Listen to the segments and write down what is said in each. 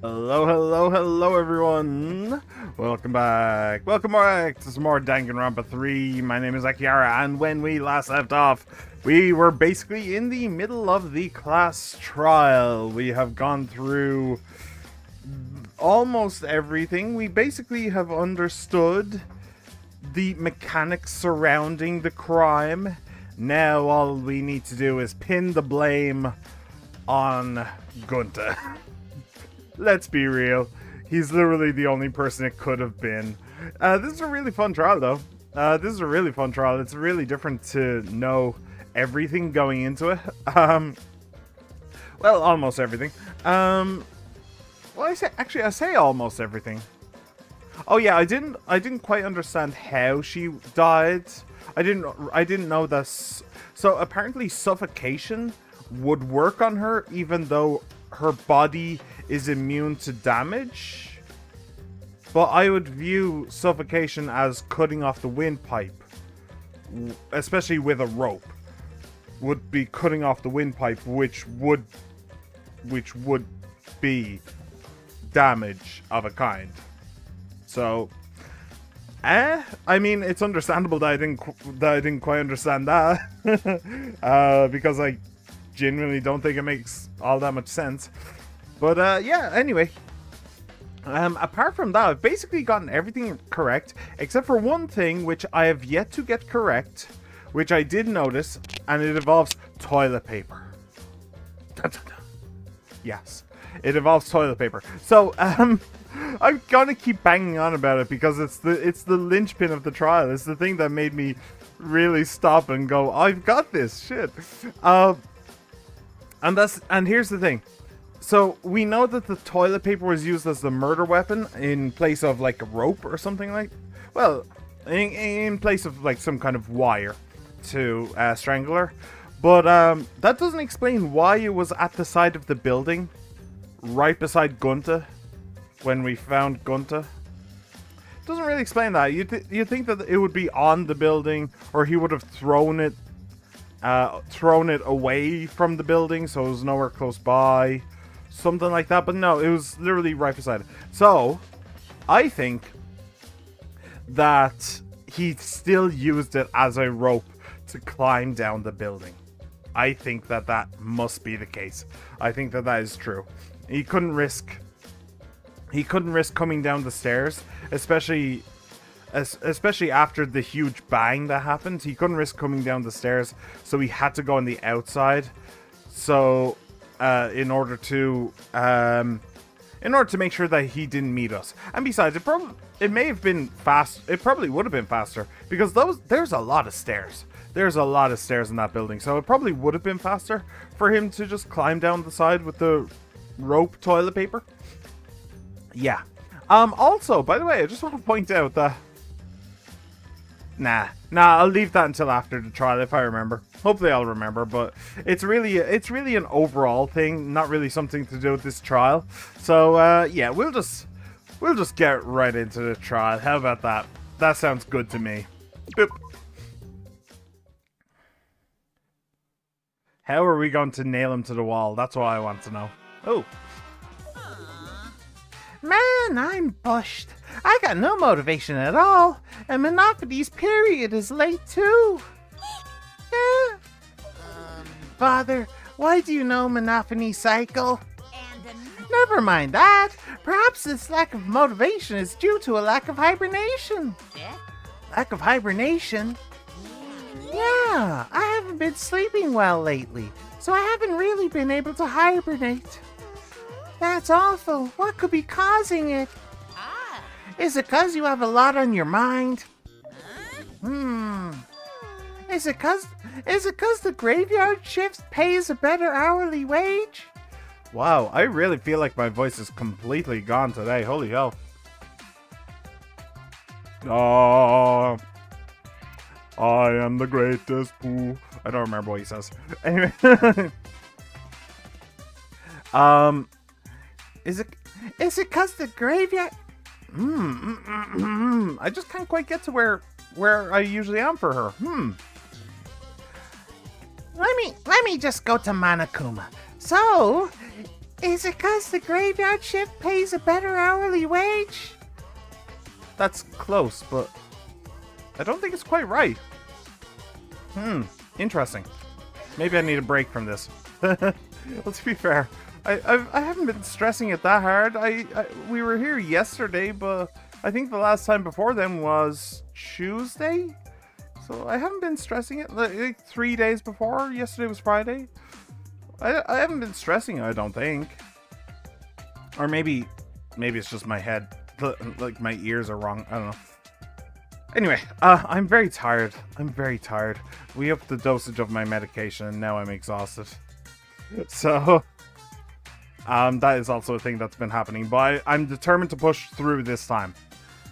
Hello, hello, hello, everyone. Welcome back. Welcome back to some more Danganronpa 3. My name is Akiara, and when we last left off, we were basically in the middle of the class trial. We have gone through almost everything. We basically have understood the mechanics surrounding the crime. Now all we need to do is pin the blame on Gunta. Let's be real. He's literally the only person it could have been. This is a really fun trial, though. This is a really fun trial. It's really different to know everything going into it. Well, almost everything. Well, I say almost everything. Oh yeah, I didn't quite understand how she died. I didn't know this. So apparently suffocation would work on her, even though her body is immune to damage. But I would view suffocation as cutting off the windpipe, especially with a rope. Would be cutting off the windpipe, which would be damage of a kind. So, I mean, it's understandable that I didn't quite understand that, because I genuinely don't think it makes all that much sense. But yeah, anyway, apart from that, I've basically gotten everything correct except for one thing which I have yet to get correct, which I did notice, and it involves toilet paper. Dun, dun, dun. Yes, it involves toilet paper. So I'm gonna keep banging on about it because it's the linchpin of the trial. It's the thing that made me really stop and go, I've got this shit. And here's the thing. So we know that the toilet paper was used as the murder weapon in place of like a rope or something like. Well, in place of like some kind of wire to strangle her. But that doesn't explain why it was at the side of the building, right beside Gunta, when we found Gunta. Doesn't really explain that. You think that it would be on the building, or he would have thrown it away from the building, so it was nowhere close by, something like that. But no, it was literally right beside it. So I think that he still used it as a rope to climb down the building. I think that must be the case. I think that is true. He couldn't risk coming down the stairs, especially after the huge bang that happened. He couldn't risk coming down the stairs, so he had to go on the outside. So, in order to make sure that he didn't meet us. And besides, it may have been fast. It probably would have been faster because there's a lot of stairs. There's a lot of stairs in that building, so it probably would have been faster for him to just climb down the side with the rope toilet paper. Yeah. Also, by the way, I just want to point out that Nah, I'll leave that until after the trial if I remember. Hopefully I'll remember, but it's really an overall thing, not really something to do with this trial. So yeah, we'll just get right into the trial. How about that? That sounds good to me. Boop. How are we going to nail him to the wall? That's what I want to know. Oh. Man, I'm bushed. I got no motivation at all, and Monophady's period is late too. Father, why do you know Monophady's cycle? Never mind that. Perhaps this lack of motivation is due to a lack of hibernation. Lack of hibernation? Yeah, I haven't been sleeping well lately, so I haven't really been able to hibernate. That's awful. What could be causing it? Is it 'cause you have a lot on your mind? Is it 'cause the graveyard shift pays a better hourly wage? Wow, I really feel like my voice is completely gone today. Holy hell. I am the greatest poo. I don't remember what he says. Anyway. Is it 'cause the graveyard? I just can't quite get to where I usually am for her. Let me just go to Monokuma. So, Is it 'cause the graveyard shift pays a better hourly wage? That's close, but I don't think it's quite right. Interesting. Maybe I need a break from this. Let's be fair. I haven't been stressing it that hard. We were here yesterday, but I think the last time before then was Tuesday. So I haven't been stressing it. Like 3 days before. Yesterday was Friday. I haven't been stressing it, I don't think. Or maybe it's just my head. Like my ears are wrong. I don't know. Anyway, I'm very tired. We upped the dosage of my medication and now I'm exhausted. So, that is also a thing that's been happening. But I'm determined to push through this time.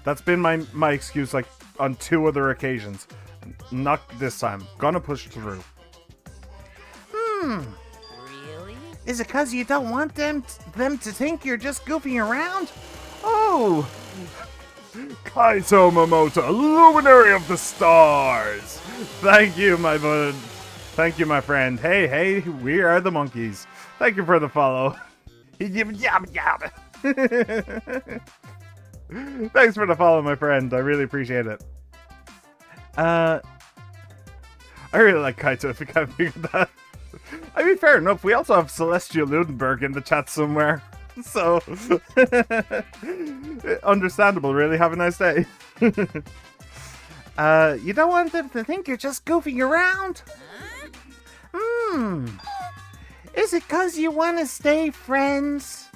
That's been my excuse like on 2 other occasions. Not this time. Gonna push through. Really? Is it 'cause you don't want them to think you're just goofing around? Oh! Kaito Momoto, luminary of the stars. Thank you, my bud. Thank you, my friend. Hey, we are the monkeys. Thank you for the follow. Thanks for the follow, my friend. I really appreciate it. I really like Kaito, if you can't figure that. I mean, fair enough. We also have Celestial Ludenberg in the chat somewhere. So, understandable, really. Have a nice day. You don't want them to think you're just goofing around? Is it 'cause you want to stay friends?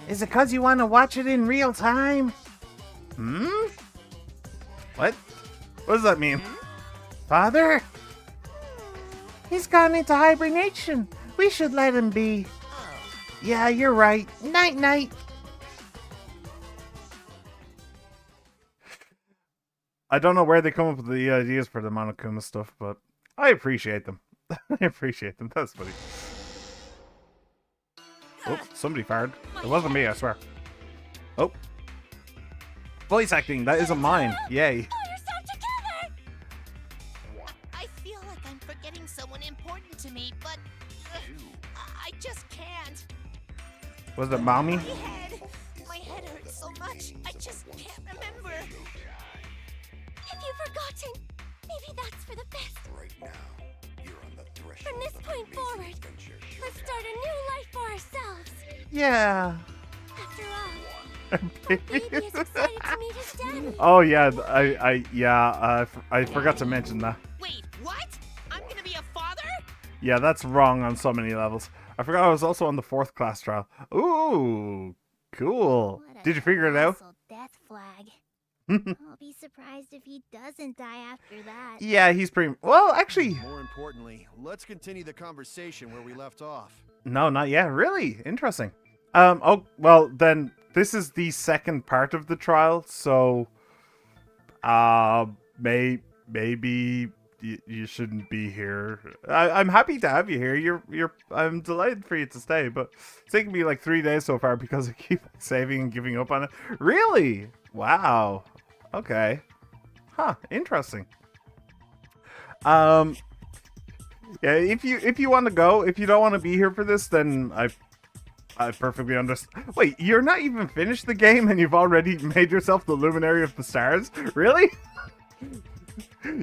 Is it 'cause you want to watch it in real time? What? What does that mean? Father? He's gone into hibernation. We should let him be. Yeah, you're right. Night-night. I don't know where they come up with the ideas for the Monokuma stuff, but I appreciate them. I appreciate them. That's funny. Oh, somebody fired. It wasn't me, I swear. Oh. Voice acting, that isn't mine. Yay. Oh, you're so together! I feel like I'm forgetting someone important to me, but I just can't. Was it mommy? My head hurts so much, I just can't remember. Have you forgotten? Maybe that's for the best. Right now, you're on the threshold. From this point forward, let's start a new life for ourselves. Yeah. After all, my baby is excited to meet his daddy. Oh yeah, I forgot to mention that. Wait, what? I'm gonna be a father? Yeah, that's wrong on so many levels. I forgot I was also on the 4th class trial. Ooh, cool. Did you figure it out? Death flag. I'll be surprised if he doesn't die after that. Yeah, he's pretty... Well, actually... More importantly, let's continue the conversation where we left off. No, not yet. Really? Interesting. Oh, well, then this is the second part of the trial, so... maybe you shouldn't be here. I'm happy to have you here. I'm delighted for you to stay, but it's taken me like 3 days so far because I keep saving and giving up on it. Really? Wow. Okay. Huh, interesting. Yeah, if you want to go, if you don't want to be here for this, then I perfectly understand. Wait, you're not even finished the game and you've already made yourself the luminary of the stars? Really?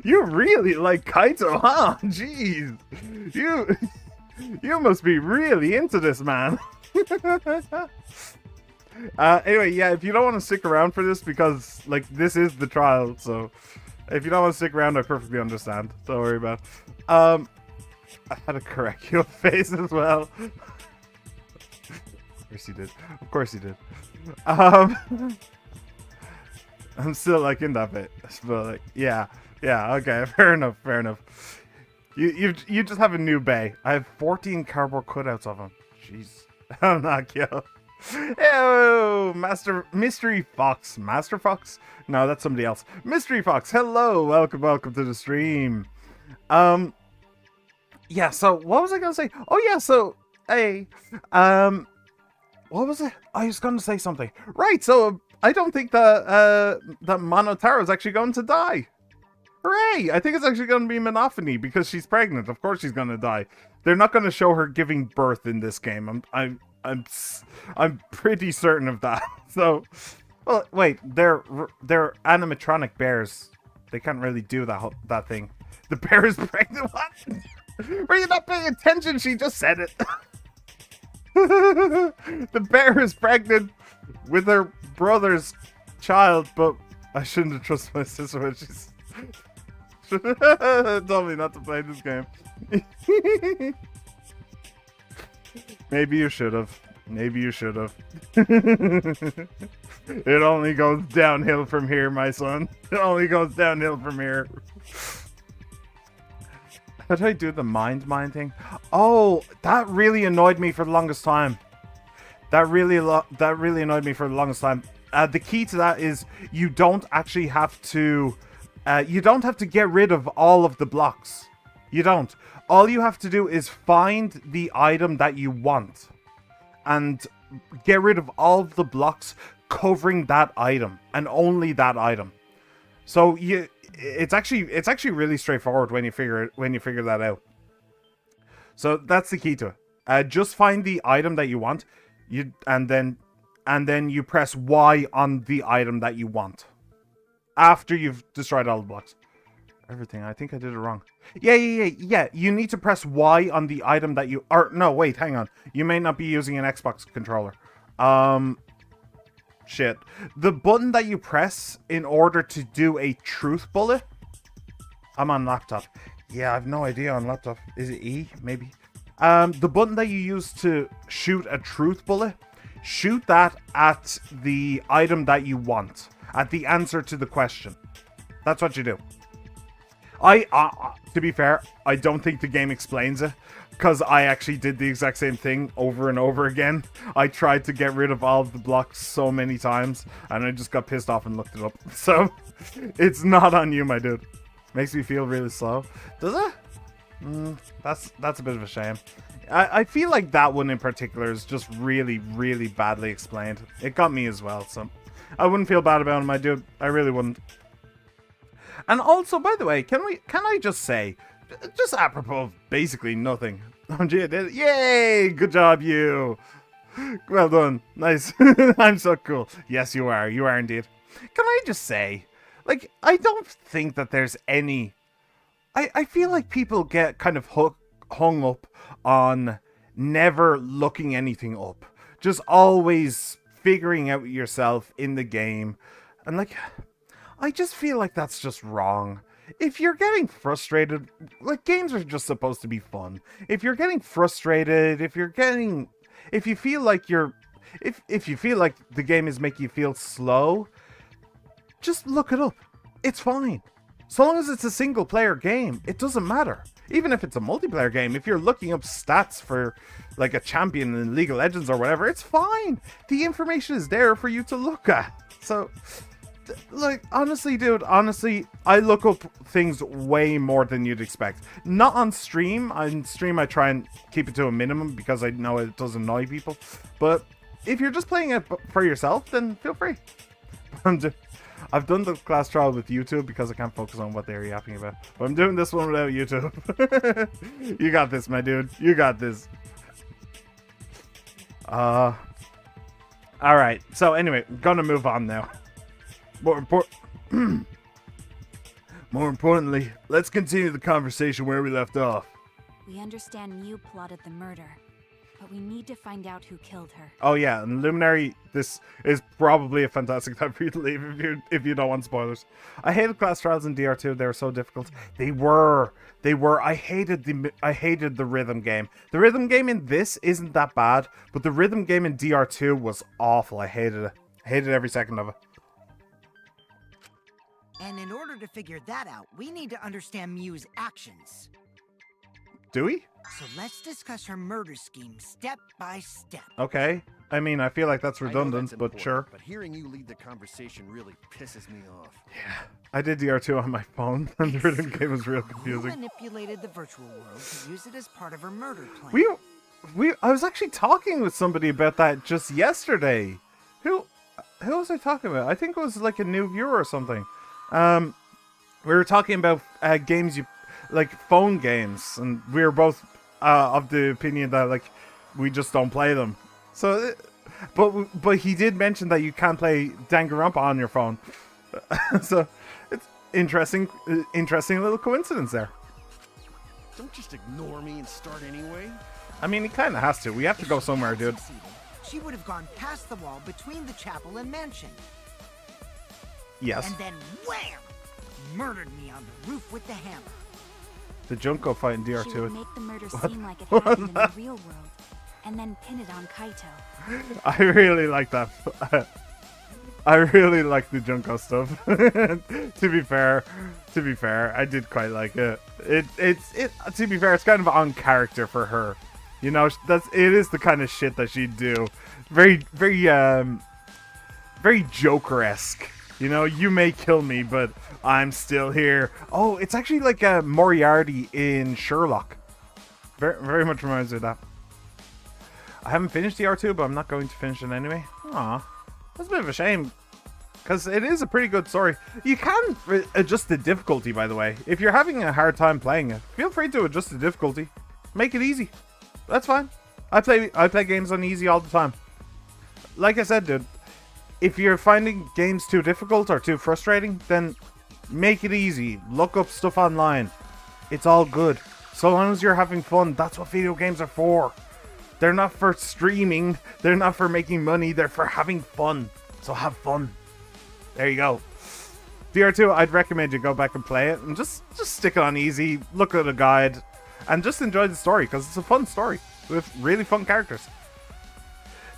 You really like Kaito, huh? Jeez. You must be really into this, man. Anyway, yeah, if you don't want to stick around for this, because, like, this is the trial, so if you don't want to stick around, I perfectly understand. Don't worry about it. I had to correct your face as well. Of course you did. Of course you did. I'm still, like, in that bit. But, like, yeah, okay, fair enough. You just have a new bay. I have 14 cardboard cutouts of him. Jeez. I'm not cute. Hello, Mystery Fox. Master Fox? No, that's somebody else. Mystery Fox, hello. Welcome to the stream. Yeah, so what was I gonna say? Oh yeah, so hey, what was it? I was gonna say something. Right, so I don't think that Monotaro is actually going to die. Hooray! I think it's actually going to be Monophony because she's pregnant. Of course she's going to die. They're not going to show her giving birth in this game. I'm pretty certain of that. So, well, wait, they're animatronic bears. They can't really do that thing. The bear is pregnant. What? Were you not paying attention? She just said it. The bear is pregnant with her brother's child, but I shouldn't have trusted my sister when she's told me not to play this game. Maybe you should have. Maybe you should have. It only goes downhill from here, my son. It only goes downhill from here. How did I do the mind thing? Oh, that really annoyed me for the longest time. That really annoyed me for the longest time. The key to that is you don't actually have to... you don't have to get rid of all of the blocks. You don't. All you have to do is find the item that you want. And get rid of all of the blocks covering that item. And only that item. So it's actually really straightforward when you figure that out. So that's the key to it. Just find the item that you want. And then you press Y on the item that you want. After you've destroyed all the blocks. Everything. I think I did it wrong. Yeah. You need to press Y on the item that you... Or, no, wait, hang on. You may not be using an Xbox controller. Shit. The button that you press in order to do a truth bullet... I'm on laptop. Yeah, I have no idea on laptop. Is it E? Maybe. The button that you use to shoot a truth bullet... Shoot that at the item that you want. At the answer to the question. That's what you do. To be fair, I don't think the game explains it. Because I actually did the exact same thing over and over again. I tried to get rid of all of the blocks so many times. And I just got pissed off and looked it up. So, it's not on you, my dude. Makes me feel really slow. Does it? That's a bit of a shame. I feel like that one in particular is just really, really badly explained. It got me as well, so I wouldn't feel bad about it, my dude. I really wouldn't. And also, by the way, can I just say, just apropos of basically nothing. Oh, gee, I did it. Yay! Good job, you. Well done. Nice. I'm so cool. Yes, you are. You are indeed. Can I just say, like, I don't think that there's any... I feel like people get kind of hung up on never looking anything up. Just always figuring out yourself in the game. And like, I just feel like that's just wrong. If you're getting frustrated, like, games are just supposed to be fun. If you're getting frustrated, if you feel like if you feel like the game is making you feel slow, just look it up. It's fine. So long as it's a single player game, it doesn't matter. Even if it's a multiplayer game, if you're looking up stats for like a champion in League of Legends or whatever, it's fine. The information is there for you to look at. So, like, honestly, dude, I look up things way more than you'd expect. Not on stream. On stream, I try and keep it to a minimum because I know it does annoy people. But if you're just playing it for yourself, then feel free. I've done the class trial with YouTube because I can't focus on what they're yapping about. But I'm doing this one without YouTube. You got this, my dude. You got this. Alright. So anyway, I'm gonna move on now. More importantly, let's continue the conversation where we left off. We understand you plotted the murder, but we need to find out who killed her. Oh yeah, and Luminary, this is probably a fantastic time for you to leave if you don't want spoilers. I hated class trials in DR2. They were so difficult. They were. I hated the rhythm game. The rhythm game in this isn't that bad, but the rhythm game in DR2 was awful. I hated it. Hated every second of it. And in order to figure that out, we need to understand Miu's actions. Do we? So let's discuss her murder scheme step by step. Okay. I mean, I feel like that's redundant, but important, sure. But hearing you lead the conversation really pisses me off. Yeah. I did DR2 on my phone, and the rhythm game was real confusing. Who manipulated the virtual world to use it as part of her murder plan? I was actually talking with somebody about that just yesterday. Who was I talking about? I think it was like a new viewer or something. We were talking about games like phone games, and we were both of the opinion that like we just don't play them. So, but he did mention that you can't play Danganronpa on your phone. So it's interesting little coincidence there. Don't just ignore me and start anyway. I mean, he kind of has to. We have to go somewhere, dude. She would have gone past the wall between the chapel and mansion. Yes. And then wham! Murdered me on the roof with the hammer. The Junko fight in She would DR2. make the murder seem like it happened in the real world, and then pin it on Kaito. I really like that. I really like the Junko stuff. To be fair, I did quite like it. To be fair, it's kind of on character for her. You know, it is the kind of shit that she'd do. Very Joker-esque. You know, you may kill me, but I'm still here. Oh, it's actually like Moriarty in Sherlock. Very much reminds me of that. I haven't finished the R2, but I'm not going to finish it anyway. Aw, that's a bit of a shame. Because it is a pretty good story. You can adjust the difficulty, by the way. If you're having a hard time playing it, feel free to adjust the difficulty. Make it easy. That's fine. I play games on easy all the time. Like I said, dude, if you're finding games too difficult or too frustrating, then make it easy. Look up stuff online. It's all good. So long as you're having fun, that's what video games are for. They're not for streaming. They're not for making money. They're for having fun. So have fun. There you go. DR2, I'd recommend you go back and play it and just stick it on easy. Look at a guide and just enjoy the story because it's a fun story with really fun characters.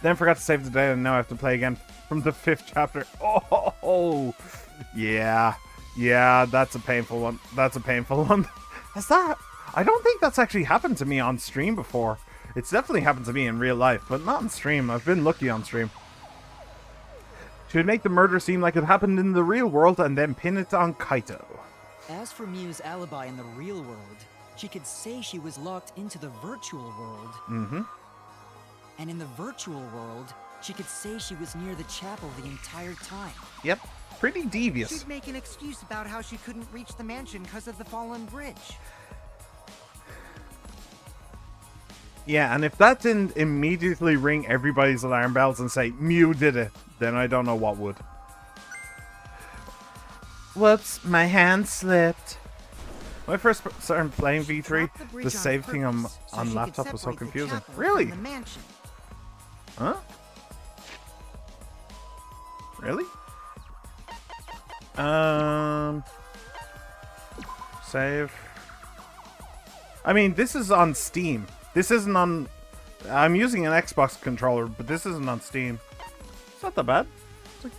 Then forgot to save the day and now I have to play again from the 5th chapter. Oh, yeah, that's a painful one. That's a painful one. I don't think that's actually happened to me on stream before. It's definitely happened to me in real life, but not on stream. I've been lucky on stream. She would make the murder seem like it happened in the real world and then pin it on Kaito. As for Miu's alibi in the real world, she could say she was locked into the virtual world. Mm-hmm. And in the virtual world, she could say she was near the chapel the entire time. Yep, pretty devious. She'd make an excuse about how she couldn't reach the mansion because of the fallen bridge. Yeah, and if that didn't immediately ring everybody's alarm bells and say, Miu did it, then I don't know what would. Whoops, my hand slipped. When I first started playing V3, the save thing on laptop was so confusing. Really? Huh? Really? Save. I mean, this is on Steam. This isn't on... I'm using an Xbox controller, but this isn't on Steam. It's not that bad. It's like,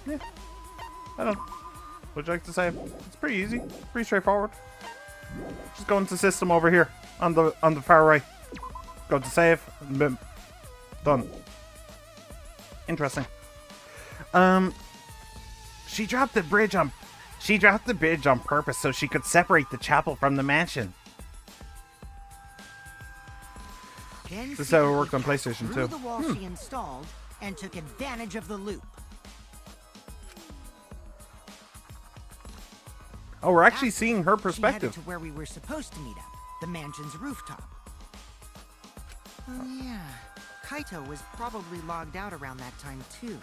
yeah. I don't know. Would you like to say? It's pretty easy. Pretty straightforward. Just go into system over here. On the far right. Go to save. And boom. Done. Interesting. She dropped the bridge on purpose so she could separate the chapel from the mansion. This is how it worked on PlayStation 2. The wall she installed and took advantage of the loop. Oh, we're actually seeing her perspective. She headed to where we were supposed to meet up, the mansion's rooftop. Oh yeah, Kaito was probably logged out around that time too.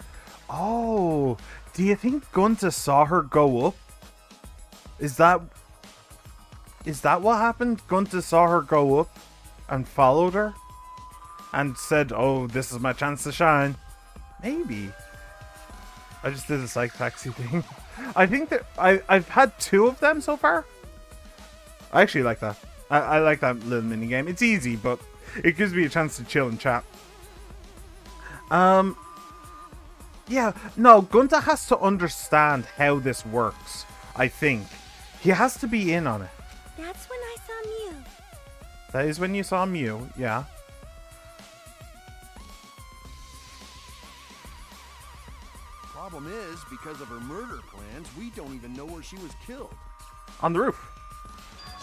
Oh, do you think Gunta saw her go up? Is that what happened? Gunta saw her go up and followed her and said, "Oh, this is my chance to shine." Maybe. I just did a psych taxi thing. I think that I've had 2 of them so far. I actually like that. I like that little mini game. It's easy, but it gives me a chance to chill and chat. Yeah, no, Gunta has to understand how this works, I think. He has to be in on it. That's when I saw Miu. That is when you saw Miu, yeah. Problem is, because of her murder plans, we don't even know where she was killed. On the roof.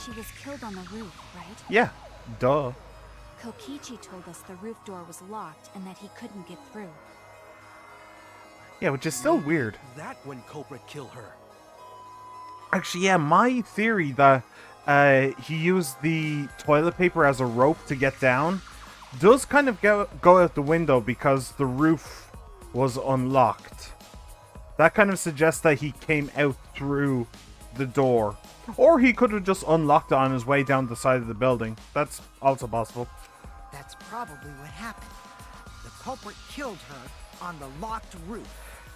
She was killed on the roof, right? Yeah, duh. Kokichi told us the roof door was locked and that he couldn't get through. Yeah, which is still weird. That when culprit kill her. Actually, yeah, my theory that he used the toilet paper as a rope to get down does kind of go out the window because the roof was unlocked. That kind of suggests that he came out through the door. Or he could have just unlocked it on his way down the side of the building. That's also possible. That's probably what happened. The culprit killed her on the locked roof.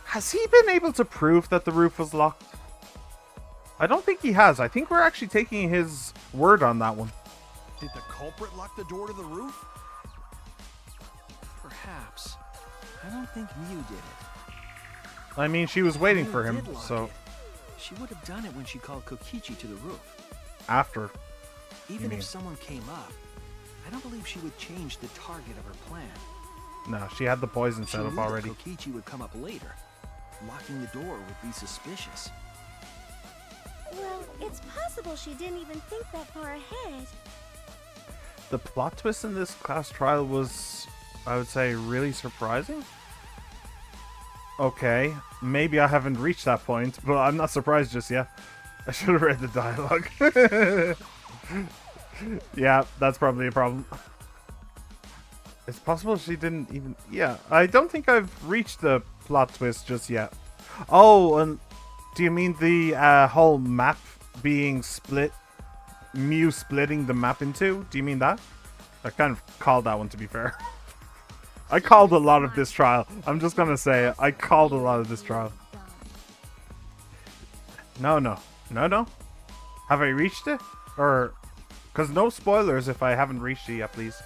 Has he been able to prove that the roof was locked? I don't think he has. I think we're actually taking his word on that one. Did the culprit lock the door to the roof? Perhaps. I don't think Mew did it. I mean, she was waiting Mew for him, did lock so it. She would have done it when she called Kokichi to the roof. after. Even mean? if someone came up, I don't believe she would change the target of her plan. No, she had the poison She set up knew that already. Kokichi would come up later. Locking the door would be suspicious. Well, it's possible she didn't even think that far ahead. The plot twist in this class trial was, I would say, really surprising. Okay, maybe I haven't reached that point, but I'm not surprised just yet. I should have read the dialogue. Yeah, that's probably a problem. It's possible she didn't even... Yeah, I don't think I've reached the plot twist just yet. Oh, and do you mean the whole map being split? Mew splitting the map in two? Do you mean that? I kind of called that one, to be fair. I called a lot of this trial. I'm just gonna say it. I called a lot of this trial. No. Have I reached it? Or... Because no spoilers if I haven't reached it yet, please.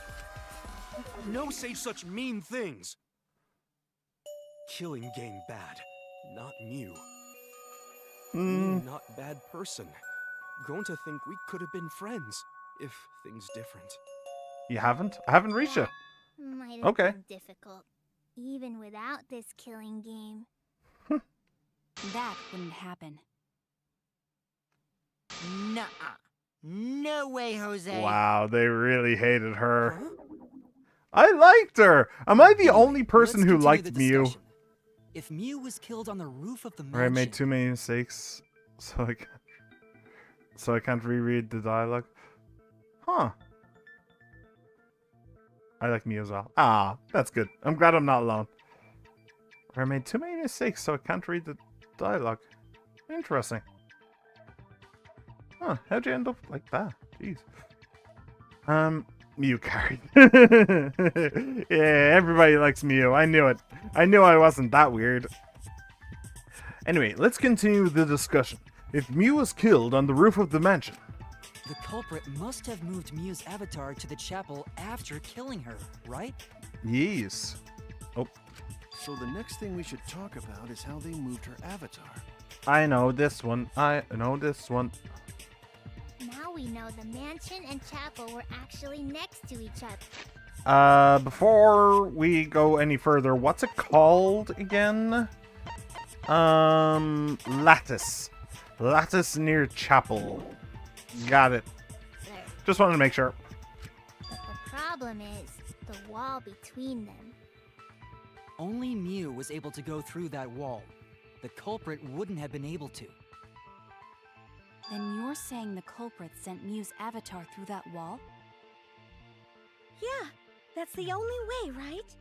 No say such mean things. Killing game bad, not Mew. Me not bad person. Going to think we could have been friends if things different. You haven't? I haven't reached it. Might have Okay. been difficult, even without this killing game. That wouldn't happen. Nuh-uh. No way, Jose. Wow, they really hated her. I liked her. Am I the only person Let's who continue liked the Mew? discussion. If Mew was killed on the roof of the mansion, Or I made too many mistakes, so I can't reread the dialogue. Huh. I like Mew as well. Ah, that's good. I'm glad I'm not alone. Or I made too many mistakes, so I can't read the dialogue. Interesting. Huh, how'd you end up like that? Jeez. Mew carried. Yeah, everybody likes Mew. I knew it. I knew I wasn't that weird. Anyway, let's continue the discussion. If Mew was killed on the roof of the mansion, the culprit must have moved Mew's avatar to the chapel after killing her, right? yes. Oh, So the next thing we should talk about is how they moved her avatar. I know this one. I know this one. Now we know the mansion and chapel were actually next to each other. Before we go any further, what's it called again? Lattice. Lattice near chapel. Got it. There. Just wanted to make sure. But the problem is the wall between them. Only Mew was able to go through that wall. The culprit wouldn't have been able to. Then you're saying the culprit sent Mew's avatar through that wall? Yeah, that's the only way, right?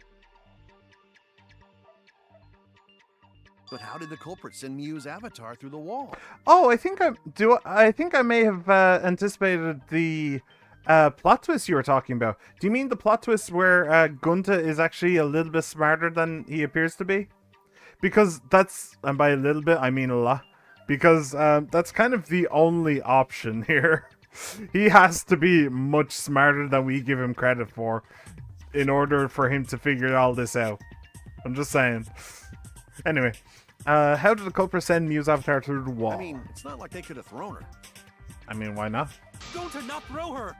But how did the culprit send Mew's avatar through the wall? Oh, I think I may have anticipated the plot twist you were talking about. Do you mean the plot twist where Gunta is actually a little bit smarter than he appears to be? Because that's, and by a little bit I mean a lot, because that's kind of the only option here. He has to be much smarter than we give him credit for in order for him to figure all this out. I'm just saying. Anyway, how did the culprit send Mew's avatar through the wall? I mean, it's not like they could have thrown her. I mean, why not? Don't to not throw her!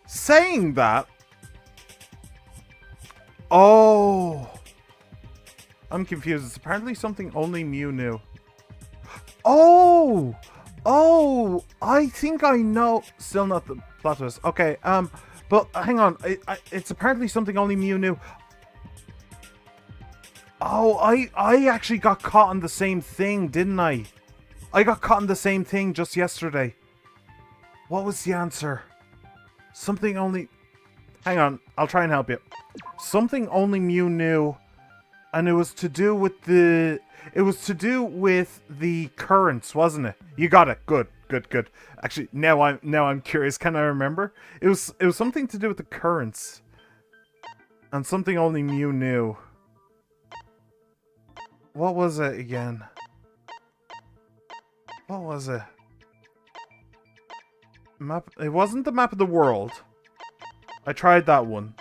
Saying that... Oh... I'm confused. It's apparently something only Mew knew. Oh! Oh! I think I know... Still not the plot twist. Okay, but hang on. It's apparently something only Mew knew. Oh, I actually got caught on the same thing, didn't I? I got caught on the same thing just yesterday. What was the answer? Something only... Hang on, I'll try and help you. Something only Mew knew, and it was to do with the... It was to do with the currents, wasn't it? You got it. Good. Actually, now I'm curious. Can I remember? It was something to do with the currents, and something only Mew knew. What was it again? What was it? Map. It wasn't the map of the world. I tried that one.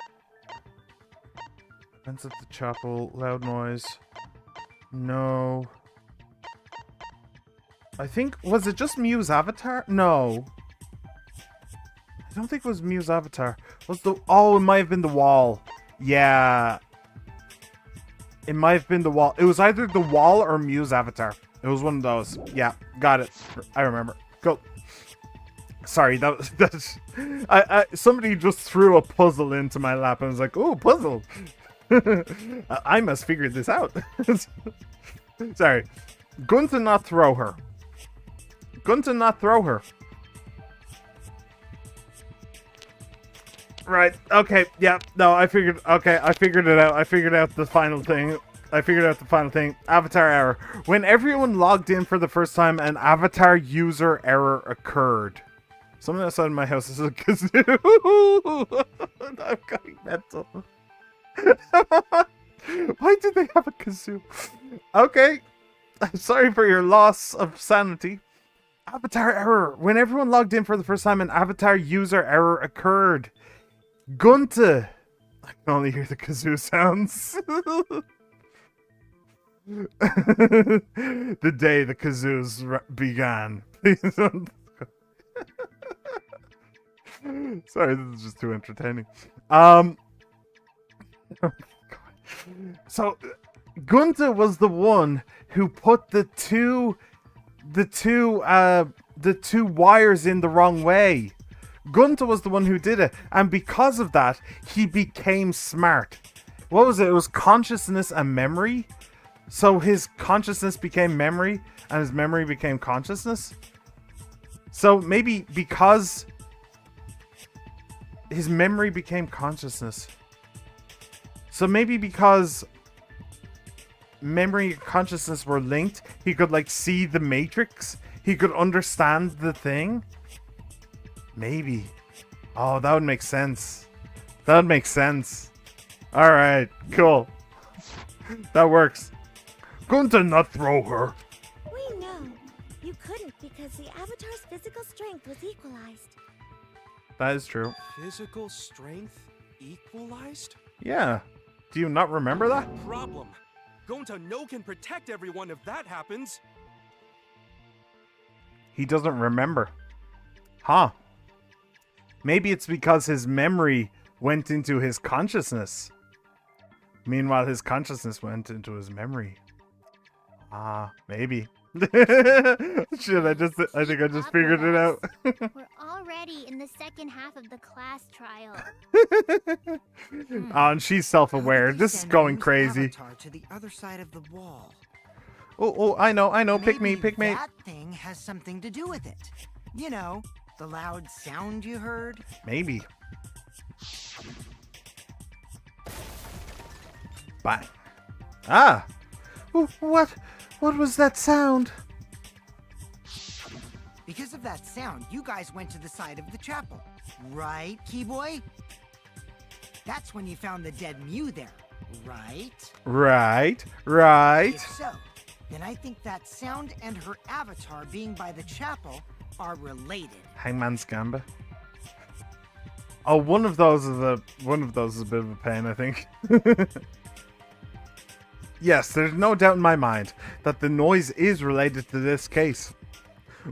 Fence at the chapel. Loud noise. No. I think... Was it just Mew's avatar? No. I don't think it was Mew's avatar. Was the... Oh, it might have been the wall. Yeah. It might have been the wall. It was either the wall or Mew's avatar. It was one of those. Yeah, got it. I remember. Go. Sorry, that's... somebody just threw a puzzle into my lap and was like, "Ooh, puzzle." I must figure this out. Sorry. Gunta not throw her. Gunta not throw her. Right. Okay. Yeah. No, I figured... Okay, I figured it out. I figured out the final thing. Avatar error. When everyone logged in for the first time, an avatar user error occurred. Someone outside my house is a kazoo. I'm going mental. Why did they have a kazoo? Okay. I'm sorry for your loss of sanity. Avatar error. When everyone logged in for the first time, an avatar user error occurred. Gunta. I can only hear the kazoo sounds. The day the kazoos began. Please don't. Sorry, this is just too entertaining. So Gunta was the one who put the two wires in the wrong way. Gunta was the one who did it, and because of that, he became smart. What was it? It was consciousness and memory. So his consciousness became memory, and his memory became consciousness. So maybe because his memory became consciousness. So maybe because memory and consciousness were linked, he could like see the matrix. He could understand the thing. Maybe. Oh, that would make sense. That would make sense. Alright, cool. That works. Gunta not throw her. We know. You couldn't because the Avatar's physical strength was equalized. That is true. Physical strength equalized? Yeah. Do you not remember that? Problem. Gonta no can protect everyone if that happens. He doesn't remember. Huh. Maybe it's because his memory went into his consciousness. Meanwhile, his consciousness went into his memory. Ah, maybe. Shit, I think I just figured it out. We're already in the second half of the class trial. Oh, and she's self-aware. This is going crazy. To the other side of the wall. Oh, I know. Pick me. That thing has something to do with it. You know, the loud sound you heard? Maybe. Bang. Ah! What was that sound? Because of that sound, you guys went to the side of the chapel. Right, Keyboy? That's when you found the dead Mew there, right? Right. If so, then I think that sound and her avatar being by the chapel are related. Hangman's Gamba. Oh, one of those is a bit of a pain, I think. Yes, there's no doubt in my mind that the noise is related to this case.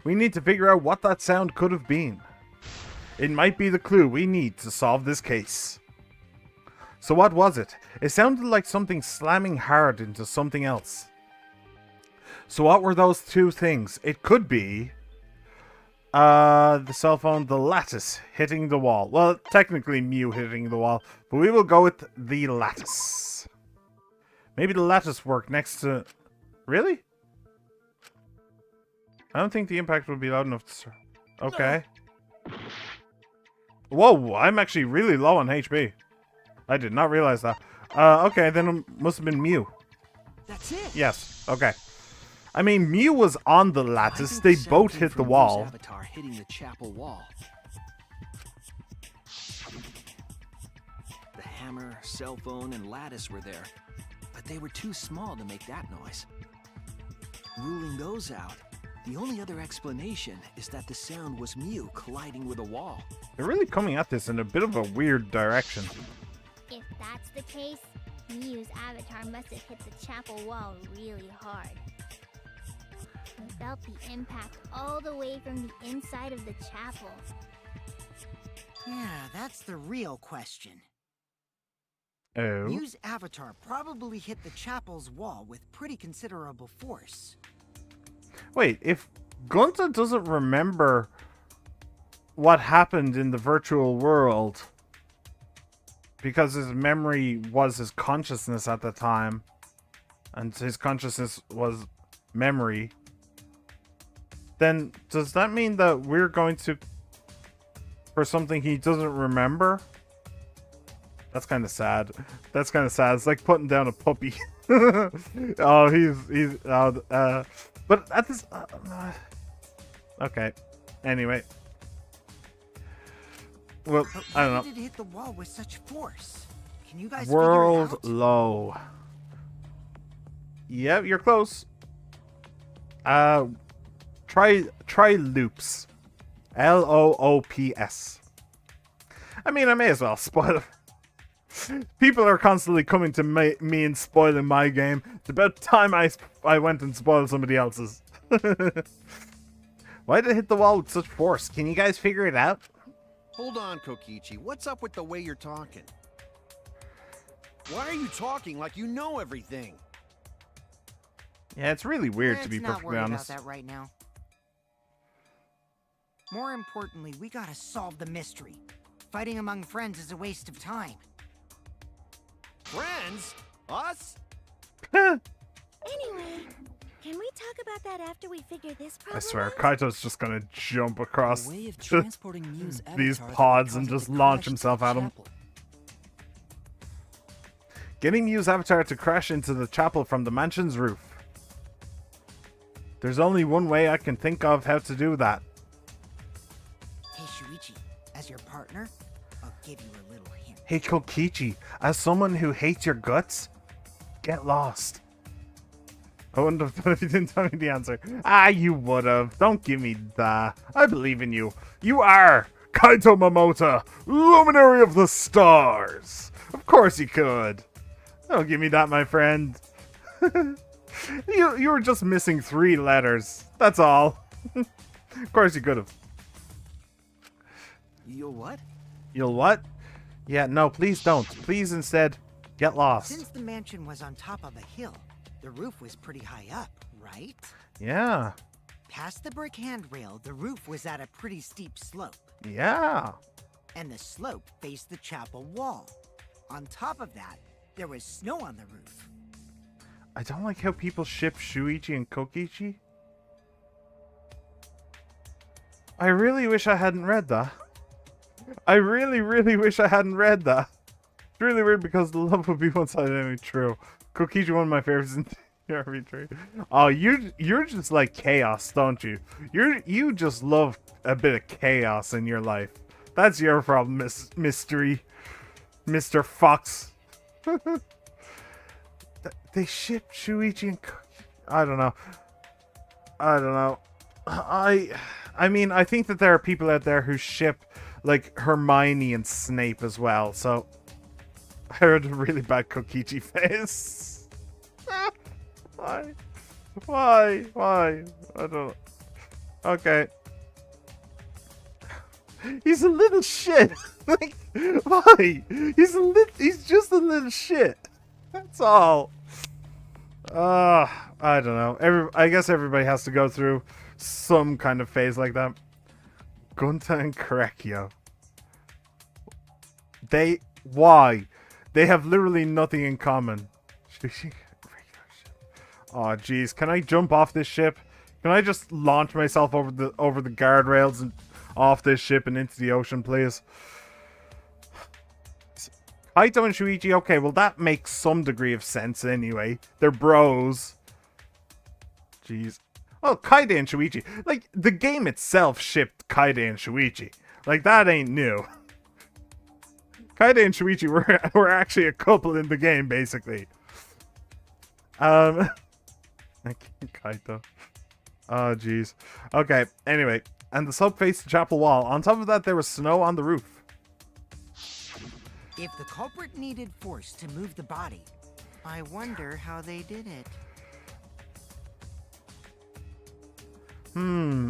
We need to figure out what that sound could have been. It might be the clue we need to solve this case. So what was it? It sounded like something slamming hard into something else. So what were those two things? It could be the cell phone, the lattice hitting the wall. Well, technically Mew hitting the wall, but we will go with the lattice. Maybe the lattice work next to... Really? I don't think the impact would be loud enough to... Okay. Whoa, I'm actually really low on HP. I did not realize that. Okay, then it must have been Mew. That's it. Yes, okay. I mean, Mew was on the lattice. I think They the sound both came hit the from Mew's wall. Avatar hitting the chapel wall. The hammer, cell phone, and lattice were there, but they were too small to make that noise. Ruling those out, the only other explanation is that the sound was Mew colliding with a wall. They're really coming at this in a bit of a weird direction. If that's the case, Mew's avatar must have hit the chapel wall really hard. We felt the impact all the way from the inside of the chapel. Yeah, that's the real question. Oh. Mew's avatar probably hit the chapel's wall with pretty considerable force. Wait, if Gunta doesn't remember what happened in the virtual world because his memory was his consciousness at the time, and his consciousness was memory, then does that mean that we're going to, for something he doesn't remember? That's kind of sad. That's kind of sad. It's like putting down a puppy. Oh, he's but at this okay. Anyway, well, But I don't why know. did it hit the wall with such force? Can you guys World figure it out? low. Yep, you're close. Try loops. LOOPS. I mean, I may as well spoil it. People are constantly coming to me and spoiling my game. It's about time I went and spoiled somebody else's. Why did it hit the wall with such force? Can you guys figure it out? Hold on, Kokichi. What's up with the way you're talking? Why are you talking like you know everything? Yeah, it's really weird to Let's be not perfectly worry honest. about that right now. More importantly, we gotta solve the mystery. Fighting among friends is a waste of time. Friends? Us? Anyway, can we talk about that after we figure this problem I swear, out? Kaito's just gonna jump across A way of transporting Mew's these avatar that pods would and cause just it to launch crash himself into at the him. chapel. Getting Mew's avatar to crash into the chapel from the mansion's roof. There's only one way I can think of how to do that. Hey Shuichi, as your partner, I'll give you a little hint. Hey Kokichi, as someone who hates your guts, get lost. I wouldn't have done if you didn't tell me the answer. Ah, you would have. Don't give me that. I believe in you. You are Kaito Momota, luminary of the stars. Of course you could. Don't give me that, my friend. You were just missing 3 letters. That's all. Of course you could have. You'll what? You'll what? Yeah, no, please don't. Please instead, get lost. Since the mansion was on top of a hill, the roof was pretty high up, right? Yeah. Past the brick handrail, the roof was at a pretty steep slope, Yeah. and the slope faced the chapel wall. On top of that, there was snow on the roof. I don't like how people ship Shuichi and Kokichi. I really wish I hadn't read that. I really, really wish I hadn't read that. It's really weird because the love would be one-sided anyway. True. Kokichi, one of my favorites in the RPG. Oh, you're just like chaos, don't you? You just love a bit of chaos in your life. That's your problem, Mystery, Mr. Fox. They ship Shuichi and I don't know. I mean, I think that there are people out there who ship like Hermione and Snape as well. So I heard a really bad Kokichi face. Why? I don't. Okay. He's a little shit. Like, why? He's just a little shit. That's all. I don't know. I guess everybody has to go through some kind of phase like that. Gunta and Korekio. Why? They have literally nothing in common. Oh, jeez. Can I jump off this ship? Can I just launch myself over the guardrails and off this ship and into the ocean, please? Kaito and Shuichi, okay, well that makes some degree of sense anyway. They're bros. Jeez. Oh, Kaide and Shuichi. Like, the game itself shipped Kaide and Shuichi. Like, that ain't new. Kaide and Shuichi were actually a couple in the game, basically. Kaito. Oh, jeez. Okay, anyway. And the sub faced the chapel wall. On top of that, there was snow on the roof. If the culprit needed force to move the body, I wonder how they did it.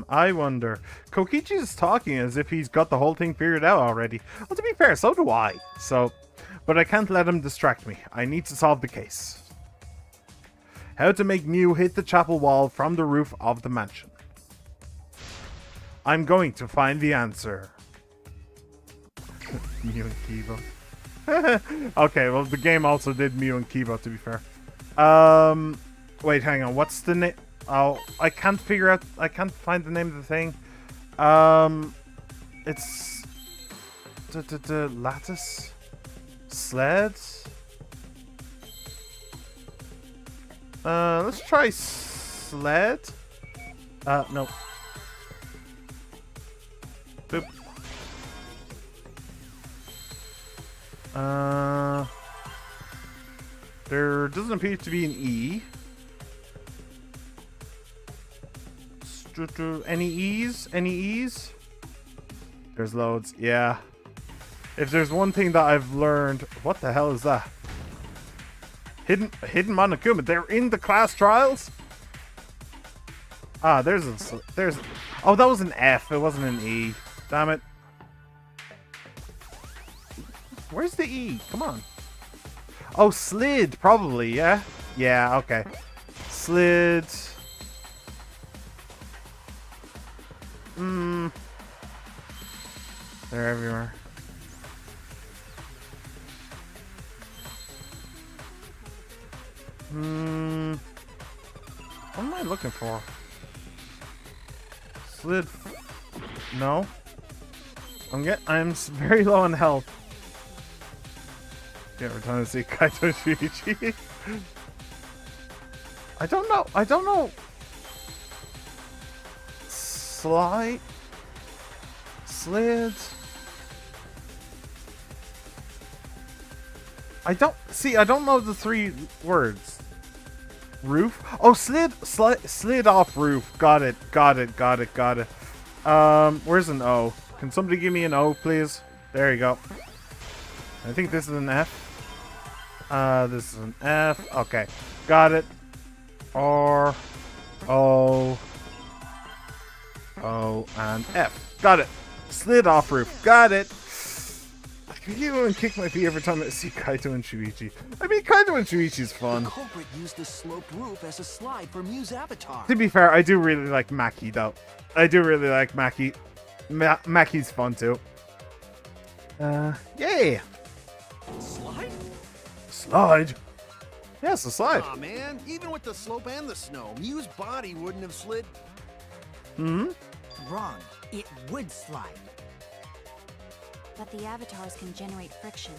I wonder. Kokichi's talking as if he's got the whole thing figured out already. Well, to be fair, so do I. But I can't let him distract me. I need to solve the case. How to make Mew hit the chapel wall from the roof of the mansion. I'm going to find the answer. Mew and Kibo. Okay, well, the game also did Mew and Kibo, to be fair. Wait, hang on. What's the name? Oh, I can't figure out. I can't find the name of the thing. It's lattice sled. Let's try sled. No. Boop. There doesn't appear to be an E. Any E's? Any E's? There's loads. Yeah. If there's one thing that I've learned... What the hell is that? Hidden Monokuma. They're in the class trials? Ah, there's... Oh, that was an F. It wasn't an E. Damn it. Where's the E? Come on. Oh, slid, probably, yeah? Yeah, okay. Slid... They're everywhere. What am I looking for? Slid. No. I'm very low on health. Yeah, we're trying to see Kaito Shuichi. I don't know. Slide. Slid. I don't know the 3 words. Roof? Oh, slid off roof. Got it. Where's an O? Can somebody give me an O, please? There you go. I think this is an F. This is an F. Okay. Got it. R. O. O and F. Got it. Slid off roof. Got it. I can even kick my feet every time I see Kaito and Shuichi. I mean, Kaito and Shuichi's fun. The culprit used the sloped roof as a slide for Mew's avatar. To be fair, I do really like Maki, though. I do really like Maki. Maki's fun, too. Yay! Slide? Slide? Yes, a slide. Aw, man. Even with the slope and the snow, Mew's body wouldn't have slid. Wrong. It would slide. But the avatars can generate friction.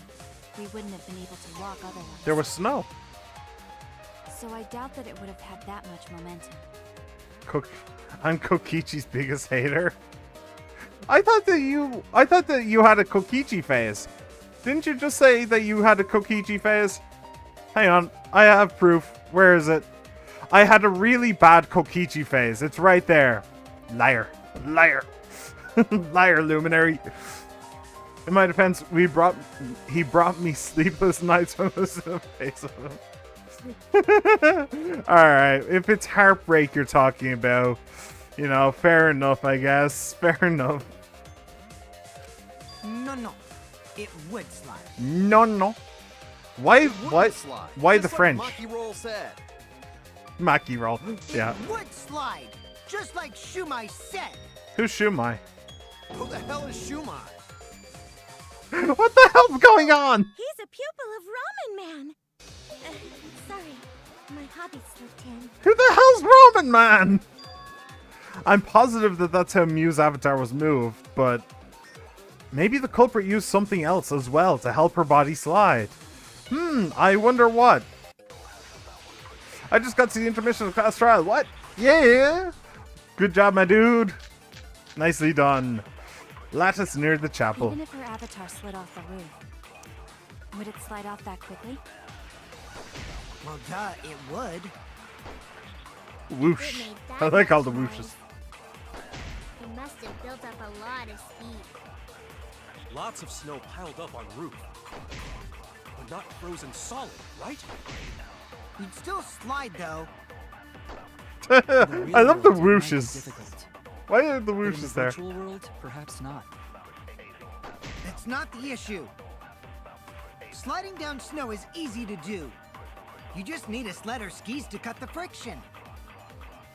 We wouldn't have been able to walk otherwise. There was snow. So I doubt that it would have had that much momentum. I'm Kokichi's biggest hater. I thought that you had a Kokichi phase. Didn't you just say that you had a Kokichi phase? Hang on, I have proof. Where is it? I had a really bad Kokichi phase. It's right there. Liar. Liar. Liar, Luminary. In my defense, he brought me sleepless nights when I was in the face of him. Alright, if it's heartbreak you're talking about, you know, fair enough, I guess. Fair enough. No. It would slide. No. Why Slide. why Just the like French? Maki Roll said. Maki roll. Yeah. It would slide. Just like Shumai said. Who's Shumai? Who the hell is Shumai? What the hell's going on? He's a pupil of Ramen Man. Sorry. My hobby slipped in. Who the hell's Roman Man? I'm positive that that's how Mew's avatar was moved, but maybe the culprit used something else as well to help her body slide. I wonder what. I just got to the intermission of class trial. What? Yeah! Good job, my dude. Nicely done. Lattice near the chapel. Even if her avatar slid off the roof, would it slide off that quickly? Well, duh, it would. Whoosh. It made that I like all the much whooshes. noise. It must have built up a lot of speed. Lots of snow piled up on roof. But not frozen solid, right? You'd still slide, though. I love the It might be whooshes. difficult. Why are the But in the whooshes there? virtual world, perhaps not. That's not the issue. Sliding down snow is easy to do. You just need a sled or skis to cut the friction.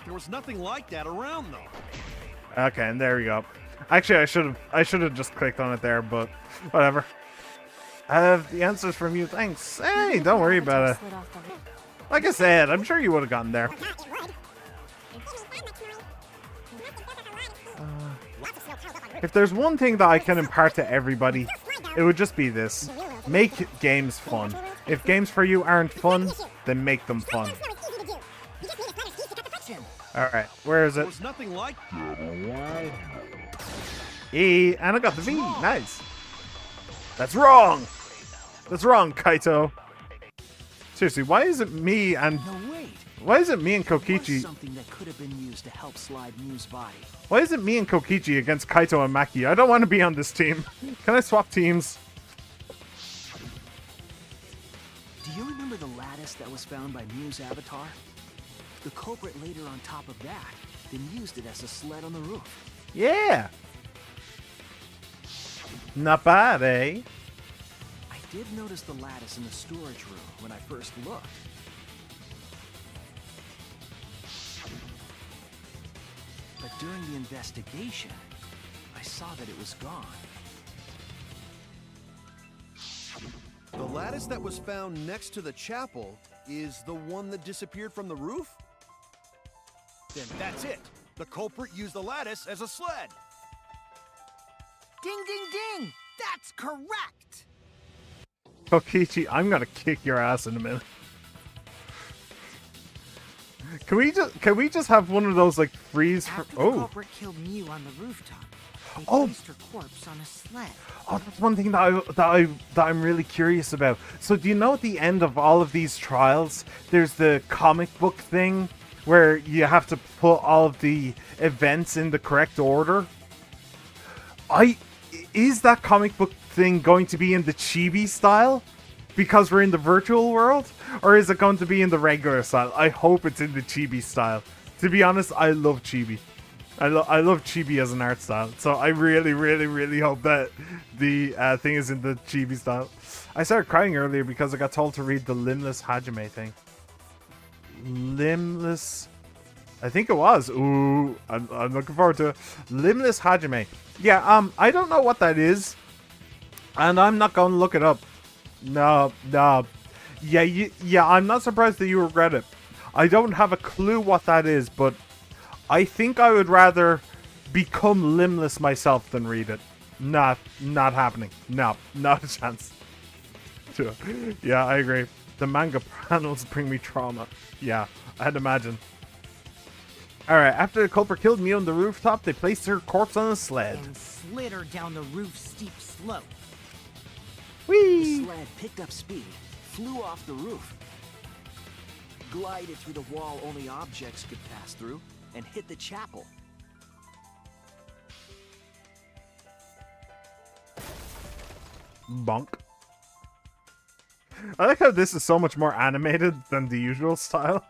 There was nothing like that around, though. Okay, and there we go. Actually, I should have just clicked on it there, but whatever. I have the answers from you. Thanks. Hey, Even if don't her worry avatar about it. slid off the roof, Like I said, I'm sure you would have gotten there. If there's one thing that I can impart to everybody, it would just be this. Make games fun. If games for you aren't fun, then make them fun. Alright, where is There it? was nothing like E, and I got the V. Nice. That's wrong. That's wrong, Kaito. Seriously, why is it me and No, wait. why is it me and There was Kokichi? something that could have been used to help slide Mew's body. Why is it me and Kokichi against Kaito and Maki? I don't want to be on this team. Can I swap teams? Do you remember the lattice that was found by Mew's avatar? The culprit laid her on top of that, then used it as a sled on the roof. Yeah. Not bad, eh? I did notice the lattice in the storage room when I first looked. But during the investigation, I saw that it was gone. The lattice that was found next to the chapel is the one that disappeared from the roof? Then that's it. The culprit used the lattice as a sled. Ding, ding, ding! That's correct! Kokichi, I'm gonna kick your ass in a minute. Can we just have one of those like freeze for After the culprit killed Mew on the rooftop, they Oh. placed her corpse on a sled. Oh, that's one thing that I'm really curious about. So do you know at the end of all of these trials, there's the comic book thing where you have to put all of the events in the correct order? Is that comic book thing going to be in the chibi style because we're in the virtual world, or is it going to be in the regular style? I hope it's in the chibi style. To be honest, I love chibi. I love chibi as an art style, so I really, really, really hope that the thing is in the chibi style. I started crying earlier because I got told to read the Limbless Hajime thing. Limbless, I think it was. Ooh, I'm looking forward to it. Limbless Hajime. Yeah, I don't know what that is, and I'm not going to look it up. No. Yeah, I'm not surprised that you regret it. I don't have a clue what that is, but I think I would rather become limbless myself than read it. Not happening. No, not a chance. Yeah, I agree. The manga panels bring me trauma. Yeah, I'd imagine. Alright, after the culprit killed Mew on the rooftop, they placed her corpse on a sled. And slid her down the roof's steep slope. The Whee! sled picked up speed, flew off the roof, glided through the wall only objects could pass through, and hit the chapel. Bonk. I like how this is so much more animated than the usual style.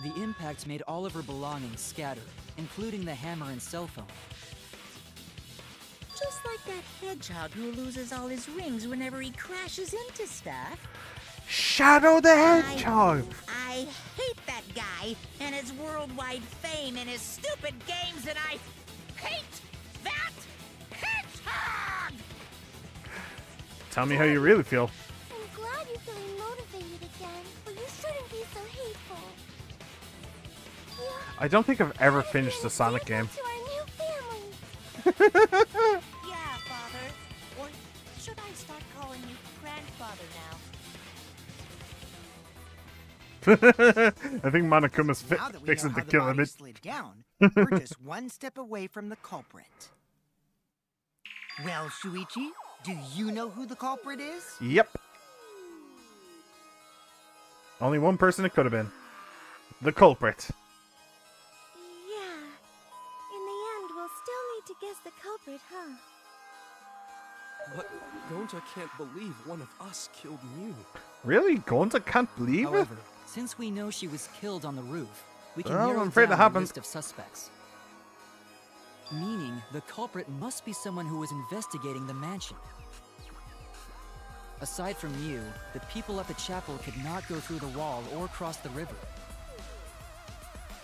The impact made all of her belongings scatter, including the hammer and cell phone. Just like that hedgehog who loses all his rings whenever he crashes into stuff. Shadow the Hedgehog! I hate that guy and his worldwide fame and his stupid games, and I hate that hedgehog! Tell me how you really feel. I'm glad you're feeling motivated I don't think I've ever finished the Sonic game. To our new family. Yeah, Father. Or should I start calling you Grandfather now? I think Monokuma's Now that we fixing know to how the kill him. body slid down, we're just one step away from the culprit. Well, Shuichi, do you know who the culprit is? Yep. Only one person it could have been. The culprit. Yeah. In the end, we'll still need to guess the culprit, huh? But Gonta can't believe one of us killed Mew. Really? Gonta can't believe it? However, since we know she was killed on the roof, we can Well, narrow I'm afraid down that happened. the list of suspects. Meaning, the culprit must be someone who was investigating the mansion. Aside from Mew, the people at the chapel could not go through the wall or cross the river.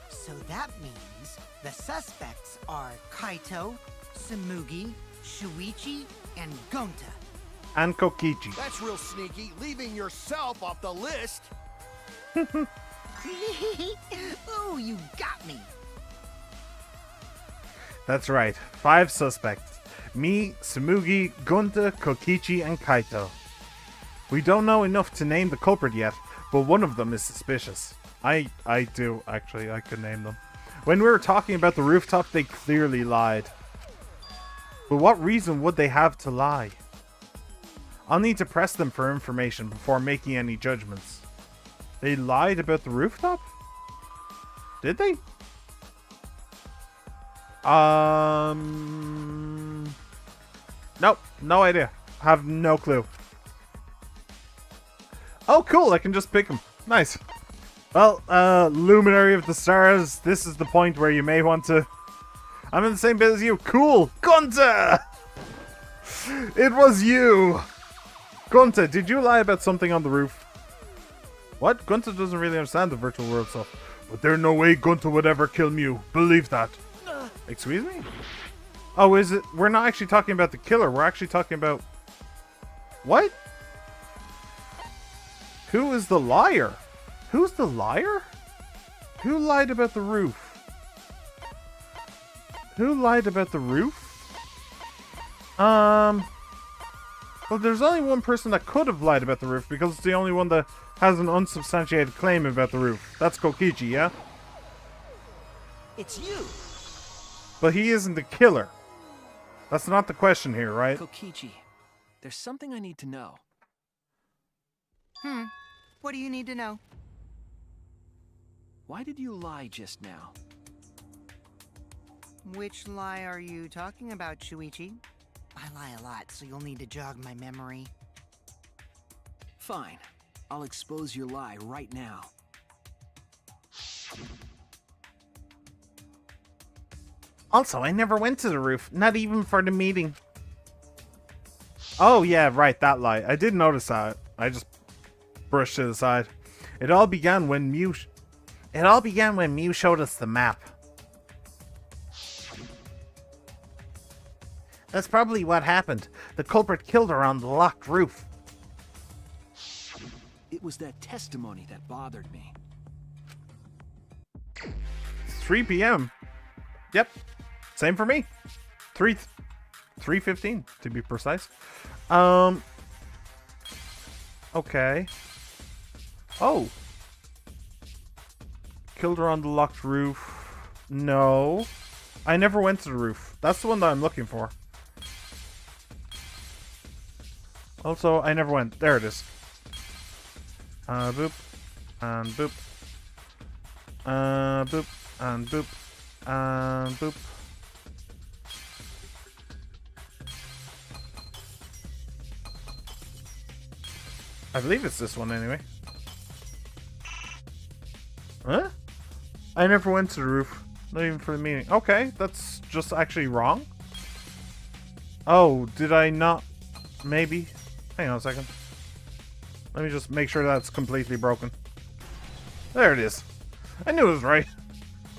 So that means the suspects are Kaito, Samugi, Shuichi, and Gonta. And Kokichi. That's real sneaky, leaving yourself off the list. Ooh, you got me. That's right. 5 suspects. Me, Samugi, Gonta, Kokichi, and Kaito. We don't know enough to name the culprit yet, but one of them is suspicious. I do, actually. I could name them. When we were talking about the rooftop, they clearly lied. But what reason would they have to lie? I'll need to press them for information before making any judgments. They lied about the rooftop? Did they? Nope, no idea. Have no clue. Oh, cool, I can just pick them. Nice. Well, Luminary of the Stars, this is the point where you may want to... I'm in the same bit as you. Cool! Gunta! It was you! Gunta, did you lie about something on the roof? What? Gunta doesn't really understand the virtual world stuff. But there's no way Gunta would ever kill Mew. Believe that. Excuse me? Oh, is it? We're not actually talking about the killer. We're actually talking about... What? Who is the liar? Who's the liar? Who lied about the roof? Who lied about the roof? Well, there's only one person that could have lied about the roof because it's the only one that has an unsubstantiated claim about the roof. That's Kokichi, yeah? It's you! But he isn't the killer. That's not the question here, right? Kokichi, there's something I need to know. What do you need to know? Why did you lie just now? Which lie are you talking about, Shuichi? I lie a lot, so you'll need to jog my memory. Fine. I'll expose your lie right now. Also, I never went to the roof, not even for the meeting. Oh, yeah, right, that lie. I did notice that. I just brushed it aside. It all began when Mew showed us the map. That's probably what happened. The culprit killed her on the locked roof. It was that testimony that bothered me. 3 p.m. Yep. Same for me. 3:15 to be precise. Okay. Oh. Killed her on the locked roof. No. I never went to the roof. That's the one that I'm looking for. Also, I never went. There it is. Boop. And boop. Boop. And boop. And boop. I believe it's this one anyway. Huh? I never went to the roof. Not even for the meeting. Okay, that's just actually wrong. Oh, did I not? Maybe. Hang on a second. Let me just make sure that's completely broken. There it is. I knew it was right.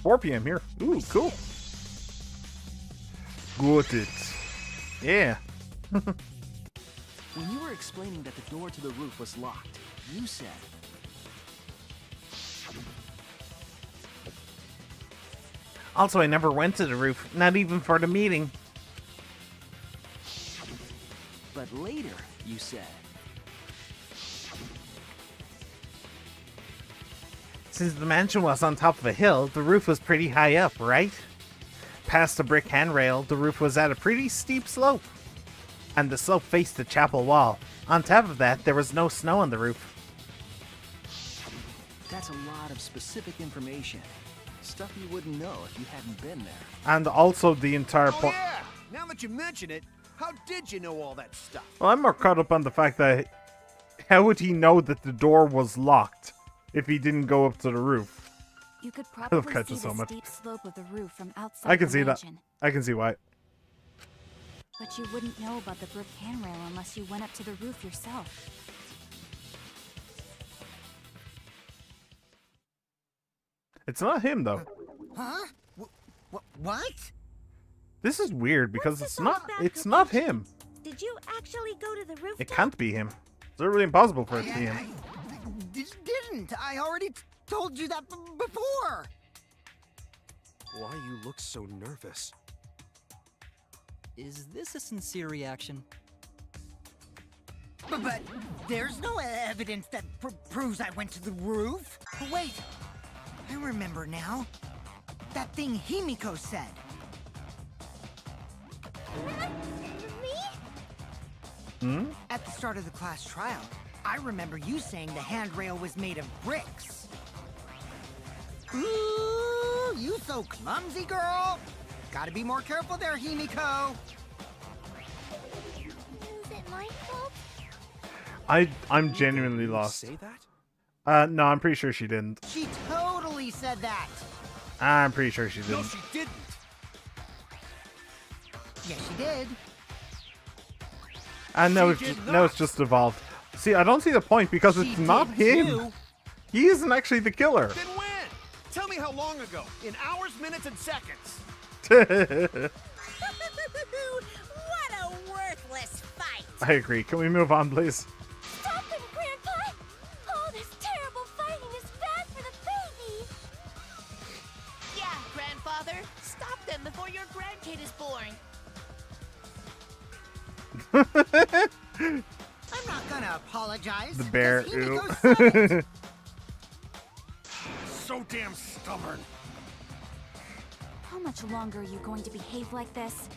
4 p.m. here. Ooh, cool. Got it. Yeah. When you were explaining that the door to the roof was locked, you said... Also, I never went to the roof, not even for the meeting. But later, you said. Since the mansion was on top of a hill, the roof was pretty high up, right? Past the brick handrail, the roof was at a pretty steep slope. And the slope faced the chapel wall. On top of that, there was no snow on the roof. That's a lot of specific information. Stuff you wouldn't know if you hadn't been there. And also the entire Oh point. yeah! Now that you mention it, how did you know all that stuff? Well, I'm more caught up on the fact that how would he know that the door was locked if he didn't go up to the roof? You could love probably Kaito see so the much. steep slope of the roof from outside I can the see that. mansion. I can see why. But you wouldn't know about the brick handrail unless you went up to the roof yourself. It's not him though. Huh? What? This is weird because What's it's this all not. about, It's not Kokichi? him. Did you actually go to the rooftop? It can't be him. It's literally impossible for it to be him. Didn't. I already told you that before. Why you look so nervous? Is this a sincere reaction? But there's no evidence that proves I went to the roof. Wait, I remember now. That thing Himiko said. Me? At the start of the class trial, I remember you saying the handrail was made of bricks. Ooh, you so clumsy, girl. Gotta be more careful there, Himiko. Is it my fault? I'm genuinely Did you lost. Say that? No, I'm pretty sure she didn't. She totally said that. I'm pretty sure she No, didn't. she didn't. Yes, she did. And no, She did no, not. it's just evolved. See, I don't see the point because She it's not did him. too. He isn't actually the killer. Then when? Tell me how long ago. In hours, minutes, and seconds. What a worthless fight! I agree. Can we move on, please? Stop him, Grandpa! All this terrible fighting is bad for the baby! Yeah, grandfather, stop them before your grandkid is born. I'm not gonna apologize. The bear. 'cause Ew. Himiko said it. So damn stubborn. How much longer are you going to behave like this?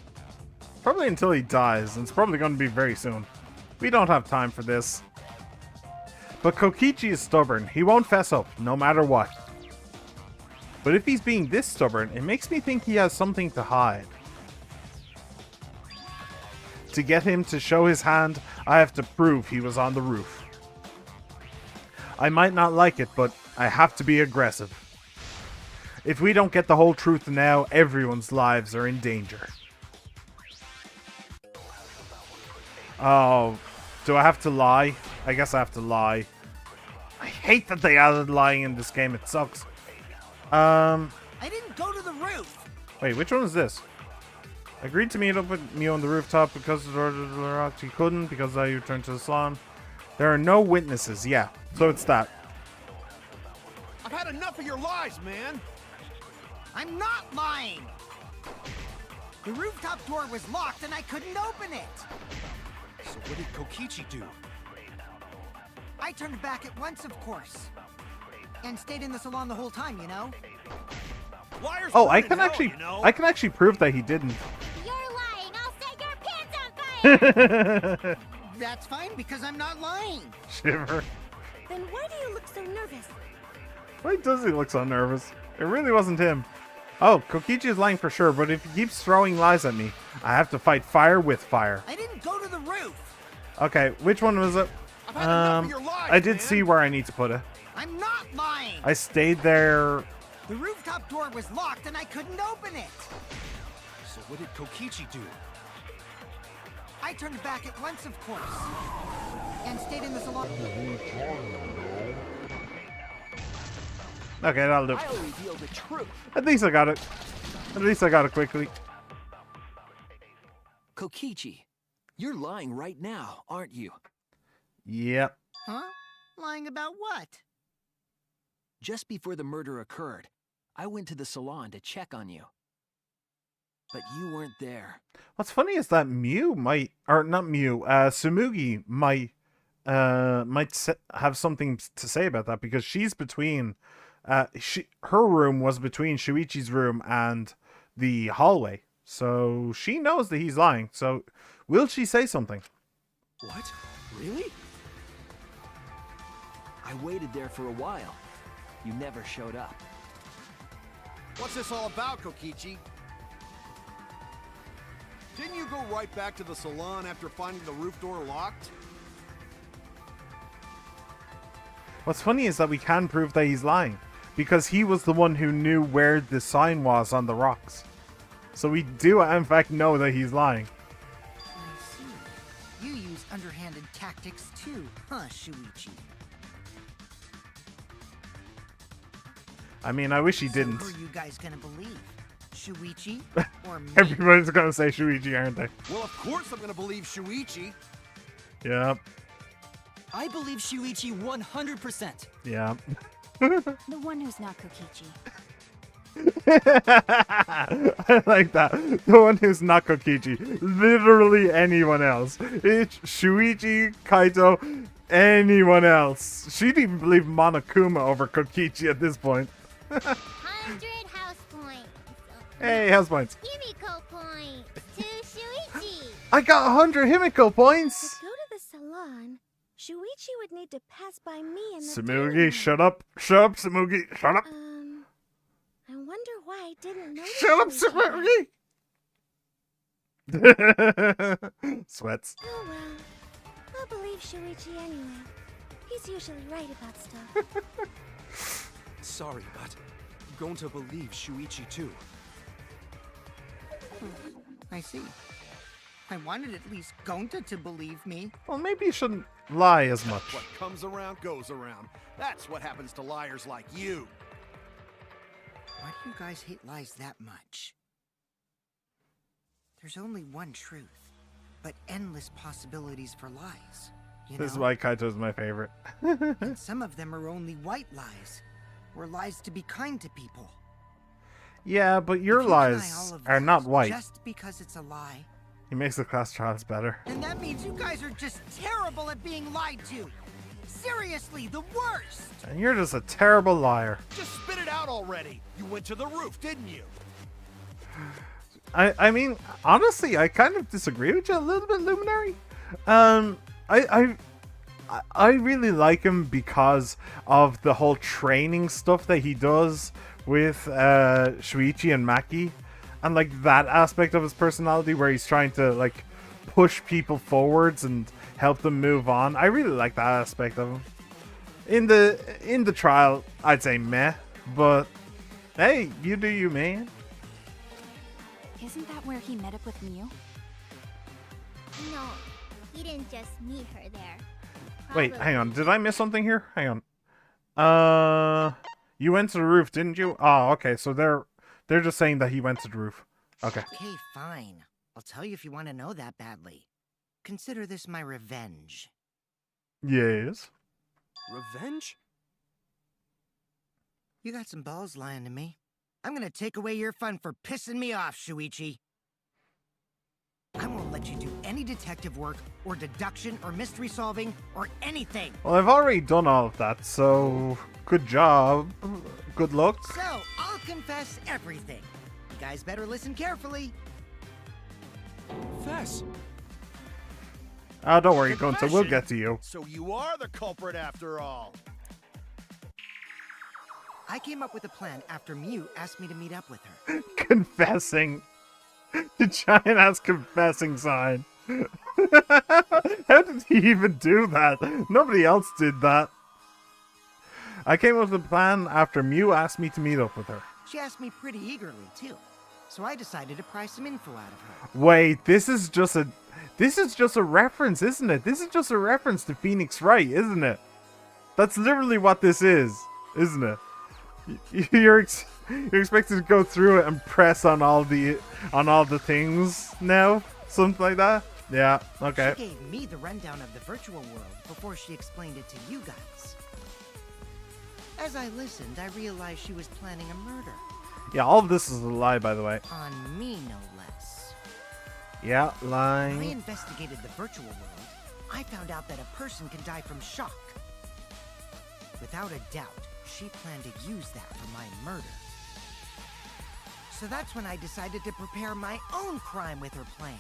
Probably until he dies, and it's probably going to be very soon. We don't have time for this. But Kokichi is stubborn. He won't fess up, no matter what. But if he's being this stubborn, it makes me think he has something to hide. To get him to show his hand, I have to prove he was on the roof. I might not like it, but I have to be aggressive. If we don't get the whole truth now, everyone's lives are in danger. Oh, do I have to lie? I guess I have to lie. I hate that they added lying in this game. It sucks. I didn't go to the roof. Wait, which one is this? Agreed to meet up with me on the rooftop because he couldn't because I returned to the salon. There are no witnesses. Yeah, so it's that. I've had enough of your lies, man. I'm not lying. The rooftop door was locked and I couldn't open it. So what did Kokichi do? I turned back at once, of course. And stayed in the salon the whole time, you know? Liars Oh, burn I in can hell, actually, you know? I can actually prove that he didn't. You're lying! I'll set your pants on fire! That's fine because I'm not lying. Shiver. Then why do you look so nervous? Why does he look so nervous? It really wasn't him. Oh, Kokichi is lying for sure, but if he keeps throwing lies at me, I have to fight fire with fire. I didn't go to the roof. Okay, which one was it? I've had enough of your lies, I did man. see where I need to put it. I'm not lying. I stayed there. The rooftop door was locked and I couldn't open it. So what did Kokichi do? I turned back at once, of course. And stayed in the salon. Okay, that'll do. I'll reveal the truth. At least I got it. At least I got it quickly. Kokichi, you're lying right now, aren't you? Yep. Huh? Lying about what? Just before the murder occurred, I went to the salon to check on you. But you weren't there. What's funny is that Mew might, or not Mew, Sumugi might have something to say about that, because she's between, her room was between Shuichi's room and the hallway, so she knows that he's lying. So, will she say something? What? Really? I waited there for a while. You never showed up. What's this all about, Kokichi? Didn't you go right back to the salon after finding the roof door locked? What's funny is that we can prove that he's lying, because he was the one who knew where the sign was on the rocks. So we do, in fact, know that he's lying. I see. You use underhanded tactics too, huh, Shuichi? I mean, I wish he So didn't. who are you guys gonna believe? Shuichi or me? Everybody's gonna say Shuichi, aren't they? Well, of course I'm gonna believe Shuichi. Yep. I believe Shuichi 100%. Yeah. The one who's not Kokichi. I like that. The one who's not Kokichi. Literally anyone else. It's Shuichi, Kaito, anyone else. She'd even believe Monokuma over Kokichi at this point. 100 house points. Hey, house points. Himiko points to Shuichi. I got 100 Himiko points. To go to the salon, Shuichi would need to pass by me in the Sumugi, daylight. shut up. Shut up, Sumugi. Shut up. I wonder why I didn't notice. Shut up, Shuichi. Sumugi. Sweats. Oh well, I'll believe Shuichi anyway. He's usually right about stuff. Sorry, but going to believe Shuichi too. I see. I wanted at least Gonta to believe me. Well, maybe you shouldn't lie as much. What comes around goes around. That's what happens to liars like you. Why do you guys hate lies that much? There's only one truth, but endless possibilities for lies. You This is know? why Kaito's my favorite. And some of them are only white lies, or lies to be kind to people. Yeah, but your If you deny lies all of are not those white. Just because it's a lie, He makes the class trials better. then that means you guys are just terrible at being lied to. Seriously, the worst. And you're just a terrible liar. Just spit it out already. You went to the roof, didn't you? I mean, honestly, I kind of disagree with you a little bit, Luminary. I really like him because of the whole training stuff that he does with Shuichi and Maki, and like that aspect of his personality where he's trying to like push people forwards and help them move on. I really like that aspect of him. In the trial, I'd say meh, but hey, you do you, man. Isn't that where he met up with Mew? No, he didn't just meet her there. Wait, Probably- hang on. Did I miss something here? Hang on. You went to the roof, didn't you? Oh, okay. So they're just saying that he went to the roof. Okay. Okay, fine. I'll tell you if you want to know that badly. Consider this my revenge. Yes. Revenge? You got some balls lying to me. I'm gonna take away your fun for pissing me off, Shuichi. I won't let you do any detective work, or deduction, or mystery solving, or anything. Well, I've already done all of that, so good job. Good luck. So, I'll confess everything. You guys better listen carefully. Fess! Don't worry, Gunta. We'll Confession? get to you. So you are the culprit after all. I came up with a plan after Mew asked me to meet up with her. Confessing. The giant ass confessing sign. How did he even do that? Nobody else did that. I came up with a plan after Mew asked me to meet up with her. She asked me pretty eagerly, too. So I decided to pry some info out of her. Wait, this is just a reference, isn't it? This is just a reference to Phoenix Wright, isn't it? That's literally what this is, isn't it? You're expected to go through it and press on all the things now, something like that. Yeah. Okay. She gave me the rundown of the virtual world before she explained it to you guys. As I listened, I realized she was planning a murder. Yeah, all of this is a lie, by the way. On me, no less. Yeah, When I lying. investigated the virtual world, I found out that a person can die from shock. Without a doubt, she planned to use that for my murder. So that's when I decided to prepare my own crime with her plan.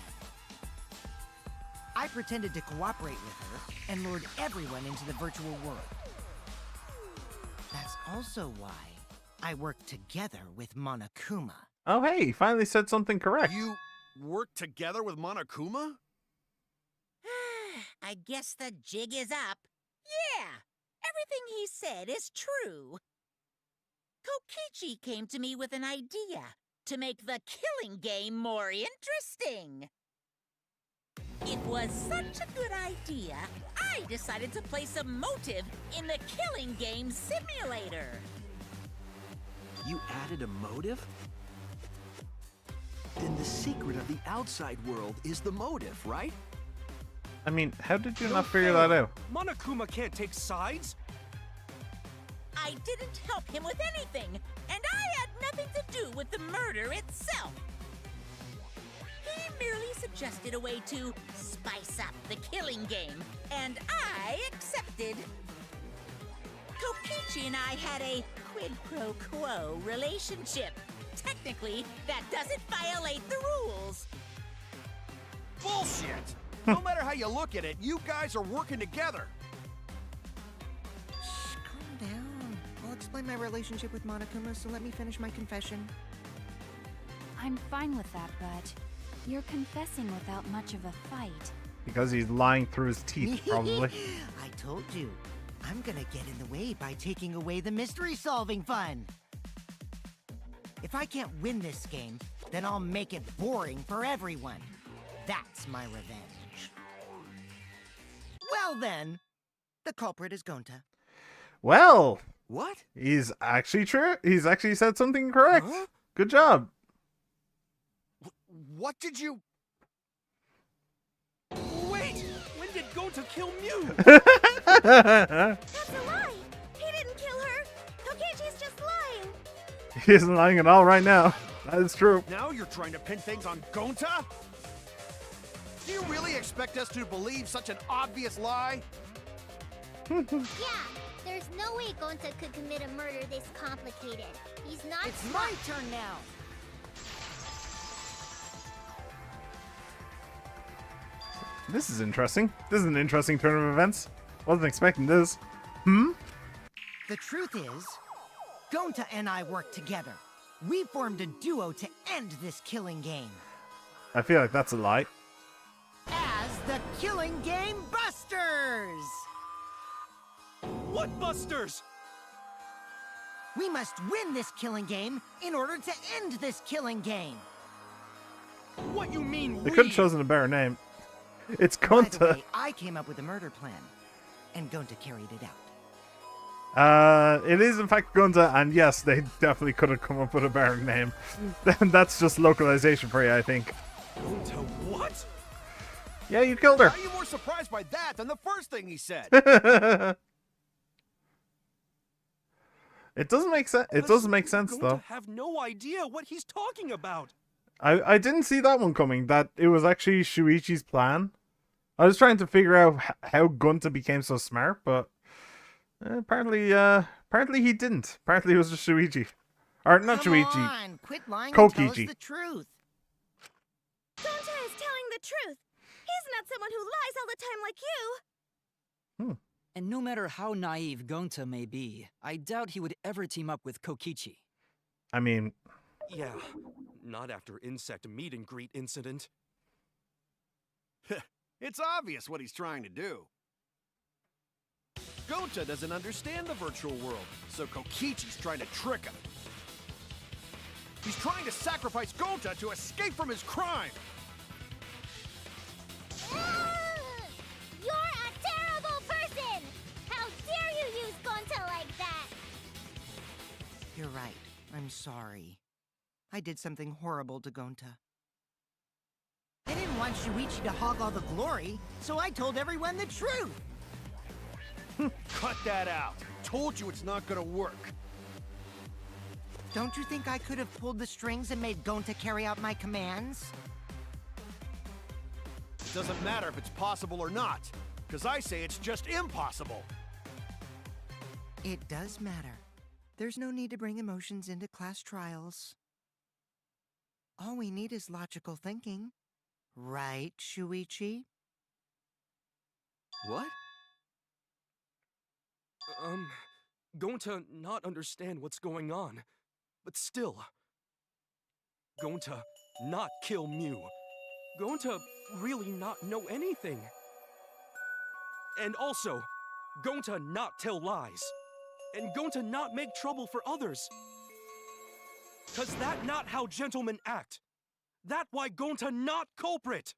I pretended to cooperate with her and lured everyone into the virtual world. That's also why I worked together with Monokuma. Oh, hey, he finally said something correct. You work together with Monokuma? I guess the jig is up. Yeah, everything he said is true. Kokichi came to me with an idea to make the killing game more interesting. It was such a good idea, I decided to place a motive in the killing game simulator. You added a motive? Then the secret of the outside world is the motive, right? I mean, how did you No not figure fair. that out? Monokuma can't take sides. I didn't help him with anything, and I had nothing to do with the murder itself. He merely suggested a way to spice up the killing game, and I accepted. Kokichi and I had a quid pro quo relationship. Technically, that doesn't violate the rules. Bullshit! No matter how you look at it, you guys are working together. Shh, calm down. I'll explain my relationship with Monokuma, so let me finish my confession. I'm fine with that, but you're confessing without much of a fight. Because he's lying through his teeth, probably. I told you. I'm gonna get in the way by taking away the mystery-solving fun. If I can't win this game, then I'll make it boring for everyone. That's my revenge. Well then, the culprit is Gonta. Well, What? he's actually true. He's actually said something correct. Huh? Good job. What did you... Wait! When did Gonta kill Mew? That's a lie! He didn't kill her! Kokichi's just lying! He isn't lying at all right now. That is true. Now you're trying to pin things on Gonta? Do you really expect us to believe such an obvious lie? Yeah, there's no way Gonta could commit a murder this complicated. He's not It's my turn now. This is interesting. This is an interesting turn of events. Wasn't expecting this. Hmm? The truth is, Gonta and I worked together. We formed a duo to end this killing game. I feel like that's a lie. As the Killing Game Busters! What busters? We must win this killing game in order to end this killing game. What you mean They we? could have chosen a better name. It's By the Gonta. way, I came up with a murder plan, and Gonta carried it out. It is in fact Gonta, and yes, they definitely could have come up with a better name. That's just localization for you, I think. Gonta what? Yeah, you killed her. Why are you more surprised by that than the first thing he said? It doesn't make sense. It doesn't make sense Gonta though. have no idea what he's talking about. I didn't see that one coming. That it was actually Shuichi's plan. I was trying to figure out how Gonta became so smart, but apparently he didn't. Apparently it was just Shuichi, or not Come Shuichi. on, quit lying and tell us Kokichi. the truth. Gonta is telling the truth! He's not someone who lies all the time like you! And no matter how naive Gonta may be, I doubt he would ever team up with Kokichi. I mean, Yeah, not after insect meet and greet incident. It's obvious what he's trying to do. Gonta doesn't understand the virtual world, so Kokichi's trying to trick him. He's trying to sacrifice Gonta to escape from his crime. You're a terrible person! How dare you use Gonta like that? You're right. I'm sorry. I did something horrible to Gonta. I didn't want Shuichi to hog all the glory, so I told everyone the truth. Cut that out. Told you it's not gonna work. Don't you think I could have pulled the strings and made Gonta carry out my commands? It doesn't matter if it's possible or not, because I say it's just impossible. It does matter. There's no need to bring emotions into class trials. All we need is logical thinking. Right, Shuichi? What? Going to not understand what's going on, but still. Going to not kill Mew. Going to really not know anything. And also, going to not tell lies. And going to not make trouble for others. 'Cause that not how gentlemen act. That why going to not culprit.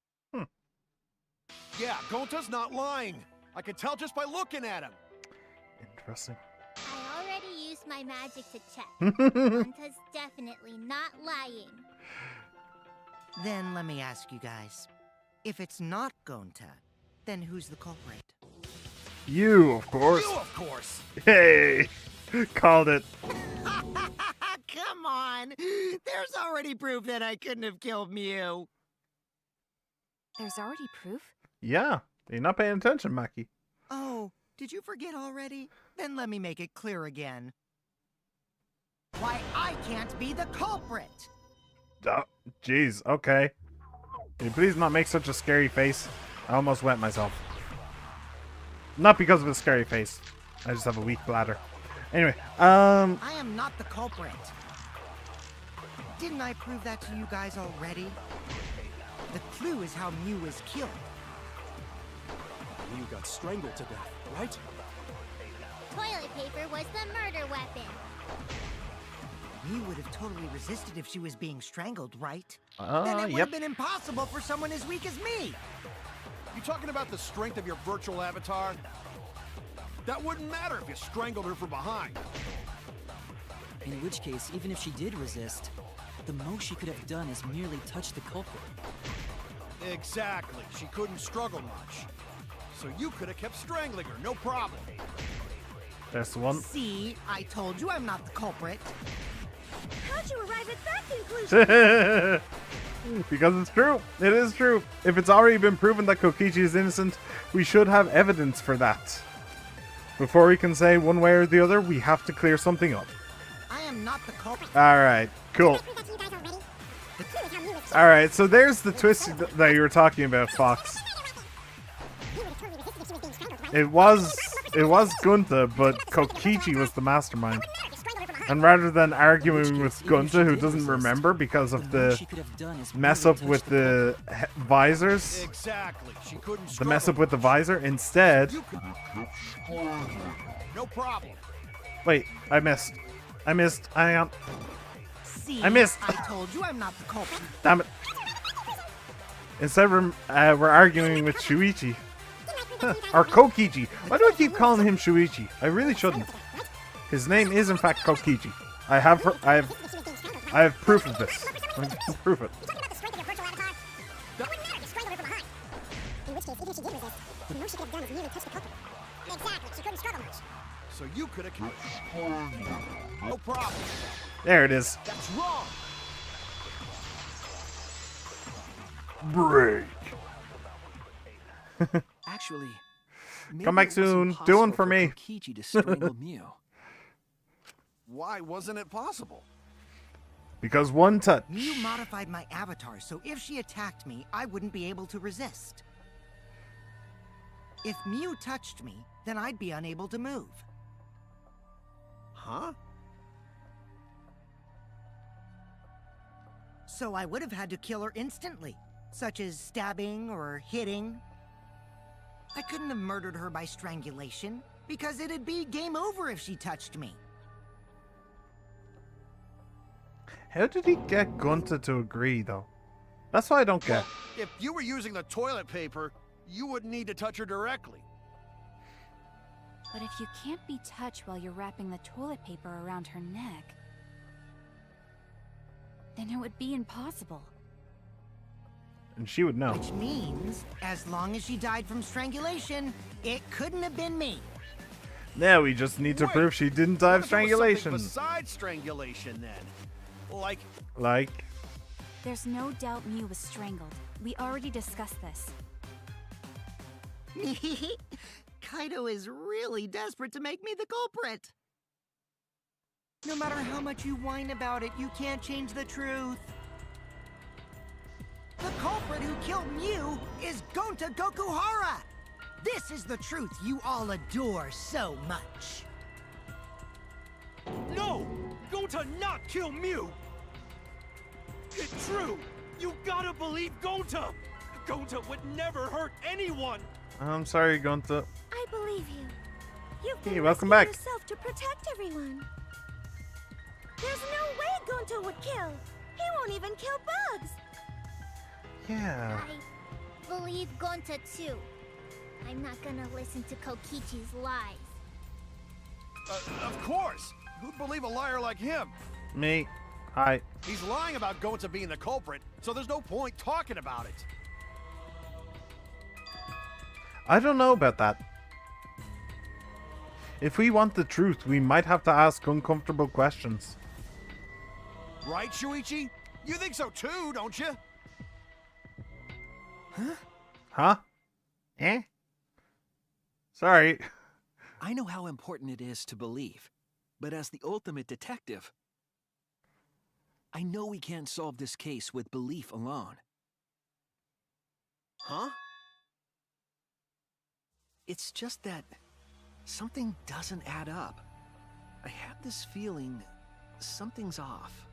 Yeah, Gonta's not lying. I can tell just by looking at him. Interesting. I already used my magic to check. Gonta's definitely not lying. Then let me ask you guys. If it's not Gonta, then who's the culprit? You, of course. You, of course. Hey, called it. Come on! There's already proof that I couldn't have killed Mew. There's already proof? Yeah, you're not paying attention, Maki. Oh, did you forget already? Then let me make it clear again. Why I can't be the culprit! Jeez, okay. Can you please not make such a scary face? I almost wet myself. Not because of a scary face. I just have a weak bladder. Anyway, I am not the culprit. Didn't I prove that to you guys already? The clue is how Mew was killed. Mew got strangled to death, right? Toilet paper was the murder weapon. Mew would have totally resisted if she was being strangled, right? Then it would yep. have been impossible for someone as weak as me. You talking about the strength of your virtual avatar? That wouldn't matter if you strangled her from behind. In which case, even if she did resist, the most she could have done is merely touch the culprit. Exactly. She couldn't struggle much. So you could have kept strangling her, no problem. That's the one. See, I told you I'm not the culprit. How'd you arrive at that conclusion? Because it's true. It is true. If it's already been proven that Kokichi is innocent, we should have evidence for that. Before we can say one way or the other, we have to clear something up. I am not the culprit. Alright, cool. Alright, so there's the twist that you were talking about, Fox. It was Gunta, but Kokichi was the mastermind. And rather than arguing with Gunta, who doesn't remember because of the mess up with the visors, Exactly. She couldn't the mess up with the visor, instead... No problem. Wait, I missed. Hang on. See, I missed. I told you I'm not the culprit. Damn it. Instead, we're arguing with Shuichi. Or Kokichi. Why do I keep calling him Shuichi? I really shouldn't. His name is in fact Kokichi. I have proof of this. I can prove it. So you could have kept... No problem. There it is. That's wrong. Break. Actually, Come back maybe it was soon. impossible Do one for me. Kokichi to strangle Mew. Why wasn't it possible? Because one touch. Mew modified my avatar, so if she attacked me, I wouldn't be able to resist. If Mew touched me, then I'd be unable to move. Huh? So I would have had to kill her instantly, such as stabbing or hitting. I couldn't have murdered her by strangulation, because it'd be game over if she touched me. How did he get Gunta to agree, though? That's what I don't get. Well, if you were using the toilet paper, you wouldn't need to touch her directly. But if you can't be touched while you're wrapping the toilet paper around her neck, then it would be impossible. And she would know. Which means, as long as she died from strangulation, it couldn't have been me. Now we just need to Wait, prove she didn't die what of if it was something strangulation. besides strangulation, then? Like, There's no doubt Mew was strangled. We already discussed this. Kaito is really desperate to make me the culprit. No matter how much you whine about it, you can't change the truth. The culprit who killed Mew is Gonta Gokuhara! This is the truth you all adore so much. No! Gonta not kill Mew! It's true! You gotta believe Gonta! Gonta would never hurt anyone! I'm sorry, Gonta. I believe you. You've been Hey, welcome risking back. yourself to protect everyone. There's no way Gonta would kill. He won't even kill bugs. Yeah. I believe Gonta too. I'm not gonna listen to Kokichi's lies. Of course! Who'd believe a liar like him? Me. Hi. He's lying about Gonta being the culprit, so there's no point talking about it. I don't know about that. If we want the truth, we might have to ask uncomfortable questions. Right, Shuichi? You think so too, don't you? Huh? Eh? Sorry. I know how important it is to believe, but as the ultimate detective, I know we can't solve this case with belief alone. Huh? It's just that something doesn't add up. I have this feeling something's off.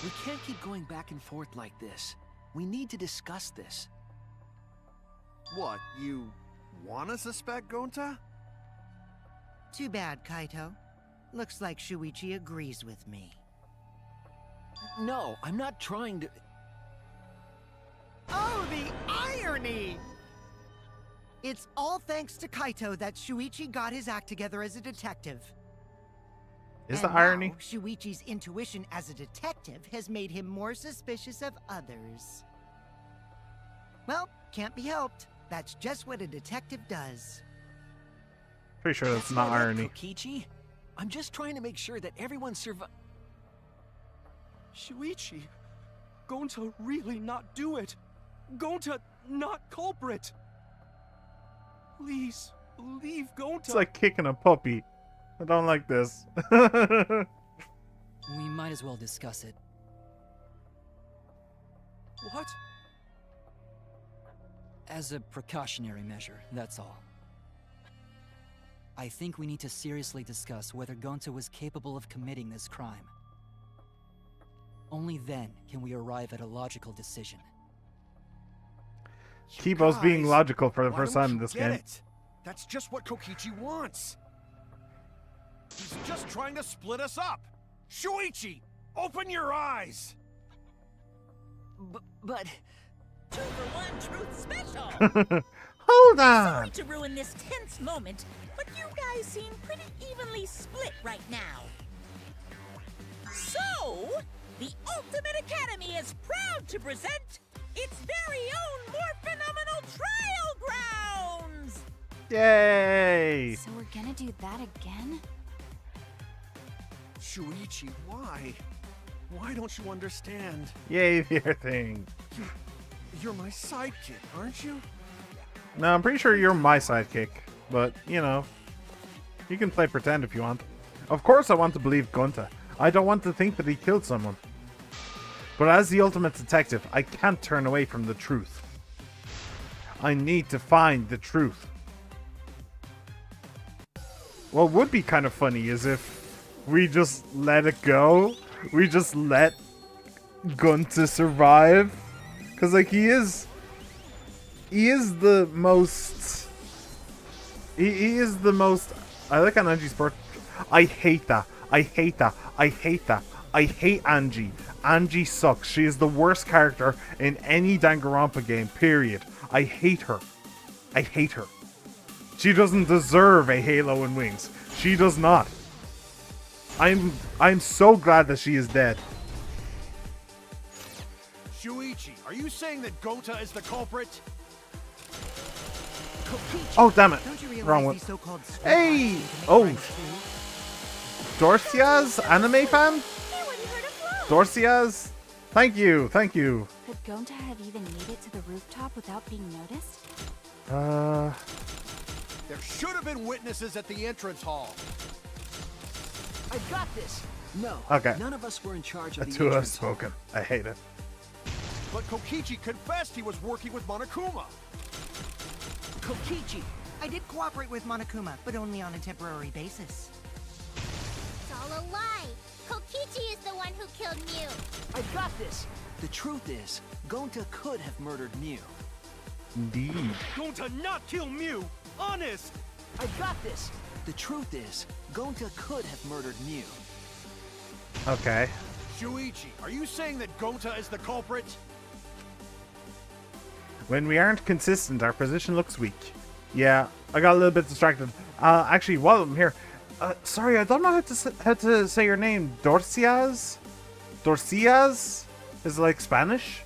We can't keep going back and forth like this. We need to discuss this. What, you wanna suspect Gonta? Too bad, Kaito. Looks like Shuichi agrees with me. No, I'm not trying to... Oh, the irony! It's all thanks to Kaito that Shuichi got his act together as a detective. Is And the irony? now, Shuichi's intuition as a detective has made him more suspicious of others. Well, can't be helped. That's just what a detective does. Pretty sure that's not not it, irony. Kokichi. I'm just trying to make sure that everyone survives. Shuichi, Gonta really not do it. Gonta not culprit. Please, believe Gonta. It's like kicking a puppy. I don't like this. We might as well discuss it. What? As a precautionary measure, that's all. I think we need to seriously discuss whether Gonta was capable of committing this crime. Only then can we arrive at a logical decision. Keep us being Guys, logical for the why first don't time in you this get game. it? That's just what Kokichi wants. He's just trying to split us up. Shuichi, open your eyes. But... 2 for 1 truth special! Hold Sorry on. to ruin this tense moment, but you guys seem pretty evenly split right now. So, the Ultimate Academy is proud to present its very own more phenomenal trial grounds! Yay! So we're gonna do that again? Shuichi, why? Why don't you understand? Yay, the thing. You're my sidekick, aren't you? No, I'm pretty sure you're my sidekick. But, you know, you can play pretend if you want. Of course I want to believe Gonta. I don't want to think that he killed someone. But as the ultimate detective, I can't turn away from the truth. I need to find the truth. What would be kind of funny is if we just let it go. We just let Gonta survive. Because, like, he is the most... He is the most... I like an Angie Sport. I hate that. I hate that. I hate that. I hate Angie. Angie sucks. She is the worst character in any Danganronpa game, period. I hate her. I hate her. She doesn't deserve a halo and wings. She does not. I'm so glad that she is dead. Shuichi, are you saying that Gonta is the culprit? Kokichi, Oh, damn it. don't you realize Wrong one. these so-called Hey! sweethearts can commit Oh. crimes too? Dorcia's anime fan? He wouldn't hurt a fly. Dorcia's? Thank you, thank you. Could Gonta have even made it to the rooftop without being noticed? There should have been witnesses at the entrance hall. I got this. No. Okay. None of us were in charge of The the two have entrance hall. spoken. I hate it. But Kokichi confessed he was working with Monokuma. Kokichi, I did cooperate with Monokuma, but only on a temporary basis. It's all a lie. Kokichi is the one who killed Mew. I got this. The truth is, Gonta could have murdered Mew. Indeed. Gonta not kill Mew! Honest! I got this. The truth is, Gonta could have murdered Mew. Okay. Shuichi, are you saying that Gonta is the culprit? When we aren't consistent, our position looks weak. Yeah, I got a little bit distracted. Actually, while I'm here, sorry, I don't know how to say your name. Dorcias? Dorcias? Is it like Spanish?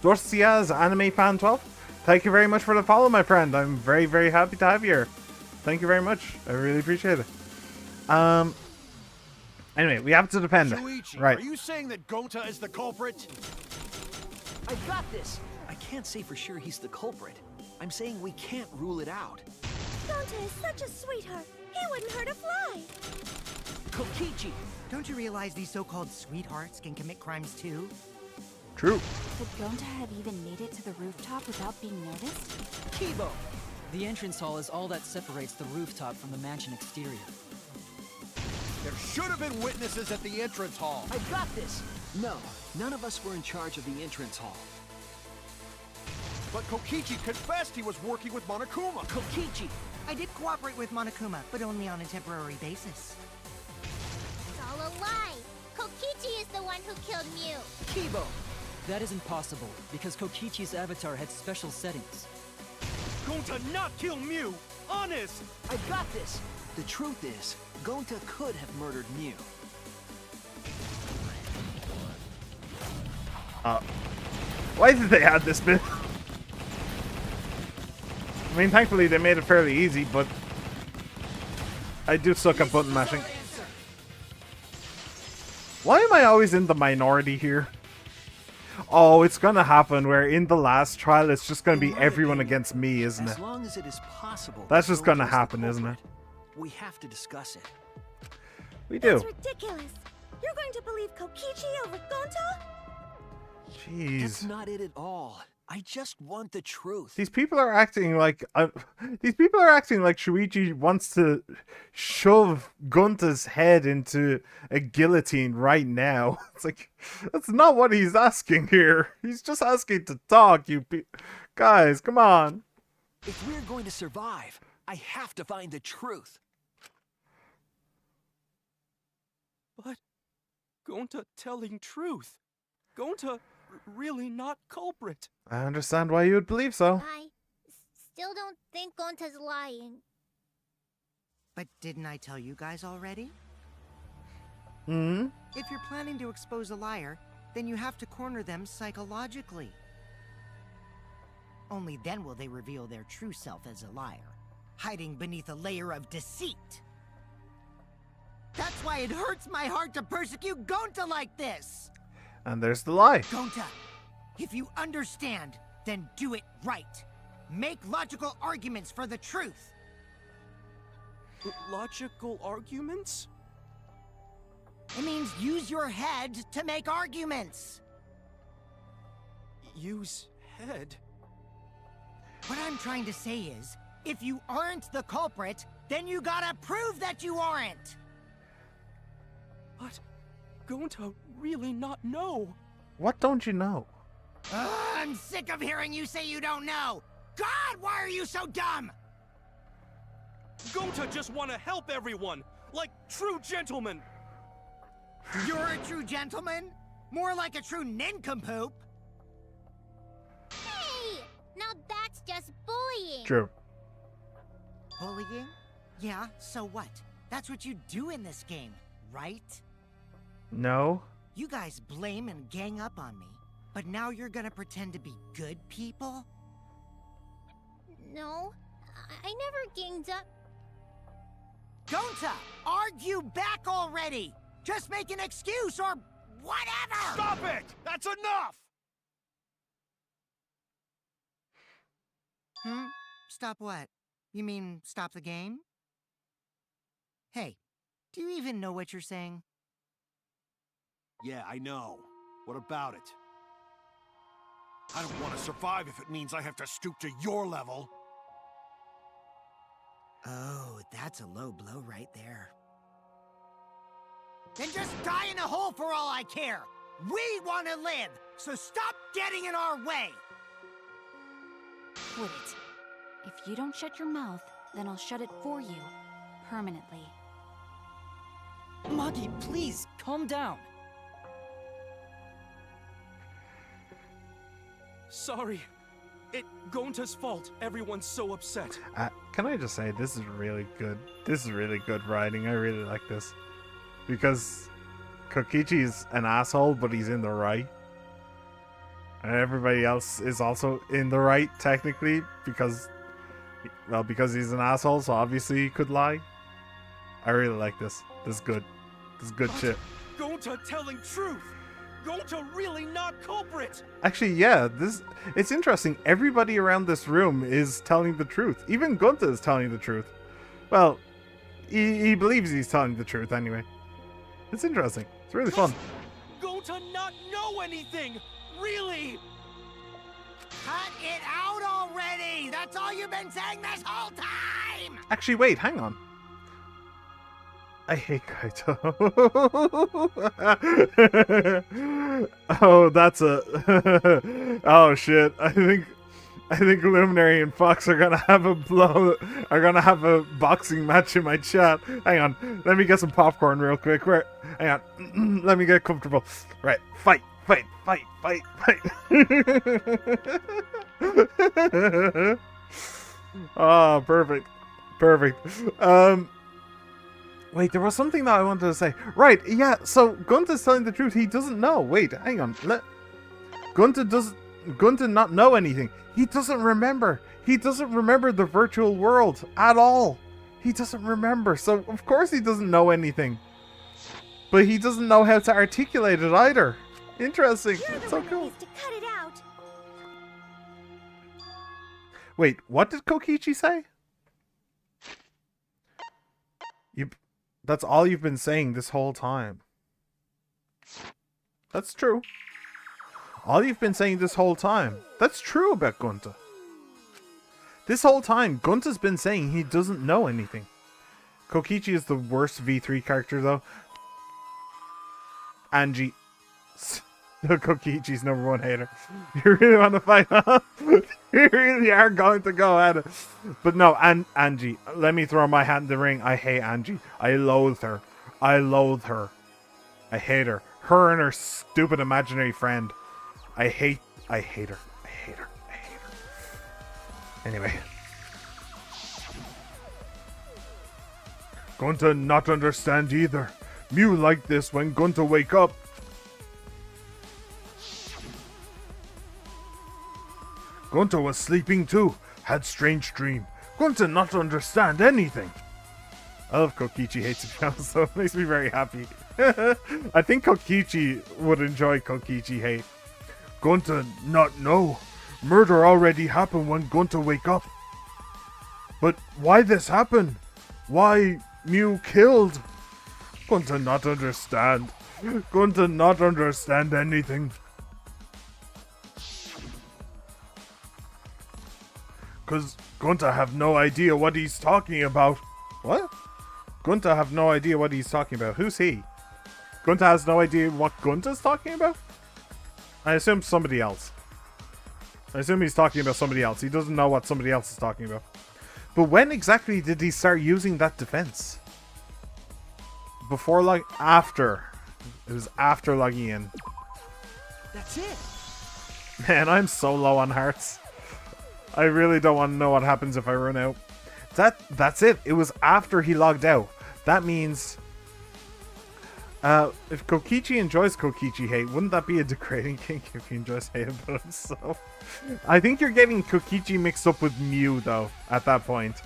Dorcias Anime Fan 12? Thank you very much for the follow, my friend. I'm very, very happy to have you here. Thank you very much. I really appreciate it. Anyway, we have to defend it. Shuichi, Right. are you saying that Gonta is the culprit? I got this. I can't say for sure he's the culprit. I'm saying we can't rule it out. Gonta is such a sweetheart. He wouldn't hurt a fly. Kokichi, don't you realize these so-called sweethearts can commit crimes too? True. Could Gonta have even made it to the rooftop without being noticed? Kibo! The entrance hall is all that separates the rooftop from the mansion exterior. There should have been witnesses at the entrance hall. I got this. No, none of us were in charge of the entrance hall. But Kokichi confessed he was working with Monokuma. Kokichi, I did cooperate with Monokuma, but only on a temporary basis. It's all a lie. Kokichi is the one who killed Mew. Kibo! That isn't possible, because Kokichi's avatar had special settings. Gonta not kill Mew! Honest! I got this. The truth is, Gonta could have murdered Mew. Why did they add this bit? I mean, thankfully they made it fairly easy, but I do suck at button mashing. Why am I always in the minority here? Oh, it's gonna happen where in the last trial it's just gonna be everyone against me, isn't it? As long as it is possible. That's that just gonna Gonta is the happen, isn't it? culprit, We have to discuss it. We do. It's ridiculous. You're going to believe Kokichi over Gonta? That's Jeez. not it at all. I just want the truth. These people are acting like Shuichi wants to shove Gunta's head into a guillotine right now. It's like that's not what he's asking here. He's just asking to talk. Guys, come on. If we're going to survive, I have to find the truth. But Gonta telling truth. Gonta really not culprit. I understand why you would believe so. I still don't think Gonta's lying. But didn't I tell you guys already? Hmm? If you're planning to expose a liar, then you have to corner them psychologically. Only then will they reveal their true self as a liar, hiding beneath a layer of deceit. That's why it hurts my heart to persecute Gonta like this! And there's the lie. Gonta, if you understand, then do it right. Make logical arguments for the truth. Logical arguments? It means use your head to make arguments. Use head? What I'm trying to say is, if you aren't the culprit, then you gotta prove that you aren't! But Gonta really not know. What don't you know? I'm sick of hearing you say you don't know! God, why are you so dumb? Gonta just want to help everyone, like true gentlemen. You're a true gentleman? More like a true nincompoop. Hey! Now that's just bullying. True. Bullying? Yeah, so what? That's what you do in this game, right? No. You guys blame and gang up on me, but now you're gonna pretend to be good people? No, I never ganged up. Gonta, argue back already! Just make an excuse or whatever! Stop it! That's enough! Stop what? You mean stop the game? Hey, do you even know what you're saying? Yeah, I know. What about it? I don't want to survive if it means I have to stoop to your level. Oh, that's a low blow right there. Then just die in a hole for all I care! We want to live, so stop getting in our way! Quit it. If you don't shut your mouth, then I'll shut it for you. Permanently. Maki, please, calm down. Sorry. Gonta's fault. Everyone's so upset. Can I just say, this is really good. This is really good writing. I really like this. Because Kokichi's an asshole, but he's in the right. And everybody else is also in the right, technically, because he's an asshole, so obviously he could lie. I really like this. This is good. This is good shit. Gonta telling truth! Gonta really not culprit! Actually, yeah, it's interesting. Everybody around this room is telling the truth. Even Gunta is telling the truth. Well, he believes he's telling the truth anyway. It's interesting. It's really fun. Gonta not know anything! Really! Cut it out already! That's all you've been saying this whole time! Actually, wait, hang on. I hate Kaito. Oh, that's a... Oh shit. I think Luminary and Fox are gonna have a boxing match in my chat. Hang on, let me get some popcorn real quick. Hang on, let me get comfortable. Right, fight. Oh, perfect. Wait, there was something that I wanted to say. Right, yeah, so Gunta's telling the truth. He doesn't know. Wait, hang on. Gunta not know anything. He doesn't remember. He doesn't remember the virtual world at all. He doesn't remember, so of course he doesn't know anything. But he doesn't know how to articulate it either. Interesting. It's so cool. To cut it out. Wait, what did Kokichi say? That's all you've been saying this whole time. That's true. All you've been saying this whole time. That's true about Gunta. This whole time, Gunta's been saying he doesn't know anything. Kokichi is the worst V3 character, though. Angie. Kokichi's #1 hater. You really want to fight, huh? You really are going to go at it. But no, Angie, let me throw my hat in the ring. I hate Angie. I loathe her. I hate her. Her and her stupid imaginary friend. I hate her. Anyway. Gunta not understand either. Mew like this when Gunta wake up. Gunta was sleeping too. Had strange dream. Gunta not understand anything. I love Kokichi hates it, so it makes me very happy. I think Kokichi would enjoy Kokichi hate. Gunta not know. Murder already happened when Gunta wake up. But why this happen? Why Mew killed? Gunta not understand. Gunta not understand anything. Cause Gunta have no idea what he's talking about. What? Gunta have no idea what he's talking about. Who's he? Gunta has no idea what Gunta's talking about? I assume somebody else. I assume he's talking about somebody else. He doesn't know what somebody else is talking about. But when exactly did he start using that defense? Before, like, after. It was after logging in. That's it. Man, I'm so low on hearts. I really don't want to know what happens if I run out. That's it. It was after he logged out. That means If Kokichi enjoys Kokichi hate, wouldn't that be a degrading kink if he enjoys hate about himself? I think you're getting Kokichi mixed up with Mew, though, at that point.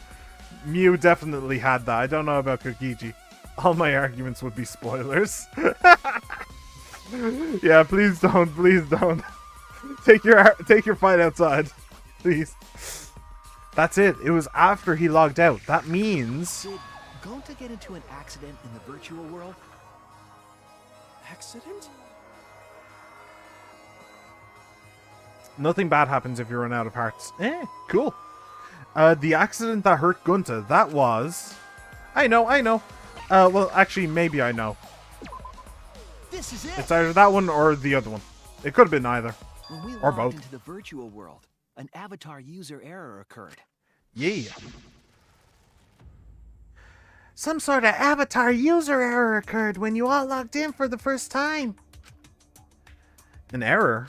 Mew definitely had that. I don't know about Kokichi. All my arguments would be spoilers. Yeah, please don't. Please don't. Take your fight outside. Please. That's it. It was after he logged out. That means... Did Gonta get into an accident in the virtual world? Accident? Nothing bad happens if you run out of hearts. Cool. The accident that hurt Gunta, that was... I know. Well, actually, maybe I know. This is it. It's either that one or the other one. It could have been either. When we Or logged both. into the virtual world, an avatar user error occurred. Yeah. Some sort of avatar user error occurred when you all logged in for the first time. An error?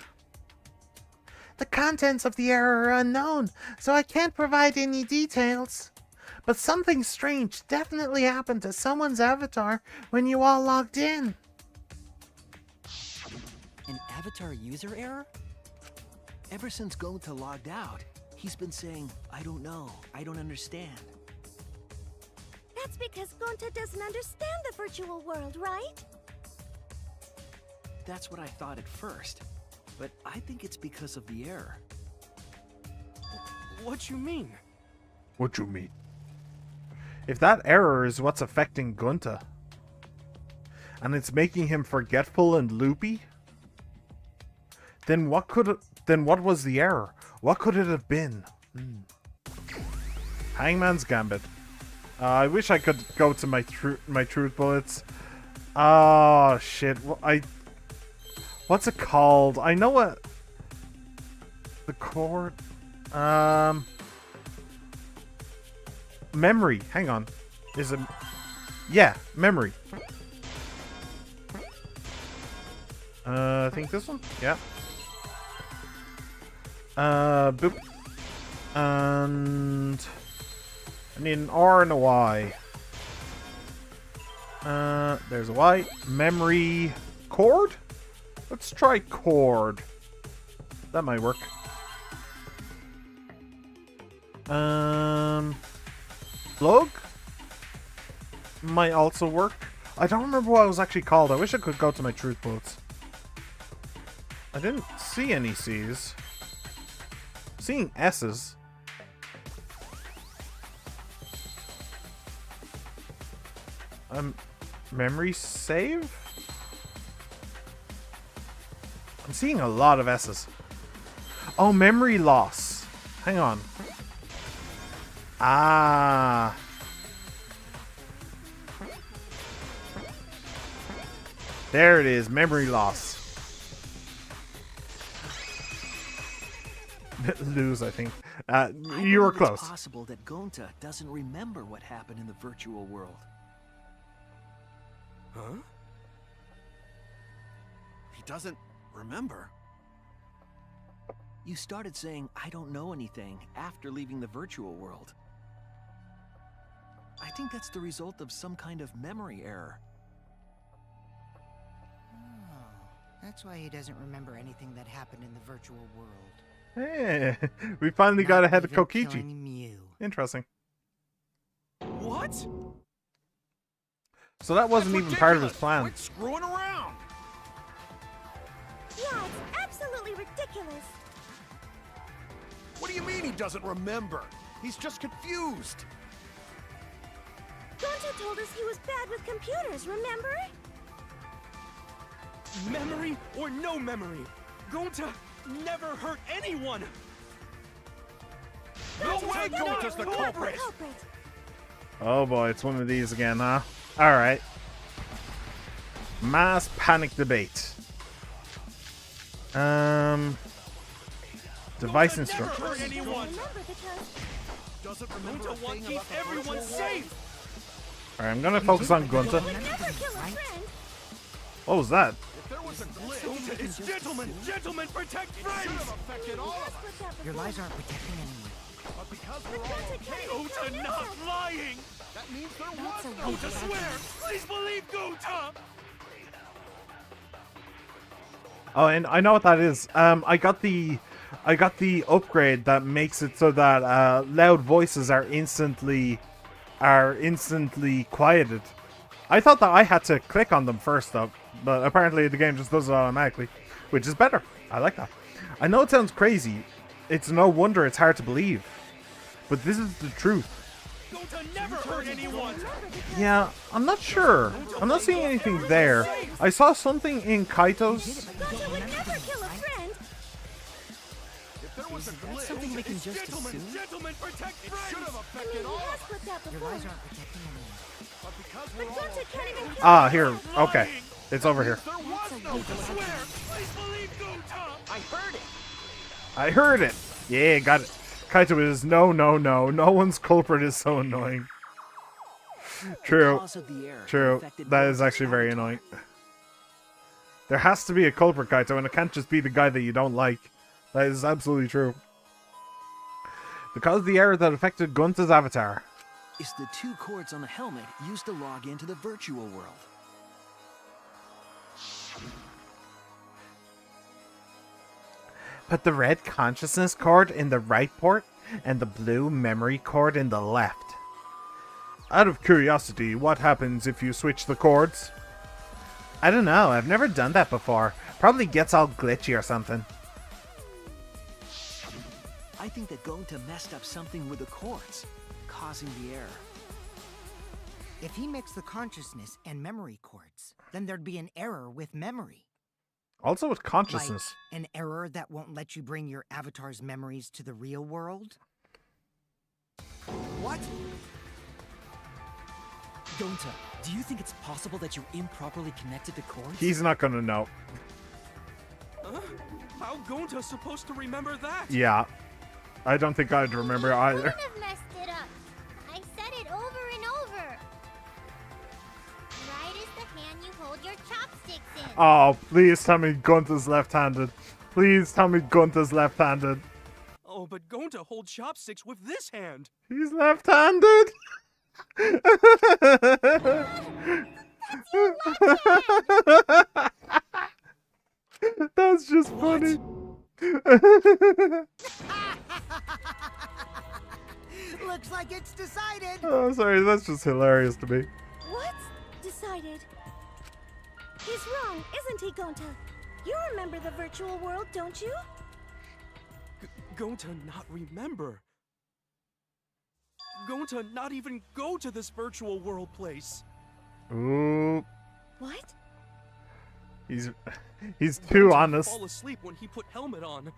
The contents of the error are unknown, so I can't provide any details. But something strange definitely happened to someone's avatar when you all logged in. An avatar user error? Ever since Gonta logged out, he's been saying, I don't know, I don't understand. That's because Gonta doesn't understand the virtual world, right? That's what I thought at first, but I think it's because of the error. What you mean? What you mean? If that error is what's affecting Gunta, and it's making him forgetful and loopy, then what was the error? What could it have been? Hangman's Gambit. I wish I could go to my truth bullets. Oh shit! What's it called? I know what the chord. Memory. Hang on. Is it? Yeah, memory. I think this one. Yeah. Boop. And I need an R and a Y. There's a Y. Memory chord? Let's try chord. That might work. Plug? Might also work. I don't remember what it was actually called. I wish I could go to my truth bullets. I didn't see any C's. Seeing S's. Memory save? I'm seeing a lot of S's. Oh, memory loss. Hang on. Ah. There it is. Memory loss. Lose, I think. You were close. It's possible that Gonta doesn't remember what happened in the virtual world. Huh? He doesn't remember. You started saying, I don't know anything, after leaving the virtual world. I think that's the result of some kind of memory error. Oh, that's why he doesn't remember anything that happened in the virtual world. Hey, we finally got ahead of Not even Kokichi. killing Mew. Interesting. What? So that wasn't even part of his plan. Quit screwing around. Yeah, it's absolutely ridiculous. What do you mean he doesn't remember? He's just confused. Gonta told us he was bad with computers, remember? Memory or no memory, Gonta never hurt anyone! No way Gonta's the culprit! Oh boy, it's one of these again, huh? Alright. Mass panic debate. Device instructions. Never hurt anyone! Doesn't remember a Gonta thing keeps about the everyone virtual world. safe! Alright, I'm gonna focus on Gunta. What was that? If there was a glitch, Gonta is gentlemen protect it should have friends! affected all of us. Your lies aren't protecting anyone. But because we're all okay, Gonta not lying! that means there That's was a no weak Gonta swear! Please believe Gonta! Oh, and I know what that is. I got the upgrade that makes it so that loud voices are instantly quieted. I thought that I had to click on them first though, but apparently the game just does it automatically, which is better. I like that. I know it sounds crazy. It's no wonder it's hard to believe, but this is the truth. Never hurt anyone. Yeah, I'm not sure. I'm not seeing anything there. I saw something in Kaito's. Gonta would never kill a friend. If there was a glitch, something we can just assume? Gentlemen, protect friends. It should have I affected mean, all he of has us. flipped out Your before. eyes aren't protecting anyone. But because But we're all Gonta can't even kill Ah, here. Okay, it's over here. there was no swear. Please believe Gonta. I heard it. I heard it. Yeah, got it. Kaito is no. No one's culprit is so annoying. True. Cause of the error True. affected That is Gonta's actually very avatar. annoying. There has to be a culprit, Kaito, and it can't just be the guy that you don't like. That is absolutely true. The cause of the error that affected Gonta's avatar. Is the 2 cords on the helmet used to log into the virtual world? Put the red consciousness cord in the right port and the blue memory cord in the left. Out of curiosity, what happens if you switch the cords? I don't know, I've never done that before. Probably gets all glitchy or something. I think that Gonta messed up something with the cords, causing the error. If he mixed the consciousness and memory cords, then there'd be an error with memory. Also with consciousness. Like an error that won't let you bring your avatar's memories to the real world? What? Gonta, do you think it's possible that you improperly connected the cords? He's not gonna know. How Gonta's supposed to remember that? Yeah. I don't think I'd remember either. Couldn't have messed it up. I said it over and over. Right is the hand you hold your chopsticks in. Oh, please tell me Gonta's left-handed. Please tell me Gonta's left-handed. Oh, but Gonta holds chopsticks with this hand. He's left-handed. That's just funny. Looks like it's decided. Oh, sorry, that's just hilarious to me. What? Decided. He's wrong, isn't he, Gonta? You remember the virtual world, don't you? Gonta not remember. Gonta not even go to this virtual world place. Ooh, What? he's Gonta too would honest. Fall asleep when he put helmet on.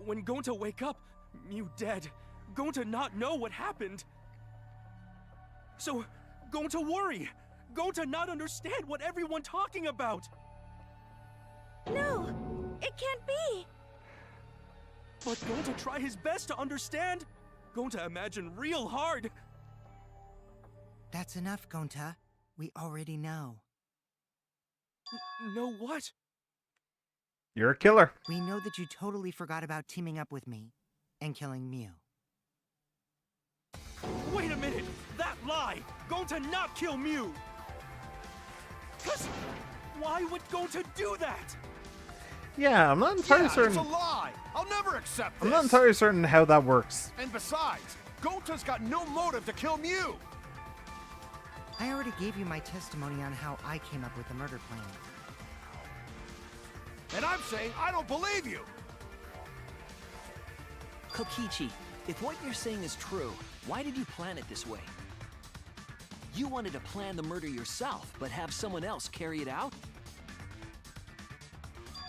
When Gonta wake up, Mew dead. Gonta not know what happened. So Gonta worry. Gonta not understand what everyone talking about. No, it can't be. But Gonta try his best to understand. Gonta imagine real hard. That's enough, Gonta. We already know. Know what? You're a killer. We know that you totally forgot about teaming up with me and killing Mew. Wait a minute! That lie! Gonta not kill Mew! 'Cause why would Gonta do that? Yeah, I'm not entirely Yeah, it's certain. a lie. I'll never accept this. I'm not entirely certain how that works. And besides, Gonta's got no motive to kill Mew. I already gave you my testimony on how I came up with the murder plan. And I'm saying I don't believe you. Kokichi, if what you're saying is true, why did you plan it this way? You wanted to plan the murder yourself, but have someone else carry it out?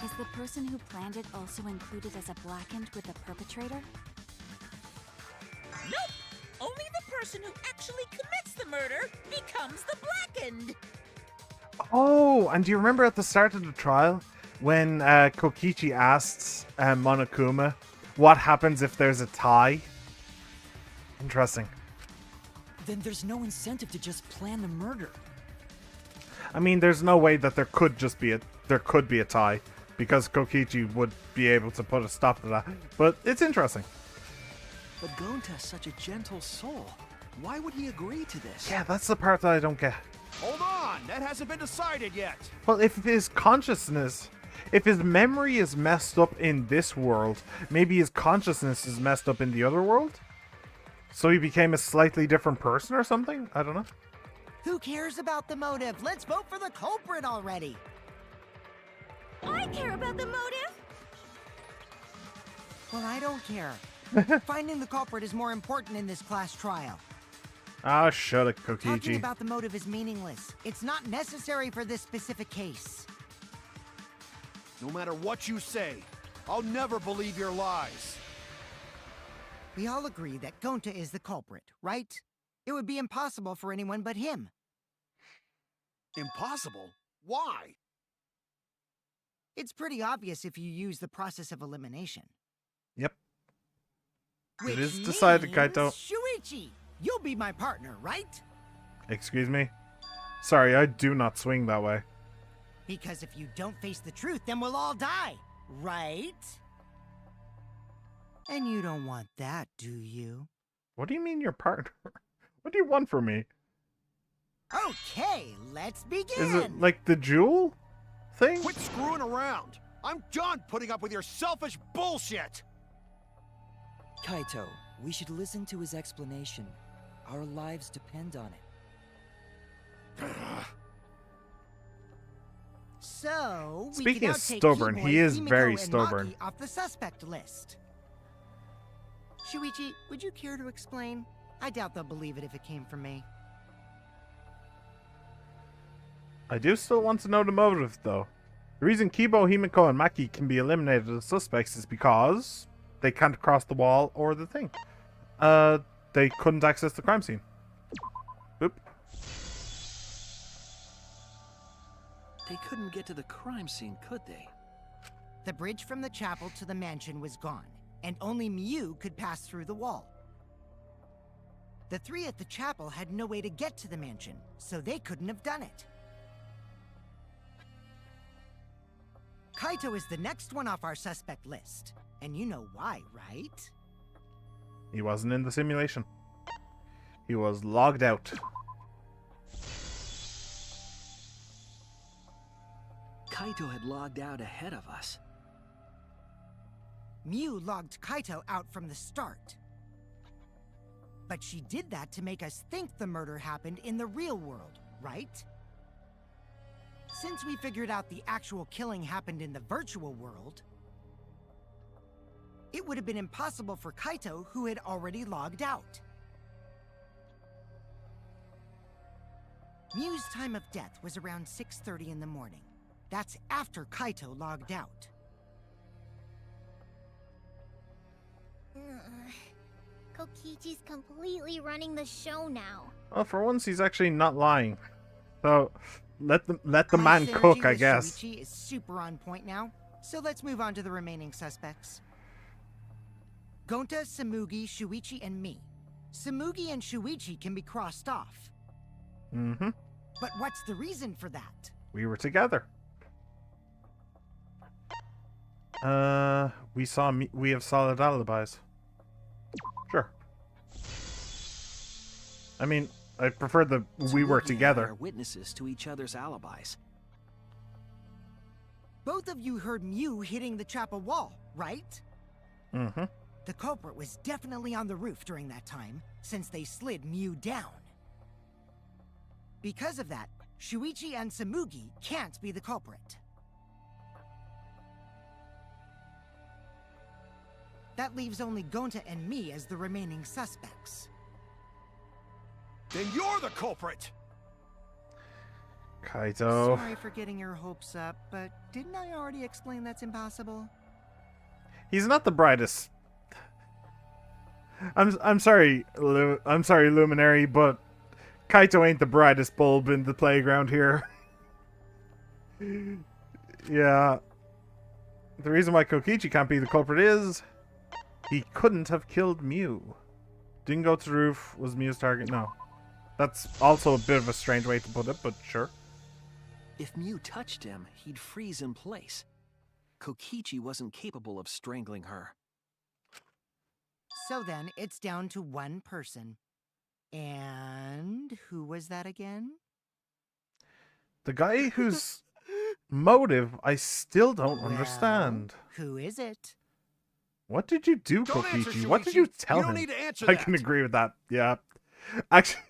Is the person who planned it also included as a blackened with the perpetrator? Nope! Only the person who actually commits the murder becomes the blackened. Oh, and do you remember at the start of the trial when Kokichi asks Monokuma what happens if there's a tie? Interesting. Then there's no incentive to just plan the murder. I mean, there's no way that there could be a tie because Kokichi would be able to put a stop to that. But it's interesting. But Gonta's such a gentle soul. Why would he agree to this? Yeah, that's the part that I don't get. Hold on, that hasn't been decided yet. Well, if his consciousness, if his memory is messed up in this world, maybe his consciousness is messed up in the other world? So he became a slightly different person or something? I don't know. Who cares about the motive? Let's vote for the culprit already. I care about the motive. Well, I don't care. Finding the culprit is more important in this class trial. Ah, shut it, Talking Kokichi. about the motive is meaningless. It's not necessary for this specific case. No matter what you say, I'll never believe your lies. We all agree that Gonta is the culprit, right? It would be impossible for anyone but him. Impossible? Why? It's pretty obvious if you use the process of elimination. Yep. Which It is decided, means, Kaito. Shuichi, you'll be my partner, right? Excuse me? Sorry, I do not swing that way. Because if you don't face the truth, then we'll all die, right? And you don't want that, do you? What do you mean your partner? What do you want from me? Okay, let's begin! Is it like the jewel thing? Quit screwing around. I'm done putting up with your selfish bullshit. Kaito, we should listen to his explanation. Our lives depend on it. So, we Speaking can now of take stubborn, Keyboy, he is Himiko, very and stubborn. Maki off the suspect list. Shuichi, would you care to explain? I doubt they'll believe it if it came from me. I do still want to know the motive, though. The reason Kibo, Himiko, and Maki can be eliminated as suspects is because they can't cross the wall or the thing. They couldn't access the crime scene. Boop. They couldn't get to the crime scene, could they? The bridge from the chapel to the mansion was gone, and only Miu could pass through the wall. The three at the chapel had no way to get to the mansion, so they couldn't have done it. Kaito is the next one off our suspect list. And you know why, right? He wasn't in the simulation. He was logged out. Kaito had logged out ahead of us. Miu logged Kaito out from the start. But she did that to make us think the murder happened in the real world, right? Since we figured out the actual killing happened in the virtual world, it would have been impossible for Kaito, who had already logged out. Miu's time of death was around 6:30 in the morning. That's after Kaito logged out. Kokichi's completely running the show now. Well, for once, he's actually not lying. So, let the My man synergy cook, I with guess. Shuichi is super on point now, so let's move on to the remaining suspects. Gonta, Samugi, Shuichi, and me. Samugi and Shuichi can be crossed off. Mm-hmm. But what's the reason for that? We were together. We have solid alibis. Sure. I mean, I prefer the we were Samugi and I together. are witnesses to each other's alibis. Both of you heard Miu hitting the chapel wall, right? Mm-hmm. The culprit was definitely on the roof during that time, since they slid Miu down. Because of that, Shuichi and Samugi can't be the culprit. That leaves only Gonta and me as the remaining suspects. Then you're the culprit! Kaito. Sorry for getting your hopes up, but didn't I already explain that's impossible? He's not the brightest. I'm sorry, I'm sorry, Luminary, but Kaito ain't the brightest bulb in the playground here. Yeah. The reason why Kokichi can't be the culprit is he couldn't have killed Miu. Didn't go to the roof, was Miu's target. No. That's also a bit of a strange way to put it, but sure. If Miu touched him, he'd freeze in place. Kokichi wasn't capable of strangling her. So then, it's down to one person. And who was that again? The guy whose motive I still don't understand. Who is it? What did you do, Don't answer, Kokichi? What did you Shuichi. tell You don't him? need to answer I that. can agree with that. Yeah. Actually,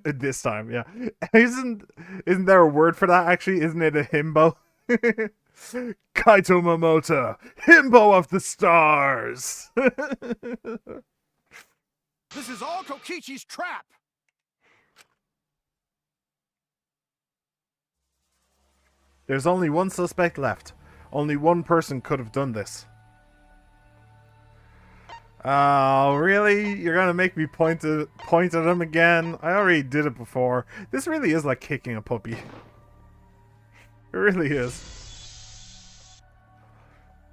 this time, yeah. Isn't there a word for that, actually? Isn't it a himbo? Kaito Momota, himbo of the stars! This is all Kokichi's trap! There's only one suspect left. Only one person could have done this. Oh, really? You're gonna make me point at him again? I already did it before. This really is like kicking a puppy. It really is.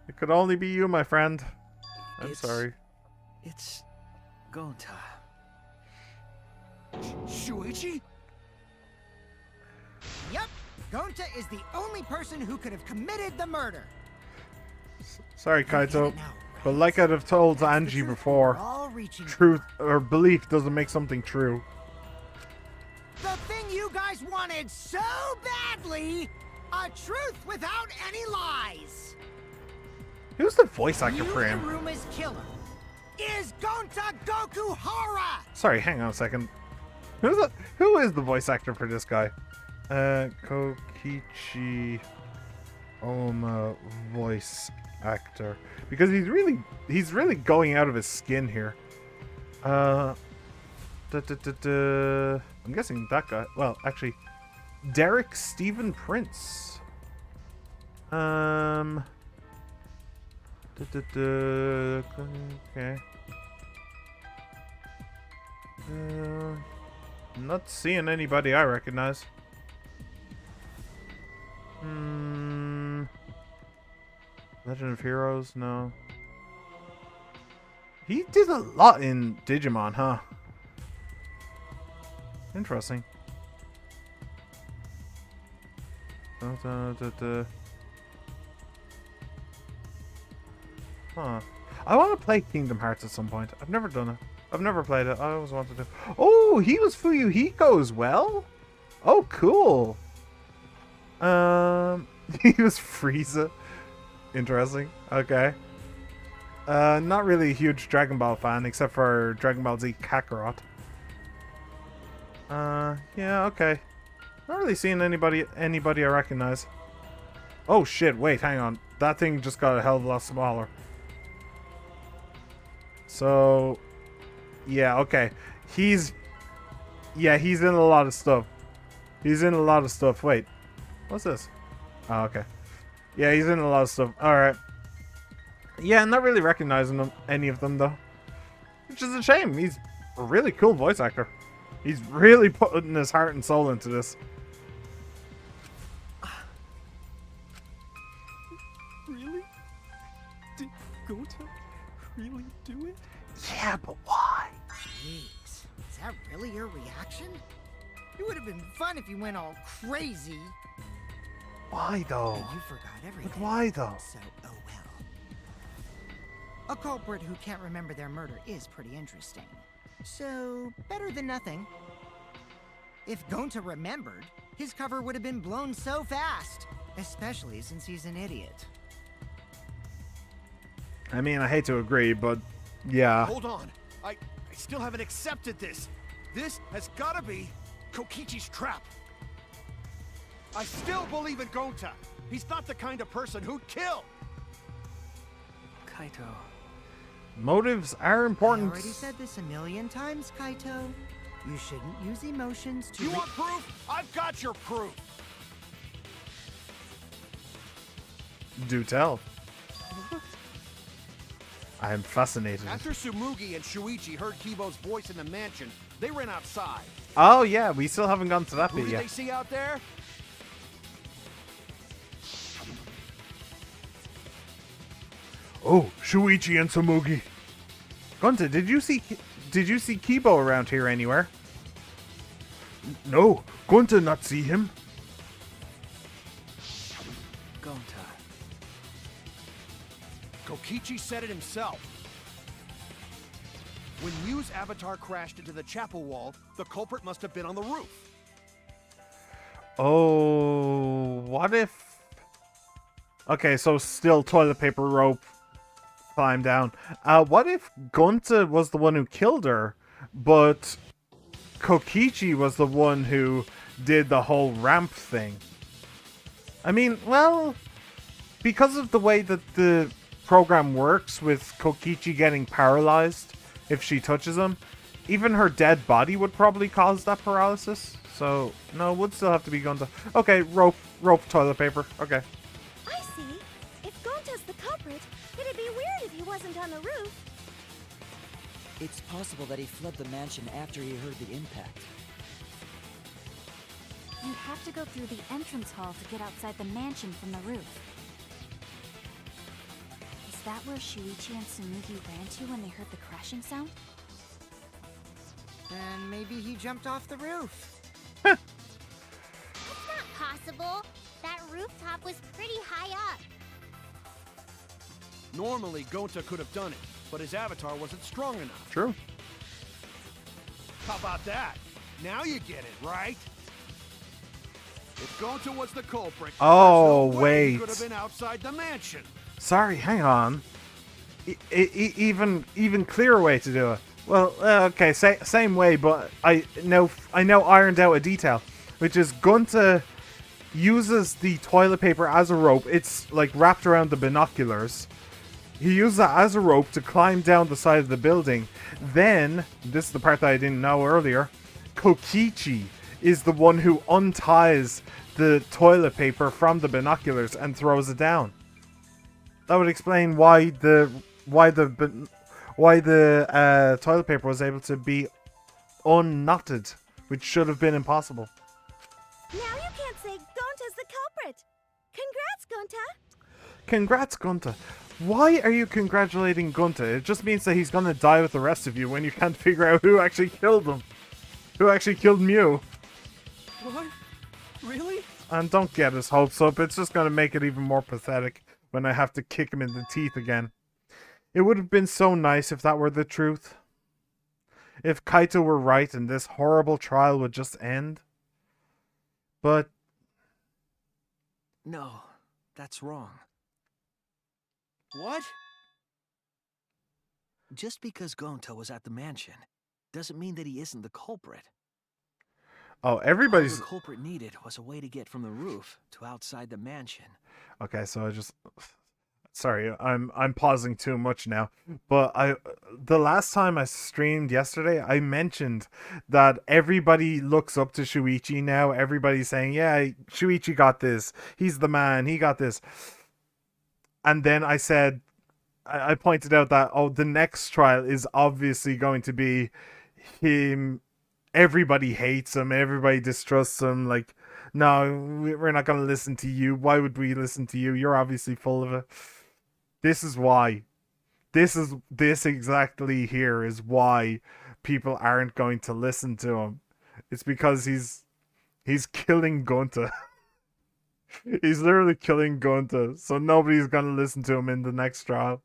It could only be you, my friend. I'm sorry. It's Gonta. Shuichi? Yep, Gonta is the only person who could have committed the murder. Sorry, Kaito. But like I'd have told Angie before, All reaching truth or belief doesn't make something true. the thing you guys wanted so badly, a truth without any lies. Who's the voice actor for him? Yuruma's killer is Gonta Gokuhara. Sorry, hang on a second. Who is the voice actor for this guy? Kokichi Oma voice actor. Because he's really going out of his skin here. I'm guessing that guy. Well, actually, Derek Stephen Prince. Okay. Not seeing anybody I recognize. Legend of Heroes? No. He did a lot in Digimon, huh? Interesting. Huh. I want to play Kingdom Hearts at some point. I've never done it. I've never played it. I always wanted to. Oh, he was Fuyuhiko as well? Oh, cool. He was Frieza. Interesting. Okay. Not really a huge Dragon Ball fan, except for Dragon Ball Z Kakarot. Yeah, okay. Not really seeing anybody I recognize. Oh shit, wait, hang on. That thing just got a hell of a lot smaller. So, yeah, okay. He's in a lot of stuff. He's in a lot of stuff. Wait, what's this? Oh, okay. Yeah, he's in a lot of stuff. Alright. Yeah, not really recognizing them, any of them, though. Which is a shame. He's a really cool voice actor. He's really putting his heart and soul into this. Really? Did Gonta really do it? Yeah, but why? Jeez, is that really your reaction? It would have been fun if you went all crazy. Why, though? But you forgot everything. But why, though? So, oh well. A culprit who can't remember their murder is pretty interesting. So, better than nothing. If Gonta remembered, his cover would have been blown so fast. Especially since he's an idiot. I mean, I hate to agree, but yeah. Hold on. I still haven't accepted this. This has gotta be Kokichi's trap. I still believe in Gonta. He's not the kind of person who'd kill. Kaito. Motives are important. I already said this a million times, Kaito. You shouldn't use emotions to... You want proof? I've got your proof. Do tell. I am fascinated. After Tsumugi and Shuichi heard Kibo's voice in the mansion, they ran outside. Oh yeah, we still haven't gone to that Who bit did yet. they see out there? Oh, Shuichi and Tsumugi. Gonta, did you see Kibo around here anywhere? No, Gonta not see him. Gonta. Kokichi said it himself. When Mew's avatar crashed into the chapel wall, the culprit must have been on the roof. Oh, what if... Okay, so still toilet paper rope, climb down. What if Gunta was the one who killed her, but Kokichi was the one who did the whole ramp thing? I mean, well, because of the way that the program works with Kokichi getting paralyzed if she touches him, even her dead body would probably cause that paralysis. So, no, it would still have to be Gunta. Okay, rope, toilet paper. Okay. I see. If Gonta's the culprit, it'd be weird if he wasn't on the roof. It's possible that he fled the mansion after he heard the impact. You'd have to go through the entrance hall to get outside the mansion from the roof. Is that where Shuichi and Tsurugi ran to when they heard the crashing sound? Then maybe he jumped off the roof. That's not possible. That rooftop was pretty high up. Normally, Gonta could have done it, but his avatar wasn't strong enough. True. How about that? Now you get it, right? If Gonta was the culprit, Oh, there's no way he wait. could have been outside the mansion. Sorry, hang on. Even clearer way to do it. Well, okay, same way, but I know ironed out a detail, which is Gunta uses the toilet paper as a rope. It's like wrapped around the binoculars. He uses that as a rope to climb down the side of the building. Then, this is the part that I didn't know earlier, Kokichi is the one who unties the toilet paper from the binoculars and throws it down. That would explain why the toilet paper was able to be unknotted, which should have been impossible. Now you can't say Gonta's the culprit. Congrats, Gonta. Congrats, Gunta. Why are you congratulating Gunta? It just means that he's gonna die with the rest of you when you can't figure out who actually killed him. Who actually killed Mew. What? Really? And don't get his hopes up, it's just gonna make it even more pathetic when I have to kick him in the teeth again. It would have been so nice if that were the truth. If Kaito were right and this horrible trial would just end. But... No, that's wrong. What? Just because Gonta was at the mansion doesn't mean that he isn't the culprit. oh, All everybody's... the culprit needed was a way to get from the roof to outside the mansion. Okay, so I just... Sorry, I'm pausing too much now. But the last time I streamed yesterday, I mentioned that everybody looks up to Shuichi now. Everybody's saying, yeah, Shuichi got this. He's the man. He got this. And then I said, I pointed out that, oh, the next trial is obviously going to be him. Everybody hates him. Everybody distrusts him. Like, no, we're not going to listen to you. Why would we listen to you? You're obviously full of it. This is why. This exactly here is why people aren't going to listen to him. It's because he's killing Gunta. He's literally killing Gunta, so nobody's gonna listen to him in the next trial.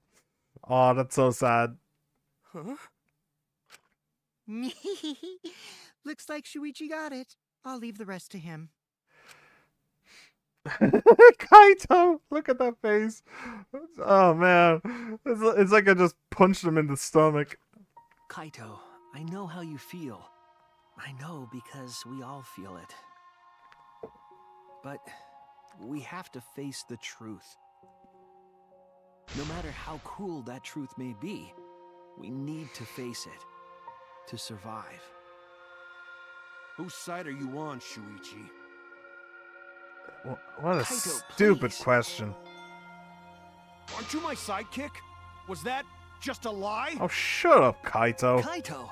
Oh, that's so sad. Huh? Looks like Shuichi got it. I'll leave the rest to him. Kaito, look at that face. Oh man, it's like I just punched him in the stomach. Kaito, I know how you feel. I know because we all feel it. But we have to face the truth. No matter how cruel that truth may be, we need to face it to survive. Whose side are you on, Shuichi? What a Kaito, stupid please. question. Aren't you my sidekick? Was that just a lie? Oh, shut up, Kaito. Kaito!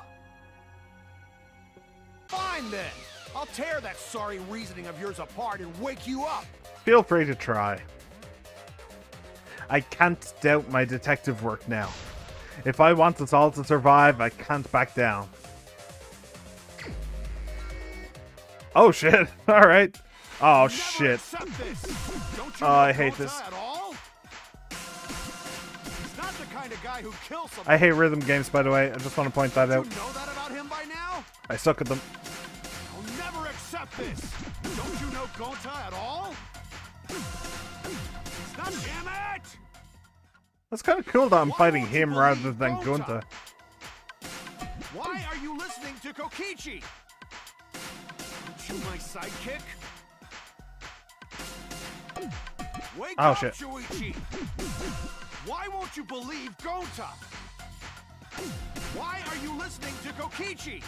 Fine then. I'll tear that sorry reasoning of yours apart and wake you up. Feel free to try. I can't doubt my detective work now. If I want us all to survive, I can't back down. Oh shit, alright. Oh Never shit. accept this. Don't you Oh, know I hate Gonta this. At all? He's not the kind of guy who kills someone. I hate rhythm games, by the way. I just want to point that Don't out. you know that about him by now? I suck at them. I'll never accept accept this! Don't you know Gonta at all? Stop, damn it! That's kind of cool that I'm Why fighting won't you him rather believe than Gonta? Gunta. Why are you listening to Kokichi? Aren't you my sidekick? Wake Oh, up, shit. Shuichi! Why won't you believe Gonta? Why are you listening to Kokichi?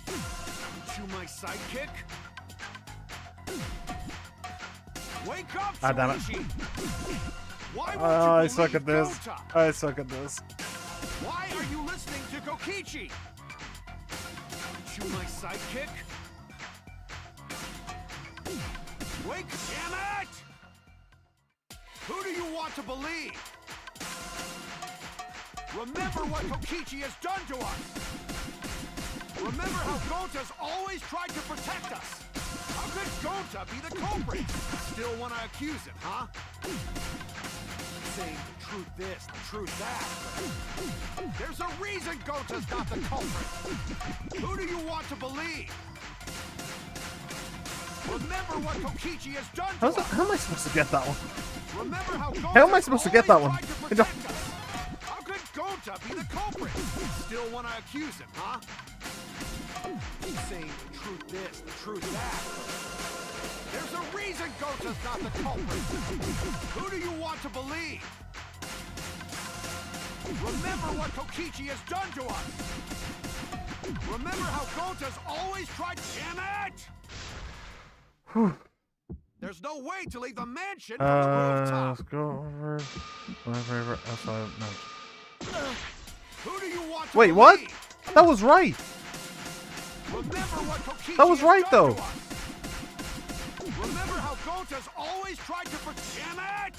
Aren't you my sidekick? Wake up, Ah, damn it. Shuichi! Why won't Oh, you I suck believe at this. Gonta? I suck at this. Why are you listening to Kokichi? Aren't you my sidekick? Wake, damn it! Who do you want to believe? Remember what Kokichi has done to us! Remember how Gonta's always tried to protect us! How could Gonta be the culprit? Still want to accuse him, huh? Saying the truth this, the truth that. There's a reason Gonta's not the culprit! Who do you want to believe? Remember what Kokichi has done to us! How am I supposed to get that one? Remember how How am I supposed to get that one? I don't... How could Gonta be the culprit? Still want to accuse him, huh? Saying the truth this, the truth that. There's a reason Gonta's not the culprit. Who do you want to believe? Remember what Kokichi has done to us. Remember how Gonta's always tried... Damn it! There's no way to leave the mansion from the rooftop. Let's go over my favorite outside mansion. Who do you want to Wait, what? believe? That was right. Remember what Kokichi That was has right, done though. to us. Remember how Gonta's always tried to Damn it!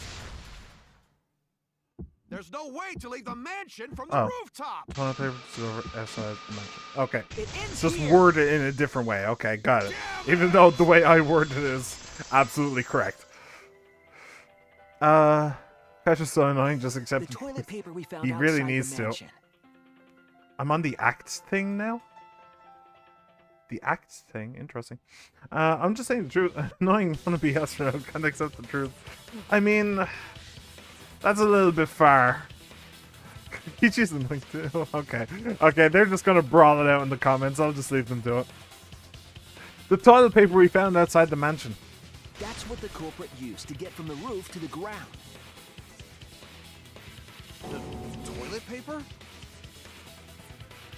There's no way to leave the mansion from the rooftop. Toilet paper to go over outside mansion. Okay. It ends Just here. word it in a different way. Okay, got it. Even though the way I worded it is absolutely correct. That's just so annoying. Just accept. The toilet paper we found He really outside needs the to. mansion. I'm on the acts thing now. The acts thing, interesting. I'm just saying the truth. Annoying wannabe astronaut can't accept the truth. I mean, that's a little bit far. Ichi's annoying too. Okay, they're just gonna brawl it out in the comments. I'll just leave them to it. The toilet paper we found outside the mansion. That's what the culprit used to get from the roof to the ground. The toilet paper?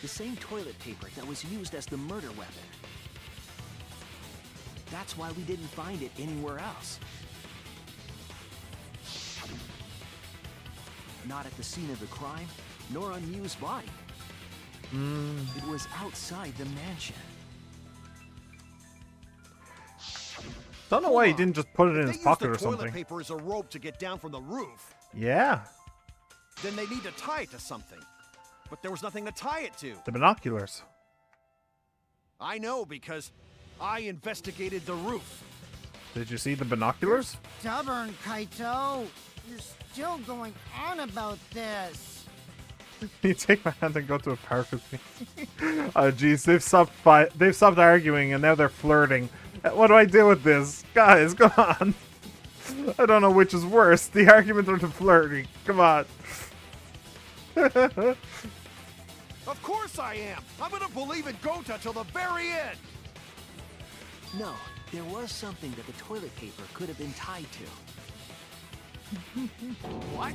The same toilet paper that was used as the murder weapon. That's why we didn't find it anywhere else. Not at the scene of the crime, nor on Miu's body. It was outside the mansion. Don't know why he didn't just put it in If his they pocket or use the toilet something. paper as a rope to get down from the roof, Yeah, then they need to tie it to something. But there was nothing to tie it to. the binoculars. I know because I investigated the roof. Did you see the binoculars? Stubborn, Kaito. You're still going on about this. You take my hand and go to a park with me. Oh jeez, they've stopped arguing and now they're flirting. What do I do with this? Guys, come on. I don't know which is worse, the argument or the flirting. Come on. Of course I am. I'm gonna believe in Gonta till the very end. No, there was something that the toilet paper could have been tied to. What?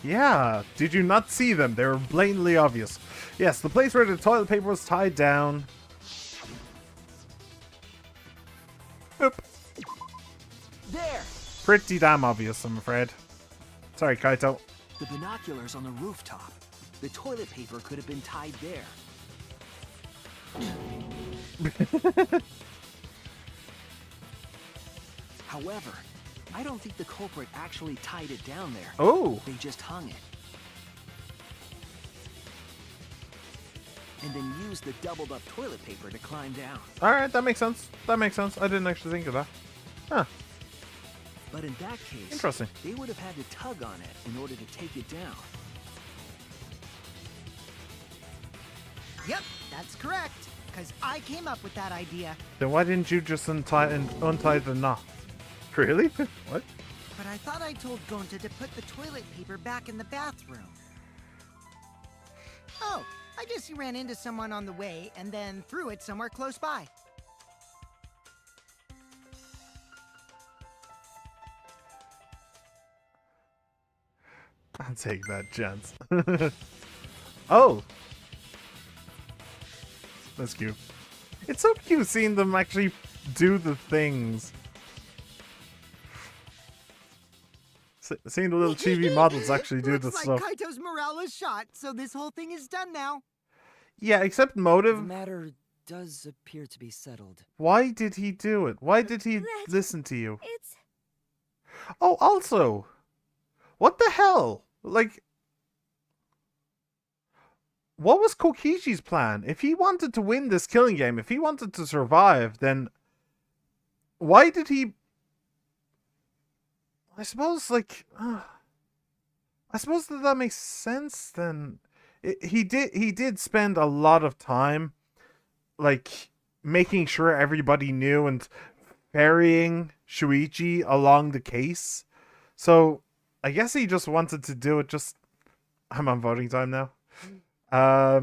Yeah, did you not see them? They were blatantly obvious. Yes, the place where the toilet paper was tied down. Oop. There! Pretty damn obvious, I'm afraid. Sorry, Kaito. The binoculars on the rooftop. The toilet paper could have been tied there. However, I don't think the culprit actually tied it down there. Oh! They just hung it. And then used the doubled up toilet paper to climb down. Alright, that makes sense. That makes sense. I didn't actually think of that. Huh. But in that case, Interesting. they would have had to tug on it in order to take it down. Yep, that's correct. because I came up with that idea. Then why didn't you just untie the knot? Really? What? But I thought I told Gonta to put the toilet paper back in the bathroom. Oh, I guess he ran into someone on the way and then threw it somewhere close by. I'll take that chance. Oh! That's cute. It's so cute seeing them actually do the things. Seeing the little chibi models actually do the Looks stuff. like Kaito's morale is shot, so this whole thing is done now. Yeah, except The motive. matter does appear to be settled. Why did he do it? Why did he Red, listen to you? It's... Oh, also, what the hell? Like, what was Kokichi's plan? If he wanted to win this killing game, if he wanted to survive, then why did he... I suppose, like, I suppose that makes sense then. He did spend a lot of time, like, making sure everybody knew and ferrying Shuichi along the case. So, I guess he just wanted to do it just... I'm on voting time now. I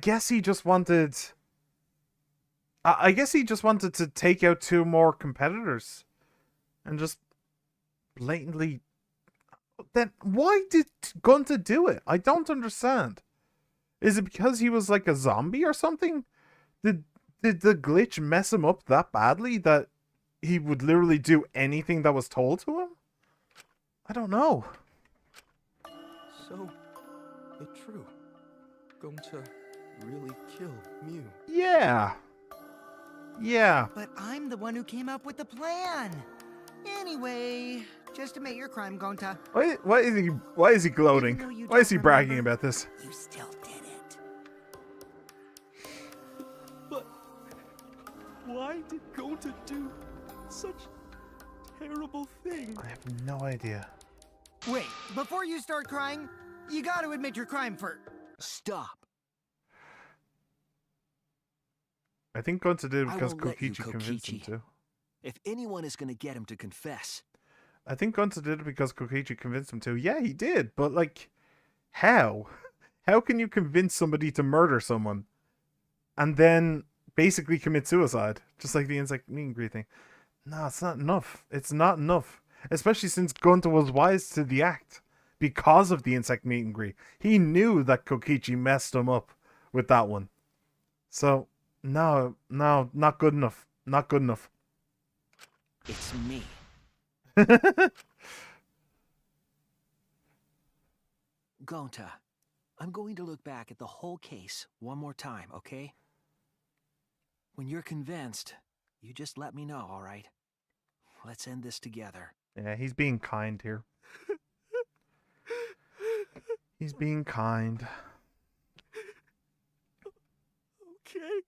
guess he just wanted... I guess he just wanted to take out 2 more competitors. And just blatantly... Then why did Gonta do it? I don't understand. Is it because he was like a zombie or something? Did the glitch mess him up that badly that he would literally do anything that was told to him? I don't know. So, it's true. Going to really kill Mew. Yeah. Yeah. But I'm the one who came up with the plan. Anyway, just admit your crime, Gonta. Why is he gloating? Even though you Why is he don't bragging remember, about this? You still did it. But why did Gonta do such terrible thing? I have no idea. Wait, before you start crying, you gotta admit your crime first. Stop. I think Gonta did it I because won't let you, Kokichi convinced him Kokichi. to. If anyone is gonna get him to confess, I think Gonta did it because Kokichi convinced him to. Yeah, he did, but like, how? How can you convince somebody to murder someone and then basically commit suicide? Just like the insect meet and greet thing. No, it's not enough. It's not enough. Especially since Gonta was wise to the act because of the insect meet and greet. He knew that Kokichi messed him up with that one. So, no, not good enough. Not good enough. it's me. Gonta, I'm going to look back at the whole case one more time, okay? When you're convinced, you just let me know, all right? Let's end this together. Yeah, he's being kind here. He's being kind. Okay.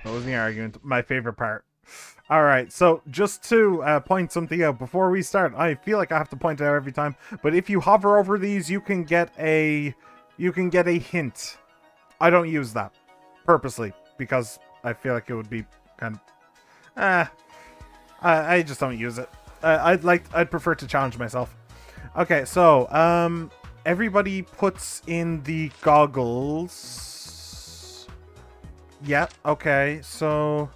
That was the argument. My favorite part. Alright, so just to point something out before we start, I feel like I have to point it out every time, but if you hover over these, you can get a hint. I don't use that purposely because I feel like it would be kind of I just don't use it. I'd prefer to challenge myself. Okay, so everybody puts in the goggles. Yeah, okay, so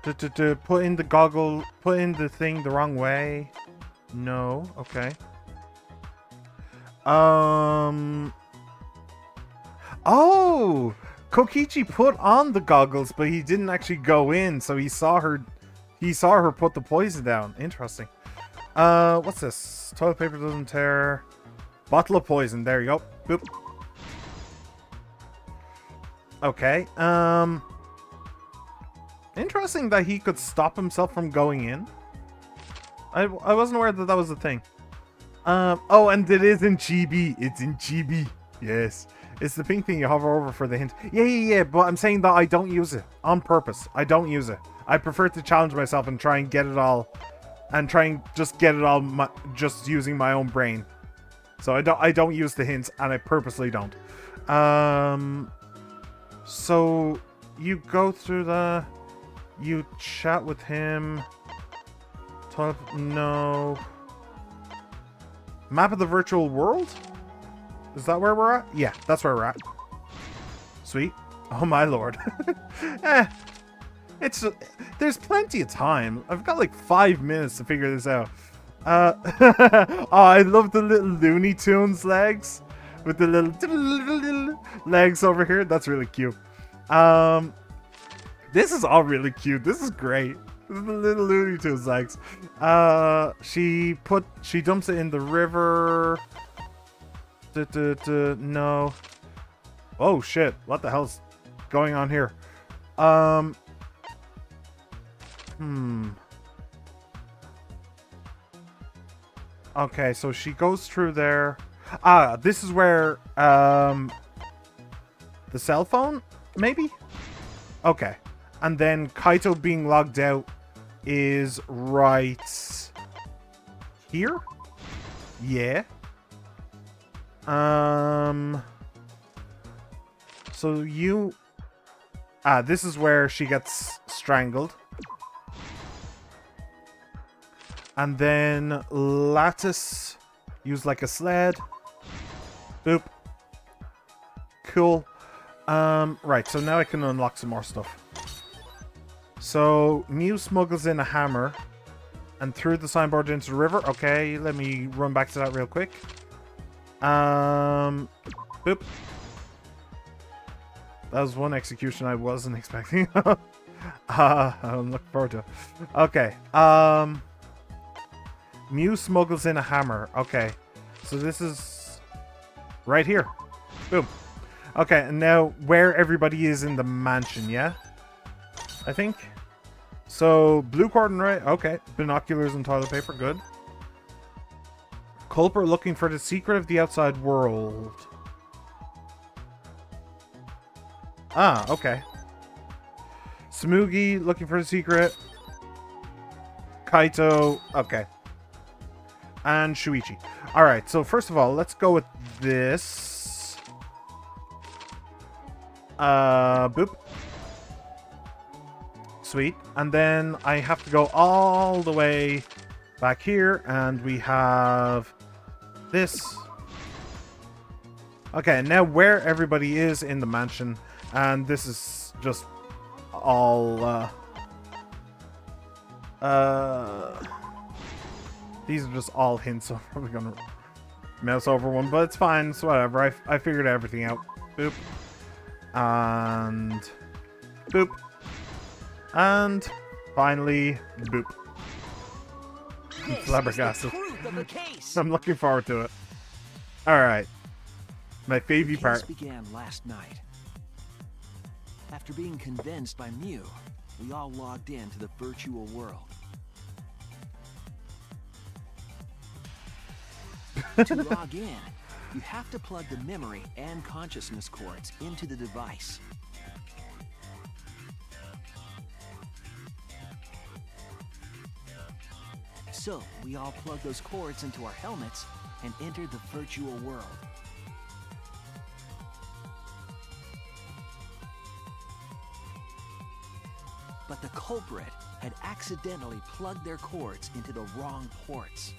to put in the goggle, put in the thing the wrong way. No, okay. Oh, Kokichi put on the goggles, but he didn't actually go in, so he saw her put the poison down. Interesting. What's this? Toilet paper doesn't tear. Bottle of poison. There you go. Boop. Okay. Interesting that he could stop himself from going in. I wasn't aware that that was a thing. Oh, and it is in GB. It's in GB. Yes. It's the pink thing you hover over for the hint. Yeah, but I'm saying that I don't use it on purpose. I don't use it. I prefer to challenge myself and try and get it all, and try and just get it all just using my own brain. So I don't use the hints, and I purposely don't. So you go through you chat with him. No. Map of the virtual world? Is that where we're at? Yeah, that's where we're at. Sweet. Oh my lord. There's plenty of time. I've got like 5 minutes to figure this out. Oh, I love the little Looney Tunes legs with the little legs over here. That's really cute. This is all really cute. This is great. The little Looney Tunes legs. She dumps it in the river. No. Oh shit! What the hell's going on here? Okay, so she goes through there. This is where the cell phone, maybe? Okay. And then Kaito being logged out is right here? Yeah. So you... this is where she gets strangled. And then Lattice use like a sled. Boop. Cool. Right, so now I can unlock some more stuff. So Mew smuggles in a hammer and threw the signboard into the river. Okay, let me run back to that real quick. Boop. That was one execution I wasn't expecting. I'm looking forward to it. Okay. Mew smuggles in a hammer. Okay. So this is right here. Boom. Okay, and now where everybody is in the mansion, yeah? I think. So, blue cordon, right? Okay. Binoculars and toilet paper, good. Culprit looking for the secret of the outside world. Ah, okay. Smoogie looking for the secret. Kaito, okay. And Shuichi. Alright, so first of all, let's go with this. Boop. Sweet. And then I have to go all the way back here, and we have this. Okay, now where everybody is in the mansion, and this is just all, these are just all hints, so I'm probably gonna mouse over one, but it's fine, it's whatever. I figured everything out. Boop. And boop. And finally, boop. Flabbergasted. I'm looking forward to it. Alright. My favorite part. The case began last night. After being convinced by Mew, we all logged into the virtual world. To log in, you have to plug the memory and consciousness cords into the device. So, we all plugged those cords into our helmets and entered the virtual world. But the culprit had accidentally plugged their cords into the wrong ports.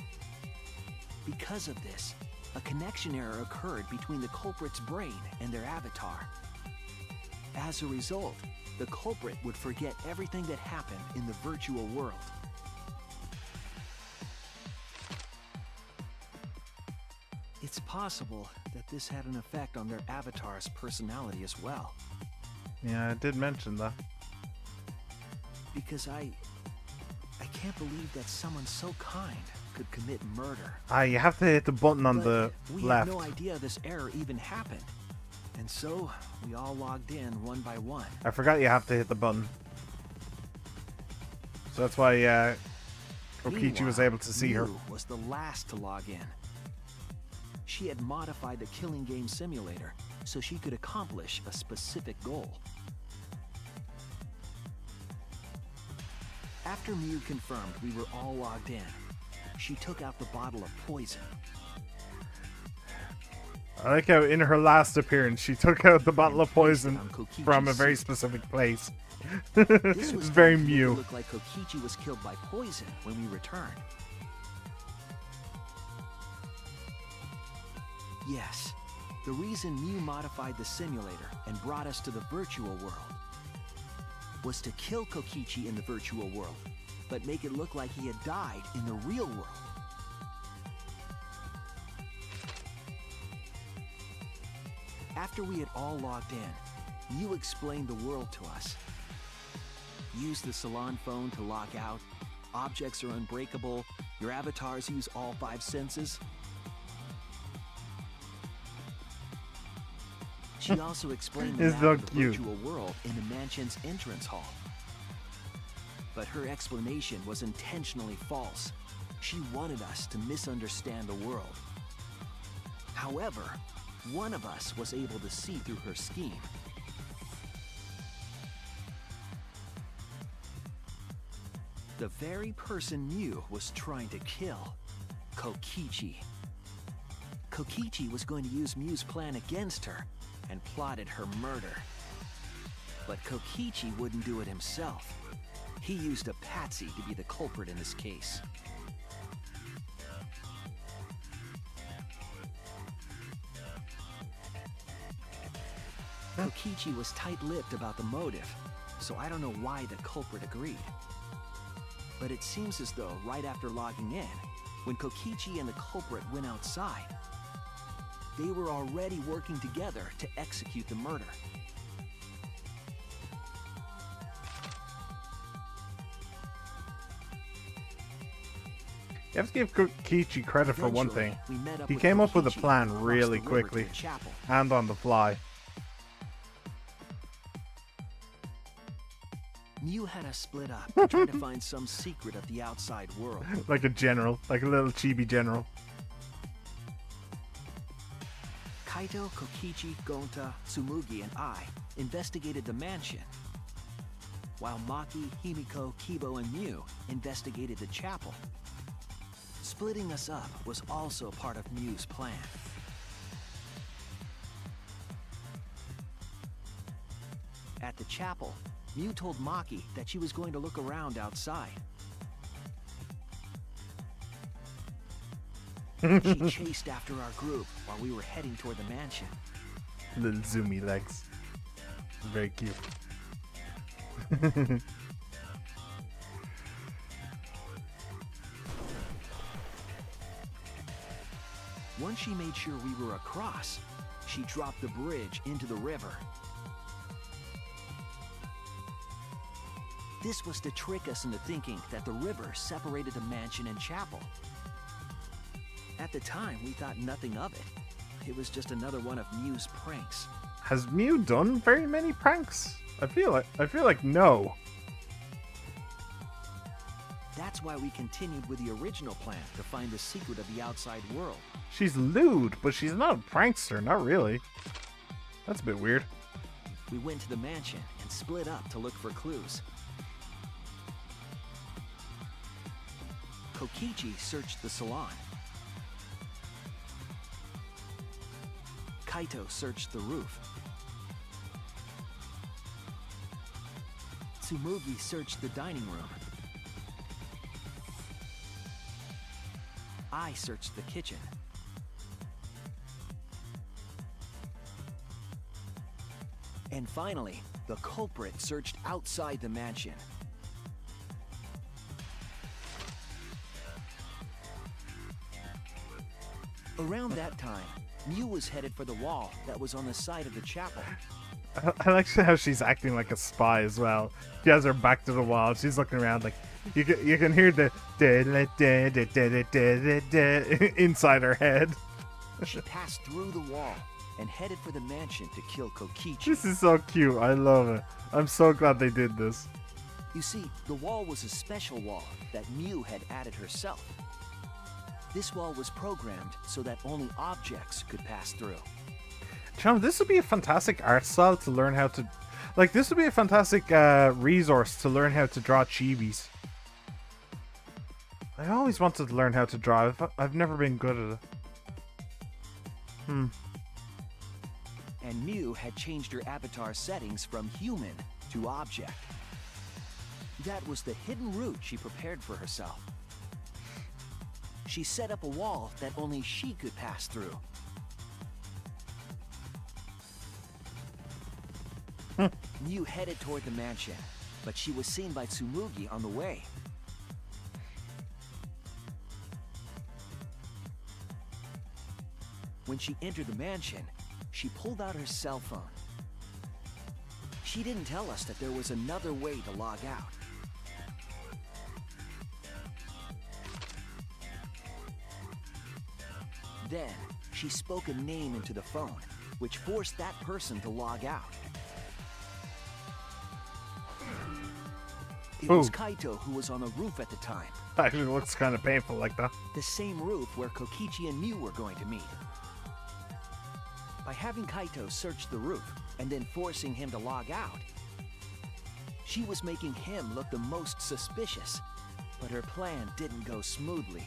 Because of this, a connection error occurred between the culprit's brain and their avatar. As a result, the culprit would forget everything that happened in the virtual world. It's possible that this had an effect on their avatar's personality as well. Yeah, I did mention that. Because I can't believe that someone so kind could commit murder. You have to hit the button on the we left. We had no idea this error even happened. And so, we all logged in one by one. I forgot you have to hit the button. So that's why Kokichi was able to see her. Mew was the last to log in. She had modified the killing game simulator so she could accomplish a specific goal. After Mew confirmed we were all logged in, she took out the bottle of poison. I like how in her last appearance she took out the bottle of poison on Kokichi's from a very suit. specific place. This It's was very to make it Mew. look like Kokichi was killed by poison when we returned. Yes, the reason Mew modified the simulator and brought us to the virtual world was to kill Kokichi in the virtual world, but make it look like he had died in the real world. After we had all logged in, Mew explained the world to us. Use the salon phone to log out. Objects are unbreakable. Your avatars use all 5 senses. She also explained the It's map so of the cute. virtual world in the mansion's entrance hall. But her explanation was intentionally false. She wanted us to misunderstand the world. However, one of us was able to see through her scheme. The very person Mew was trying to kill, Kokichi. Kokichi was going to use Mew's plan against her and plotted her murder. But Kokichi wouldn't do it himself. He used a patsy to be the culprit in this case. Kokichi was tight-lipped about the motive, so I don't know why the culprit agreed. But it seems as though right after logging in, when Kokichi and the culprit went outside, they were already working together to execute the murder. You have to give Kokichi credit for one Eventually, thing. we met up He with came up with a Kokichi plan across really the river to quickly the chapel. and on the fly. Mew had us split up to try to find some secret of the outside world. Like a general, like a little chibi general. Kaito, Kokichi, Gonta, Tsumugi, and I investigated the mansion, while Maki, Himiko, Kibo, and Mew investigated the chapel. Splitting us up was also part of Mew's plan. At the chapel, Mew told Maki that she was going to look around outside. She chased after our group while we were heading toward the mansion. Little zoomy legs. Very cute. Once she made sure we were across, she dropped the bridge into the river. This was to trick us into thinking that the river separated the mansion and chapel. At the time, we thought nothing of it. It was just another one of Mew's pranks. Has Mew done very many pranks? I feel like no. That's why we continued with the original plan to find the secret of the outside world. She's lewd, but she's not a prankster, not really. That's a bit weird. We went to the mansion and split up to look for clues. Kokichi searched the salon. Kaito searched the roof. Tsumugi searched the dining room. I searched the kitchen. And finally, the culprit searched outside the mansion. Around that time, Mew was headed for the wall that was on the side of the chapel. I like how she's acting like a spy as well. She has her back to the wall. She's looking around like you can hear the inside her head. She passed through the wall and headed for the mansion to kill Kokichi. This is so cute. I love it. I'm so glad they did this. You see, the wall was a special wall that Mew had added herself. This wall was programmed so that only objects could pass through. John, this would be a fantastic art style to learn how to... Like, this would be a fantastic resource to learn how to draw chibis. I always wanted to learn how to draw. I've never been good at it. and Mew had changed her avatar settings from human to object. That was the hidden route she prepared for herself. She set up a wall that only she could pass through. Mew headed toward the mansion, but she was seen by Tsumugi on the way. When she entered the mansion, she pulled out her cell phone. She didn't tell us that there was another way to log out. Then, she spoke a name into the phone, which forced that person to log out. It was Kaito who was on the roof at the time. Actually, it looks kind of painful like that. The same roof where Kokichi and Mew were going to meet. By having Kaito search the roof and then forcing him to log out, she was making him look the most suspicious, but her plan didn't go smoothly.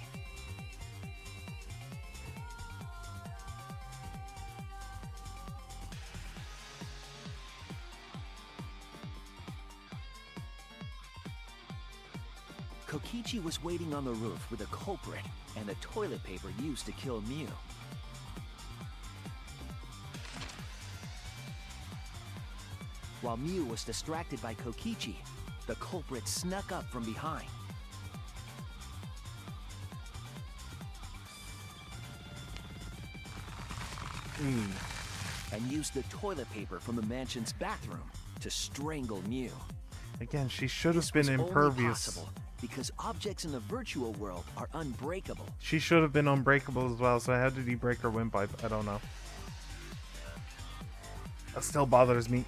Kokichi was waiting on the roof with a culprit and the toilet paper used to kill Mew. While Mew was distracted by Kokichi, the culprit snuck up from behind. And used the toilet paper from the mansion's bathroom to strangle Mew. Again, she should have been This was only impervious. possible because objects in the virtual world are unbreakable. She should have been unbreakable as well, so how did he break her windpipe? I don't know. That still bothers me.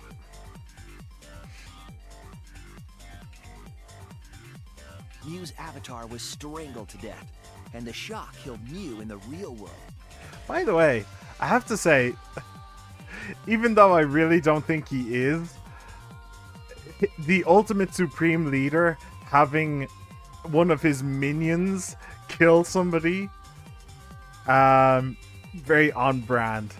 Mew's avatar was strangled to death, and the shock killed Mew in the real world. By the way, I have to say, even though I really don't think he is, the ultimate supreme leader having one of his minions kill somebody, very on brand.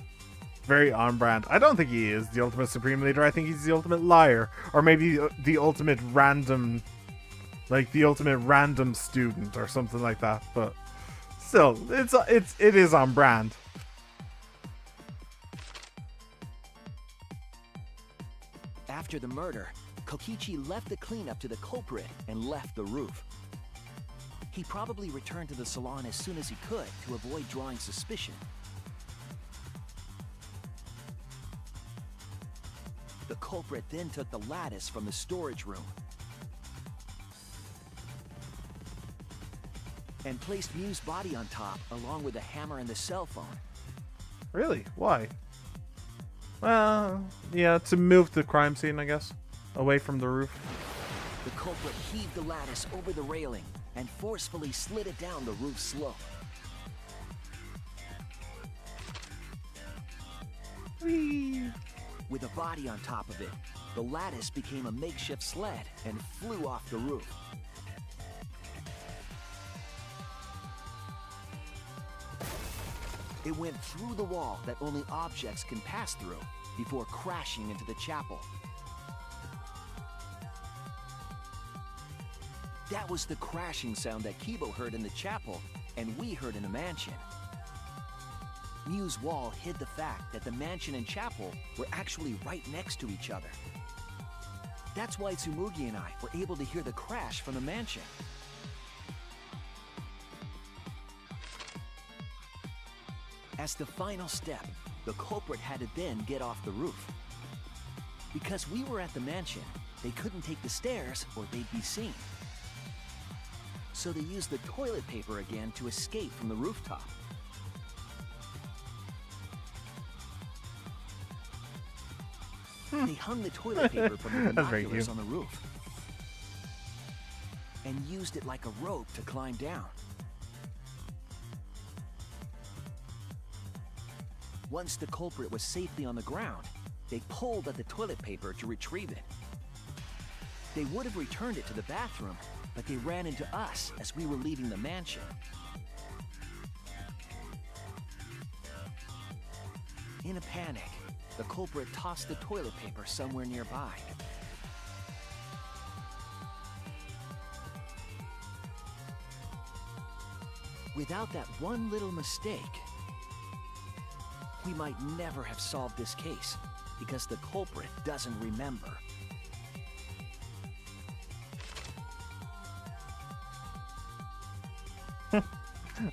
Very on brand. I don't think he is the ultimate supreme leader. I think he's the ultimate liar, or maybe the ultimate random, like the ultimate random student or something like that. But still, it is on brand. After the murder, Kokichi left the cleanup to the culprit and left the roof. He probably returned to the salon as soon as he could to avoid drawing suspicion. The culprit then took the lattice from the storage room and placed Mew's body on top along with the hammer and the cell phone. Really? Why? Well, yeah, to move the crime scene, I guess. Away from the roof. The culprit heaved the lattice over the railing and forcefully slid it down the roof slope. Whee! With a body on top of it, the lattice became a makeshift sled and flew off the roof. It went through the wall that only objects can pass through before crashing into the chapel. That was the crashing sound that Kibo heard in the chapel and we heard in the mansion. Mew's wall hid the fact that the mansion and chapel were actually right next to each other. That's why Tsumugi and I were able to hear the crash from the mansion. As the final step, the culprit had to then get off the roof. Because we were at the mansion, they couldn't take the stairs or they'd be seen. So they used the toilet paper again to escape from the rooftop. They hung the toilet paper from the That's very binoculars cute. on the roof and used it like a rope to climb down. Once the culprit was safely on the ground, they pulled at the toilet paper to retrieve it. They would have returned it to the bathroom, but they ran into us as we were leaving the mansion. In a panic, The culprit tossed the toilet paper somewhere nearby. Without that one little mistake, we might never have solved this case, because the culprit doesn't remember.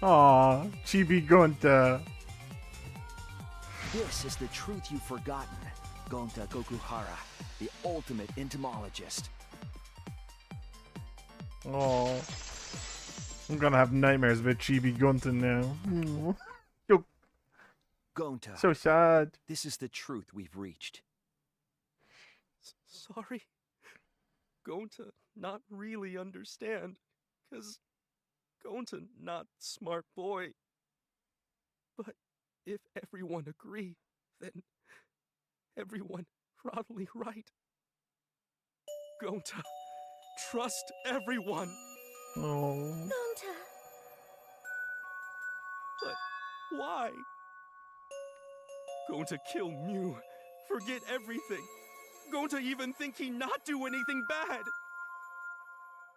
Aw, Chibi Gunta. This is the truth you've forgotten, Gonta Gokuhara, the ultimate entomologist. Oh, I'm gonna have nightmares about Chibi Gunta now. Yo, Gonta, so sad. this is the truth we've reached. Sorry. Going to not really understand, 'cause going to not smart boy. But if everyone agree, then everyone probably right. Going to trust everyone. Oh, Gonta. But why? Going to kill Mew, forget everything. Going to even think he not do anything bad.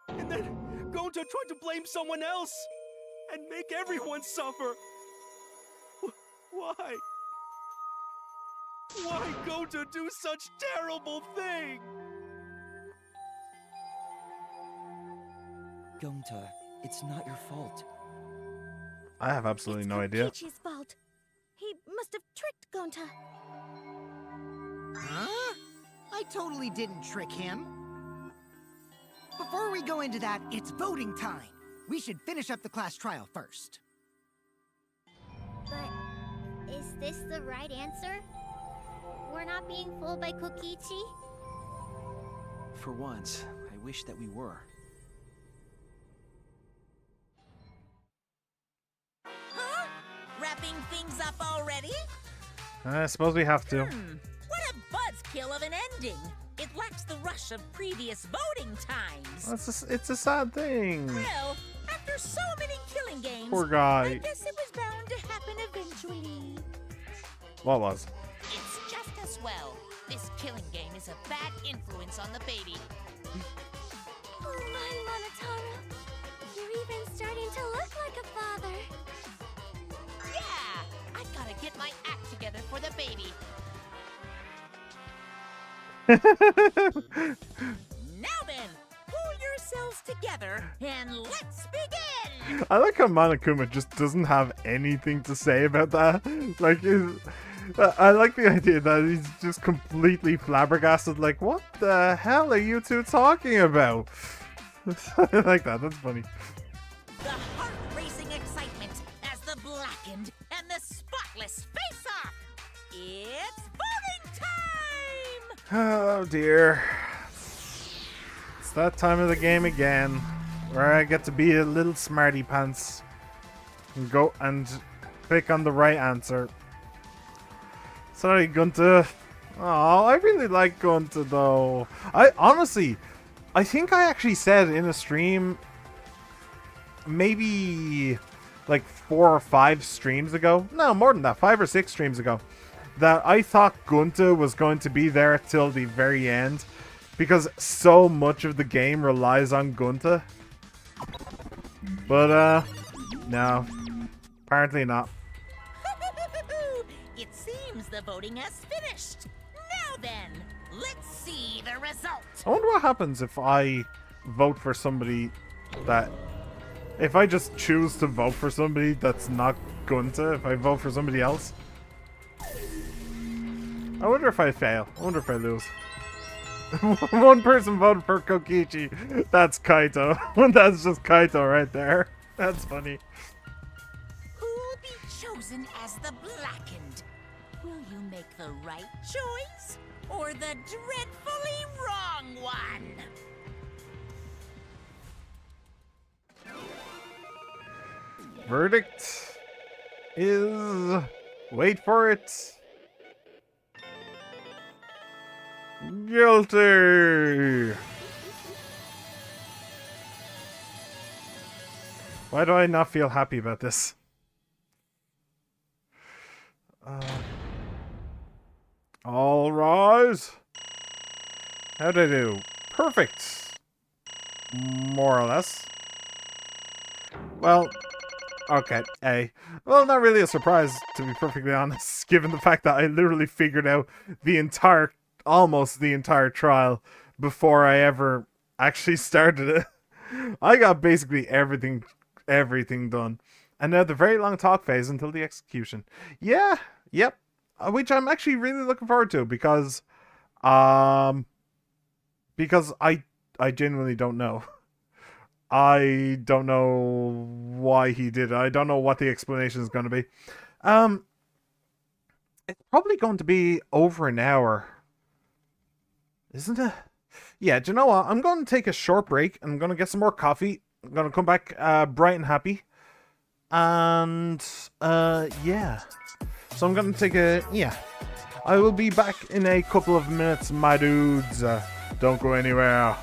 And then going to try to blame someone else and make everyone suffer. Why? Why go to do such terrible thing? Gonta, it's not your fault. I have absolutely no idea. It's Kokichi's fault. He must have tricked Gonta. Huh? I totally didn't trick him. Before we go into that, it's voting time. We should finish up the class trial first. But is this the right answer? We're not being fooled by Kokichi? For once, I wish that we were. Huh? Wrapping things up already? I suppose we have to. What a buzzkill of an ending! It lacks the rush of previous voting times. It's a sad thing. Well, after so many killing games, Poor guy. I guess it was bound to happen eventually. What was? It's just as well. This killing game is a bad influence on the baby. Oh my, Monotaro. You're even starting to look like a father. Yeah! I gotta get my act together for the baby. Now then, pull yourselves together and let's begin! I like how Monokuma just doesn't have anything to say about that. Like, I like the idea that he's just completely flabbergasted. Like, what the hell are you two talking about? I like that. That's funny. The heart-racing excitement as the blackened and the spotless face off. It's voting time! Oh dear. It's that time of the game again, where I get to be a little smarty pants and go and click on the right answer. Sorry, Gunta. Oh, I really like Gunta though. I think I actually said in a stream, maybe like 4 or 5 streams ago. No, more than that, 5 or 6 streams ago, that I thought Gunta was going to be there till the very end, because so much of the game relies on Gunta. But, no. Apparently not. It seems the voting has finished. Now then, let's see the result. I wonder what happens if I vote for somebody that... If I just choose to vote for somebody that's not Gunta, if I vote for somebody else. I wonder if I fail. I wonder if I lose. One person voted for Kokichi. That's Kaito. That's just Kaito right there. That's funny. Who'll be chosen as the blackened? Will you make the right choice or the dreadfully wrong one? Verdict is... Wait for it. Guilty! Why do I not feel happy about this? All rise. How'd I do? Perfect. More or less. Well, okay, A. Well, not really a surprise, to be perfectly honest, given the fact that I literally figured out almost the entire trial before I ever actually started it. I got basically everything done. And now the very long talk phase until the execution. Yeah, yep. Which I'm actually really looking forward to because I genuinely don't know. I don't know why he did it. I don't know what the explanation is going to be. It's probably going to be over an hour. Isn't it? Yeah, do you know what? I'm going to take a short break. I'm going to get some more coffee. I'm going to come back bright and happy. And, yeah. So I'm going to take a... Yeah. I will be back in a couple of minutes, my dudes. Don't go anywhere.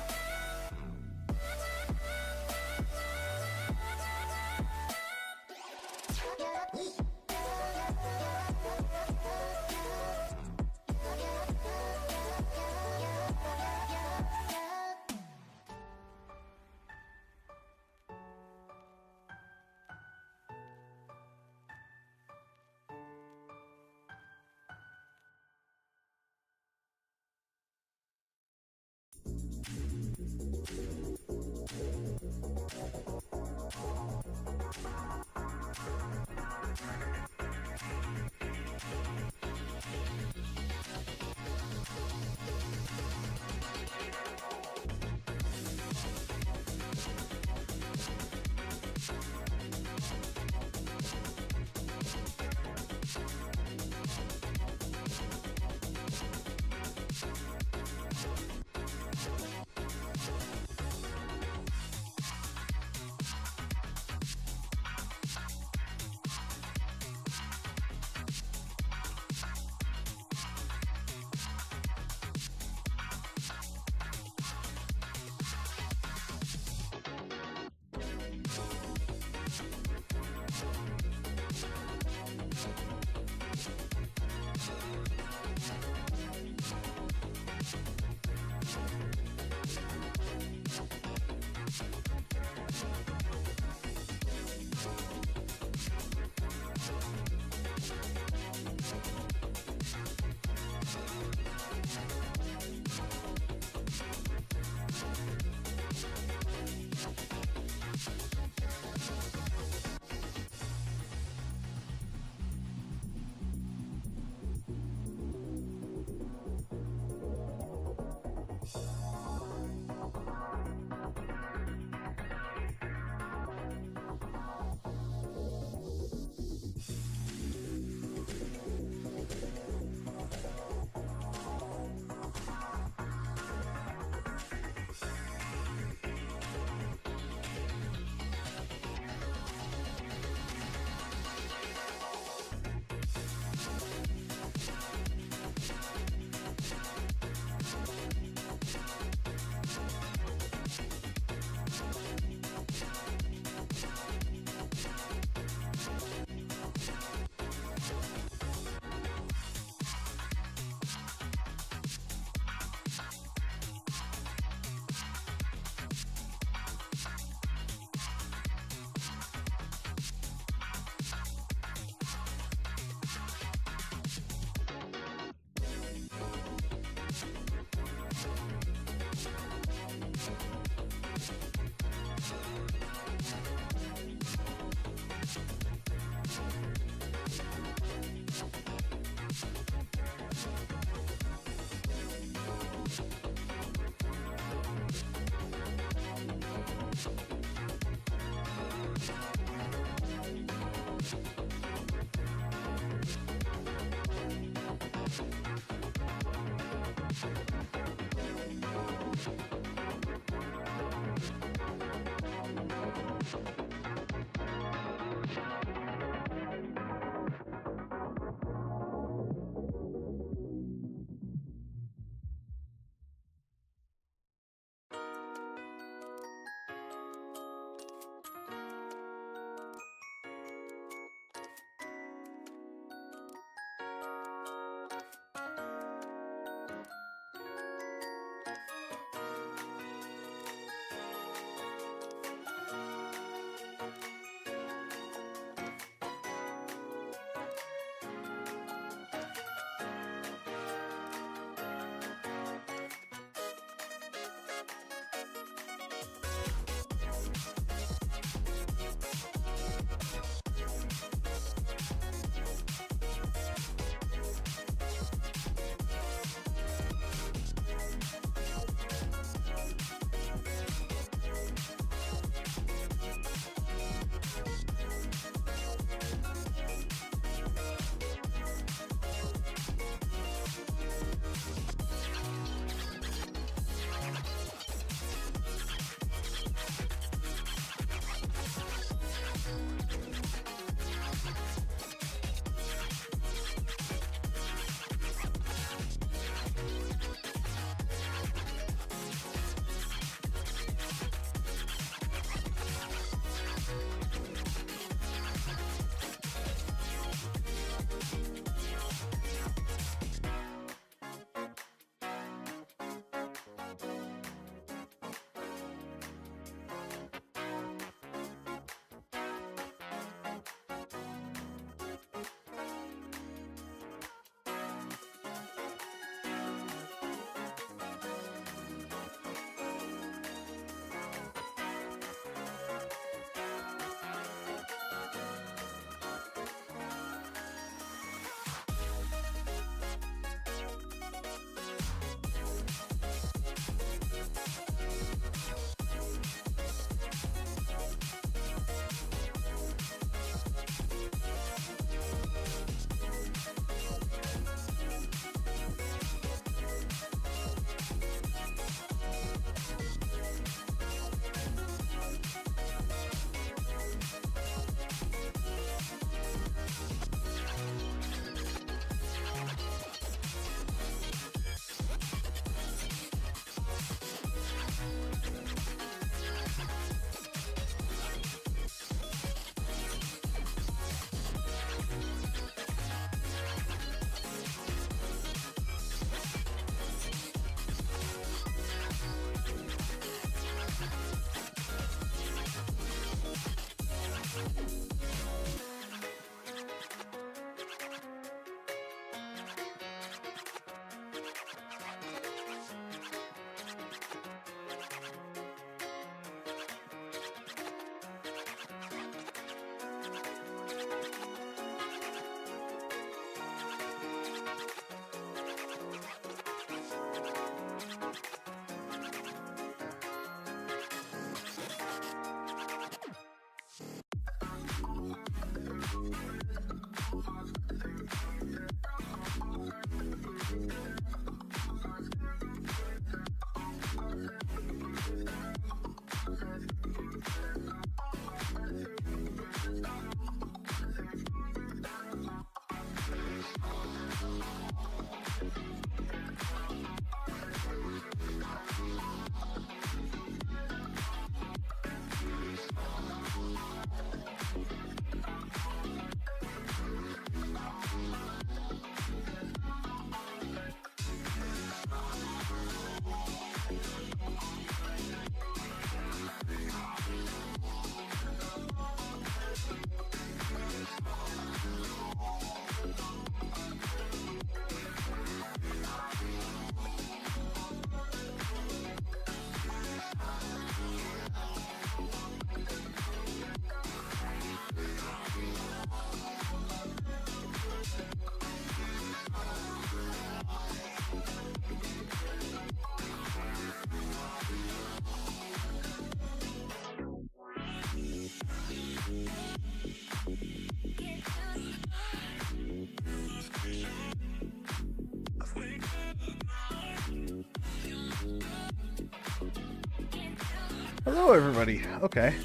Hello, everybody. Okay.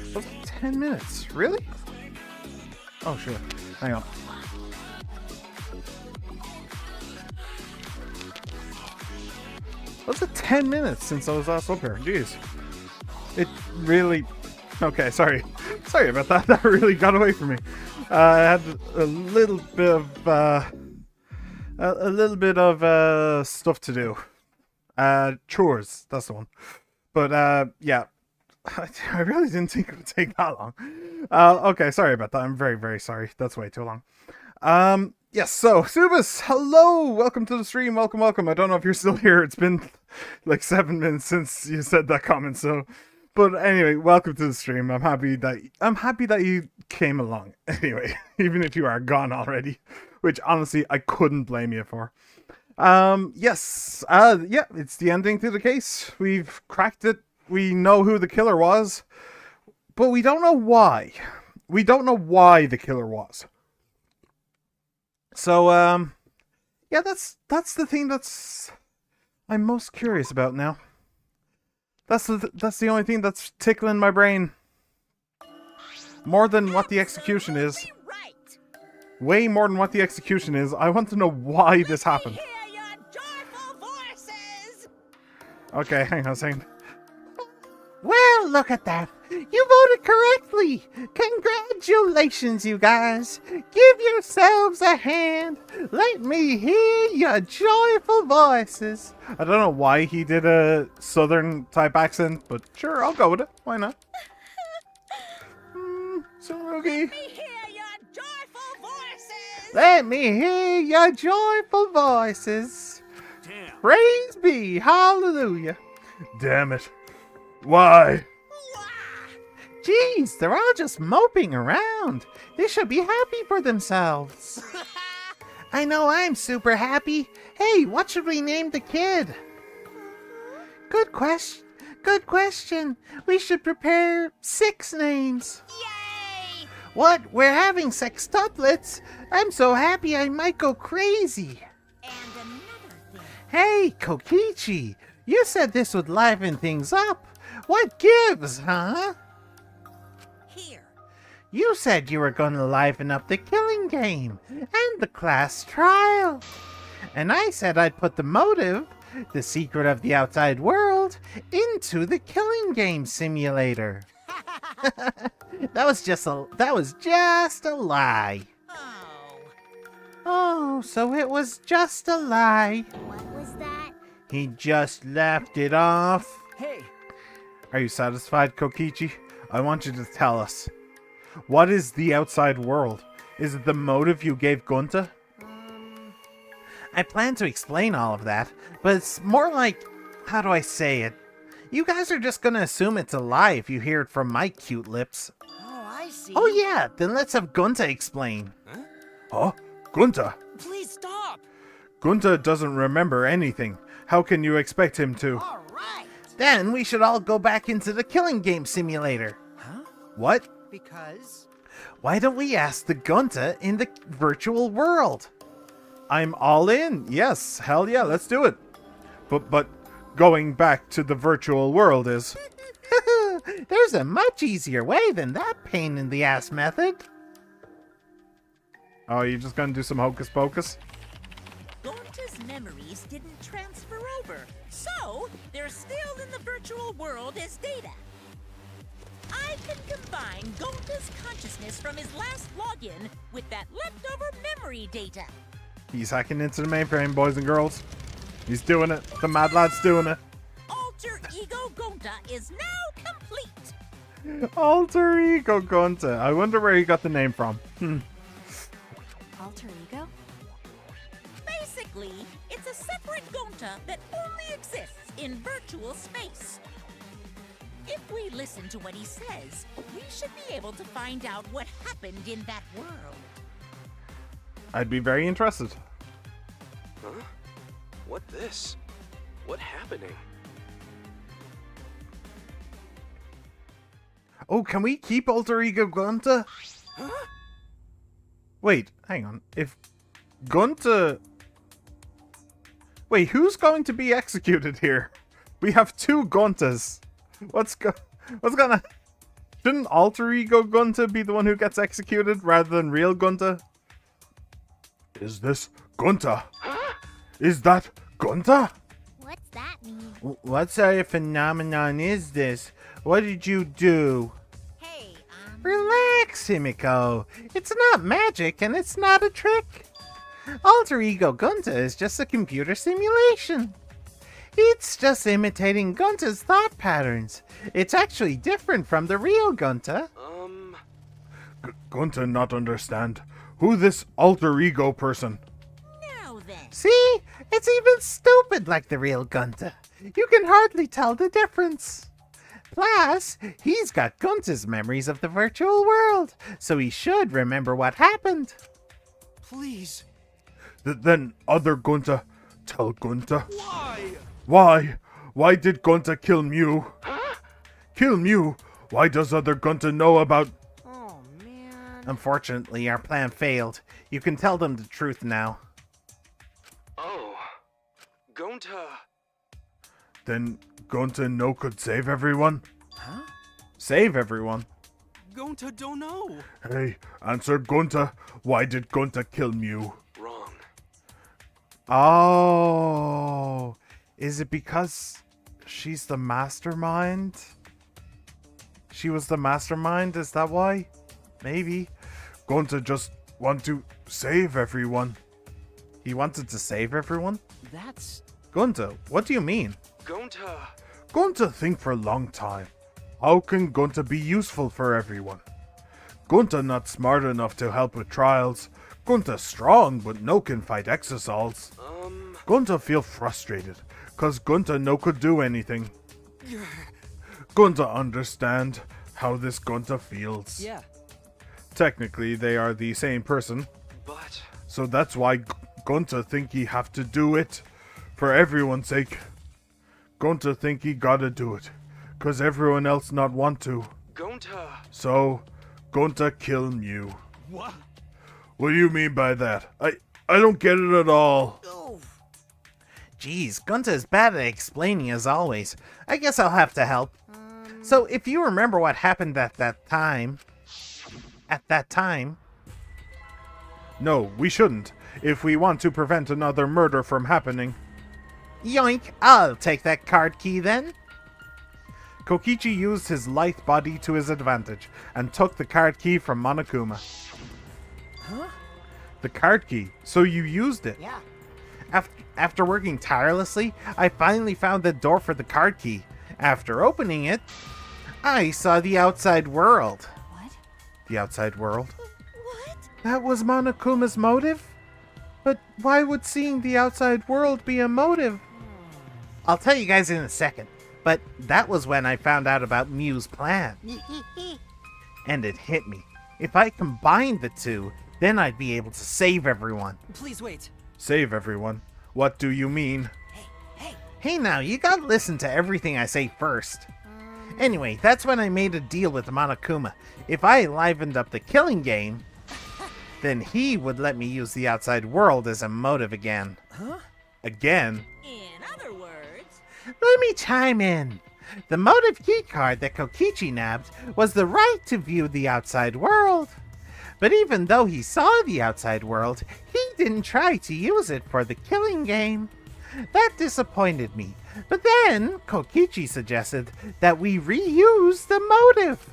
That was 10 minutes. Really? Oh, shit. Hang on. Was it 10 minutes since I was last up here? Jeez. It really... Okay, sorry. Sorry about that. That really got away from me. I had a little bit of stuff to do. Chores. That's the one. But yeah, I really didn't think it would take that long. Okay, sorry about that. I'm very, very sorry. That's way too long. Yes, so, Subas, hello! Welcome to the stream, welcome. I don't know if you're still here, it's been like 7 minutes since you said that comment, so... But anyway, welcome to the stream. I'm happy that you came along, anyway, even if you are gone already, which honestly, I couldn't blame you for. Yes, yeah, it's the ending to the case. We've cracked it, we know who the killer was, but we don't know why. We don't know why the killer was. So, yeah, that's the thing I'm most curious about now. That's the only thing that's tickling my brain. More than what the execution is. Way more than what the execution is. I want to know why this happened. Okay, hang on a second. Well, look at that. You voted correctly. Congratulations, you guys. Give yourselves a hand. Let me hear your joyful voices. I don't know why he did a southern type accent, but sure, I'll go with it. Why not? Surugi. Let me hear your joyful voices. Damn. Praise be. Hallelujah. Damn it. Why? Jeez, they're all just moping around. They should be happy for themselves. I know I'm super happy. Hey, what should we name the kid? Good question. Good question. We should prepare 6 names. Yay! What? We're having sextuplets? I'm so happy I might go crazy. And another thing. Hey, Kokichi, you said this would liven things up. What gives, huh? Here. You said you were going to liven up the killing game and the class trial. And I said I'd put the motive, the secret of the outside world, into the killing game simulator. That was just a lie. Oh. Oh, so it was just a lie. What was that? He just laughed it off. Hey, Are you satisfied, Kokichi? I want you to tell us. What is the outside world? Is it the motive you gave Gunta? I plan to explain all of that, but it's more like, how do I say it? You guys are just gonna assume it's a lie if you hear it from my cute lips. Oh, I see. Oh yeah, then let's have Gunta explain. Huh? Gunta? Please stop! Gunta doesn't remember anything. How can you expect him to? All right. Then we should all go back into the killing game simulator. Huh? What? Because... Why don't we ask the Gunta in the virtual world? I'm all in. Yes, hell yeah, let's do it. But going back to the virtual world is... There's a much easier way than that pain in the ass method. Oh, you're just gonna do some hocus pocus? Gonta's memories didn't transfer over, so they're still in the virtual world as data. I can combine Gonta's consciousness from his last login with that leftover memory data. He's hacking into the mainframe, boys and girls. He's doing it. The mad lad's doing it. Alter Ego Gonta is now complete. Alter Ego Gunta. I wonder where he got the name from. Alter ego? Basically, it's a separate Gonta that only exists in virtual space. If we listen to what he says, we should be able to find out what happened in that world. I'd be very interested. Huh? What this? What happening? Oh, can we keep Alter Ego Gunta? Huh? Wait, hang on. If Gunta... Wait, who's going to be executed here? We have 2 Guntas. What's gonna... Shouldn't alter ego Gunta be the one who gets executed rather than real Gunta? Is this Gunta? Is that Gunta? What's that mean? What sort of phenomenon is this? What did you do? Hey, Relax, Himiko. It's not magic and it's not a trick. Alter Ego Gunta is just a computer simulation. It's just imitating Gunta's thought patterns. It's actually different from the real Gunta. Gunta not understand. Who this alter ego person? now then. See? It's even stupid like the real Gunta. You can hardly tell the difference. Plus, he's got Gunta's memories of the virtual world, so he should remember what happened. Please. Then other Gunta tell Gunta. Why? Why? Why did Gunta kill Mew? Kill Mew? Why does other Gunta know about... Oh, man. Unfortunately, our plan failed. You can tell them the truth now. Oh. Gonta. Then Gunta no could save everyone? Huh? Save everyone? Gonta don't know. Hey, answer Gunta. Why did Gunta kill Mew? Wrong. Oh, is it because she's the mastermind? She was the mastermind, is that why? Maybe. Gunta just want to save everyone. He wanted to save everyone? That's... Gunta, what do you mean? Gonta. Gunta think for a long time. How can Gunta be useful for everyone? Gunta not smart enough to help with trials. Gunta strong, but no can fight exosols. Gunta feel frustrated, cause Gunta no could do anything. Gunta understand how this Gunta feels. Yeah. Technically, they are the same person, But so that's why Gunta think he have to do it. For everyone's sake. Gunta think he gotta do it, cause everyone else not want to. Gonta. So, Gunta kill Mew. What? What do you mean by that? I don't get it at all. Geez, Gunta is bad at explaining as always. I guess I'll have to help. So, if you remember what happened at that time... No, we shouldn't, if we want to prevent another murder from happening. Yoink, I'll take that card key then. Kokichi used his lithe body to his advantage and took the card key from Monokuma. Huh? The card key, so you used it. Yeah. After working tirelessly, I finally found the door for the card key. After opening it, I saw the outside world. What? The outside world? What? That was Monokuma's motive? But why would seeing the outside world be a motive? I'll tell you guys in a second, but that was when I found out about Mew's plan. And it hit me. If I combined the two, then I'd be able to save everyone. Please wait. Save everyone. What do you mean? Hey now, you gotta listen to everything I say first. Anyway, that's when I made a deal with Monokuma. If I livened up the killing game, then he would let me use the outside world as a motive again. Huh? Again? In other words, Let me chime in. The motive keycard that Kokichi nabbed was the right to view the outside world. But even though he saw the outside world, he didn't try to use it for the killing game. That disappointed me. But then Kokichi suggested that we reuse the motive.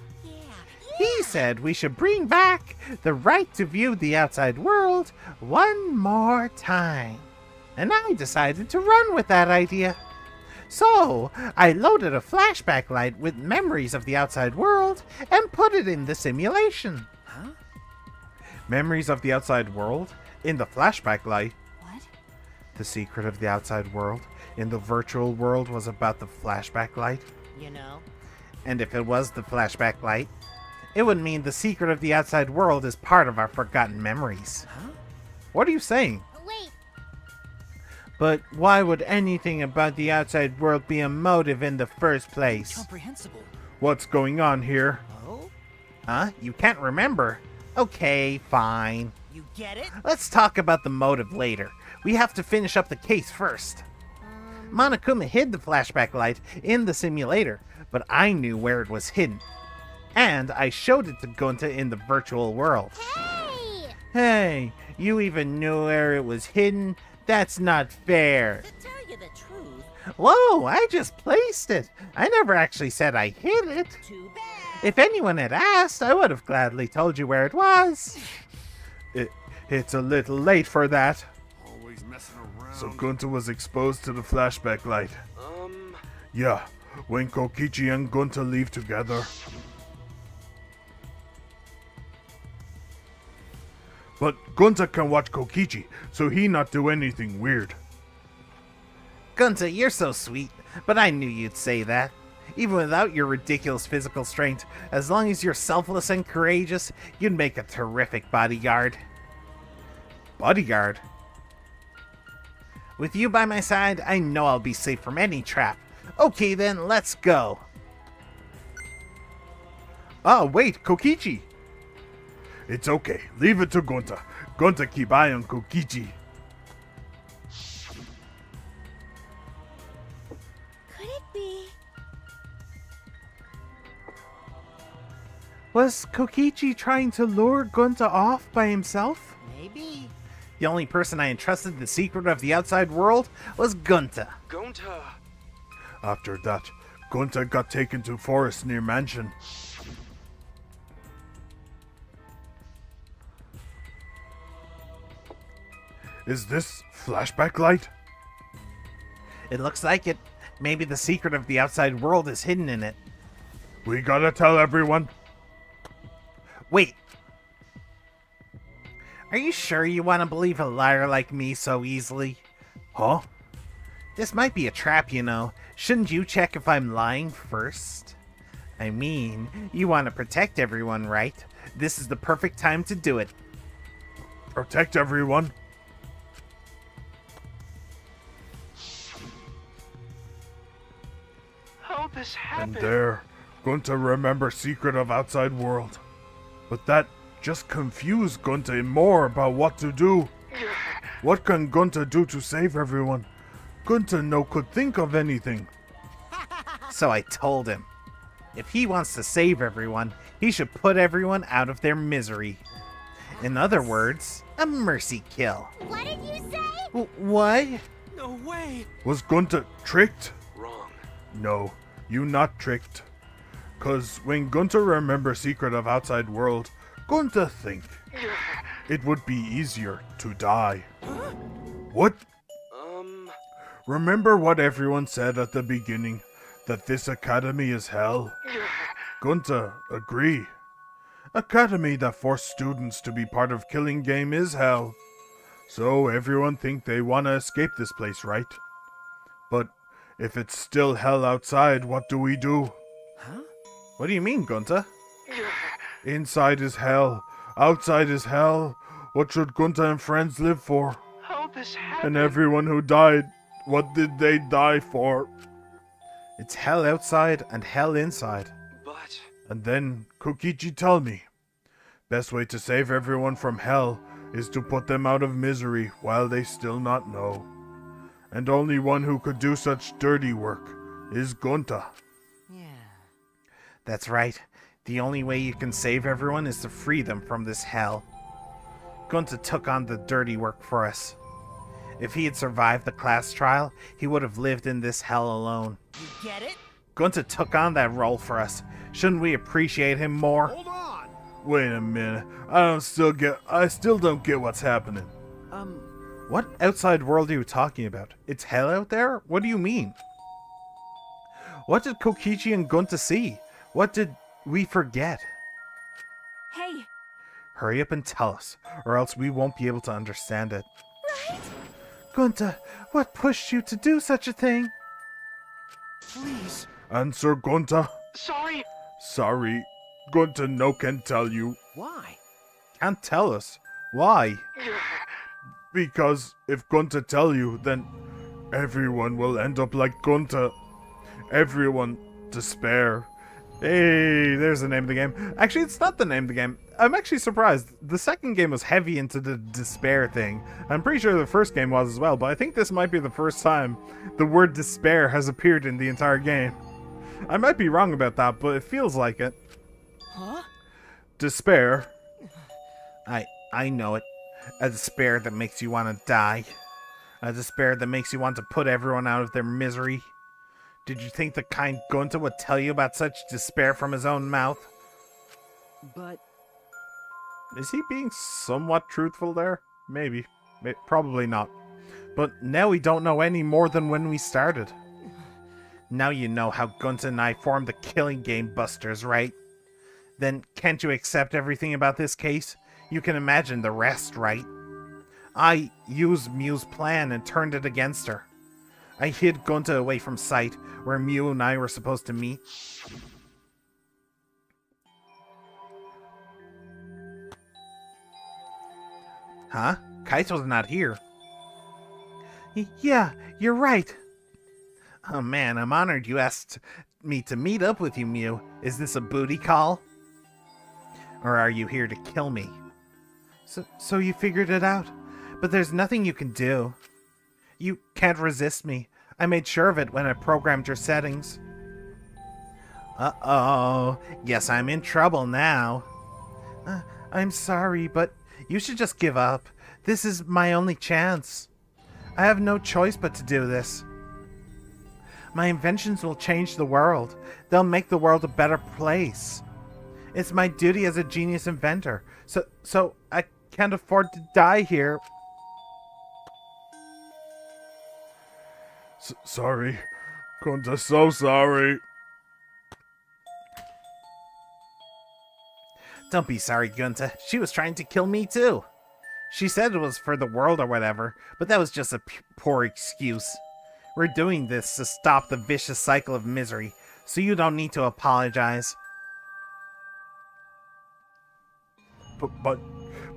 He said we should bring back the right to view the outside world one more time. And I decided to run with that idea. So, I loaded a flashback light with memories of the outside world and put it in the simulation. Huh? Memories of the outside world? In the flashback light? What? The secret of the outside world in the virtual world was about the flashback light? You know? And if it was the flashback light, it would mean the secret of the outside world is part of our forgotten memories. Huh? What are you saying? Wait, But why would anything about the outside world be a motive in the first place? Comprehensible. What's going on here? Oh? Huh? You can't remember? Okay, fine. You get it? Let's talk about the motive later. We have to finish up the case first. Monokuma hid the flashback light in the simulator, but I knew where it was hidden. And I showed it to Gunta in the virtual world. Hey! Hey, you even knew where it was hidden? That's not fair. To tell you the truth, Whoa, I just placed it. I never actually said I hid it. too bad. If anyone had asked, I would have gladly told you where it was. It's a little late for that. Always messing around. So Gunta was exposed to the flashback light. Yeah, when Kokichi and Gunta leave together. But Gunta can watch Kokichi, so he not do anything weird. Gunta, you're so sweet, but I knew you'd say that. Even without your ridiculous physical strength, as long as you're selfless and courageous, you'd make a terrific bodyguard. Bodyguard? With you by my side, I know I'll be safe from any trap. Okay then, let's go. Ah, wait, Kokichi! It's okay, leave it to Gunta. Gunta keep eye on Kokichi. Could it be? Was Kokichi trying to lure Gunta off by himself? Maybe. The only person I entrusted the secret of the outside world was Gunta. Gonta! After that, Gunta got taken to forest near mansion. Is this flashback light? It looks like it. Maybe the secret of the outside world is hidden in it. We gotta tell everyone. Wait. Are you sure you want to believe a liar like me so easily? Huh? This might be a trap, you know. Shouldn't you check if I'm lying first? I mean, you want to protect everyone, right? This is the perfect time to do it. Protect everyone? How this And happened? there, Gunta remember secret of outside world. But that just confused Gunta more about what to do. What can Gunta do to save everyone? Gunta no could think of anything. So I told him, if he wants to save everyone, he should put everyone out of their misery. In other words, a mercy kill. What did you say? What? No way! Was Gunta tricked? Wrong. No, you not tricked. Cause when Gunta remember secret of outside world, Gunta think it would be easier to die. What? Remember what everyone said at the beginning, that this academy is hell? Gunta agree. Academy that force students to be part of killing game is hell. So everyone think they wanna escape this place, right? But if it's still hell outside, what do we do? Huh? What do you mean, Gunta? Inside is hell, outside is hell. What should Gunta and friends live for? How this happened? And everyone who died, what did they die for? It's hell outside and hell inside. But... And then Kokichi tell me, best way to save everyone from hell is to put them out of misery while they still not know. And only one who could do such dirty work is Gunta. Yeah. That's right. The only way you can save everyone is to free them from this hell. Gunta took on the dirty work for us. If he had survived the class trial, he would have lived in this hell alone. You get it? Gunta took on that role for us. Shouldn't we appreciate him more? Hold on! Wait a minute. I still don't get what's happening. What outside world are you talking about? It's hell out there? What do you mean? What did Kokichi and Gunta see? What did we forget? Hey, Hurry up and tell us, or else we won't be able to understand it. Right? Gunta, what pushed you to do such a thing? Please. Answer, Gunta. Sorry. Sorry. Gunta no can tell you. Why? Can't tell us. Why? Because if Gunta tell you, then everyone will end up like Gunta. Everyone despair. Hey, there's the name of the game. Actually, it's not the name of the game. I'm actually surprised. The second game was heavy into the despair thing. I'm pretty sure the first game was as well, but I think this might be the first time the word despair has appeared in the entire game. I might be wrong about that, but it feels like it. Huh? Despair. I know it. A despair that makes you want to die. A despair that makes you want to put everyone out of their misery. Did you think the kind Gunta would tell you about such despair from his own mouth? But Is he being somewhat truthful there? Maybe. Probably not. But now we don't know any more than when we started. Now you know how Gunta and I formed the Killing Game Busters, right? Then can't you accept everything about this case? You can imagine the rest, right? I used Mew's plan and turned it against her. I hid Gunta away from sight, where Mew and I were supposed to meet. Huh? Kaito's not here. Yeah, you're right. Oh man, I'm honored you asked me to meet up with you, Mew. Is this a booty call? Or are you here to kill me? So you figured it out. But there's nothing you can do. You can't resist me. I made sure of it when I programmed your settings. Uh-oh. Guess I'm in trouble now. I'm sorry, but you should just give up. This is my only chance. I have no choice but to do this. My inventions will change the world. They'll make the world a better place. It's my duty as a genius inventor. So I can't afford to die here. Sorry. Gunta, so sorry. Don't be sorry, Gunta. She was trying to kill me too. She said it was for the world or whatever, but that was just a poor excuse. We're doing this to stop the vicious cycle of misery, so you don't need to apologize.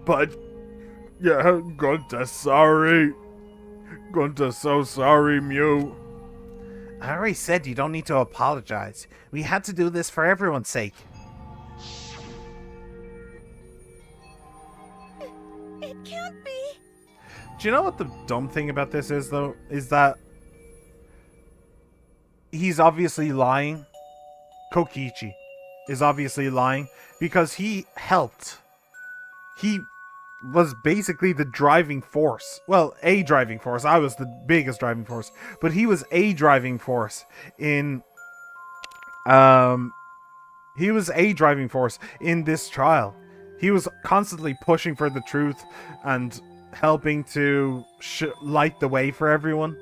But, yeah, Gunta, sorry. Gunta, so sorry, Mew. I already said you don't need to apologize. We had to do this for everyone's sake. It can't be. Do you know what the dumb thing about this is, though? Is that he's obviously lying. Kokichi is obviously lying because he helped. He was basically the driving force. Well, a driving force. I was the biggest driving force. But he was a driving force in... He was a driving force in this trial. He was constantly pushing for the truth and helping to light the way for everyone.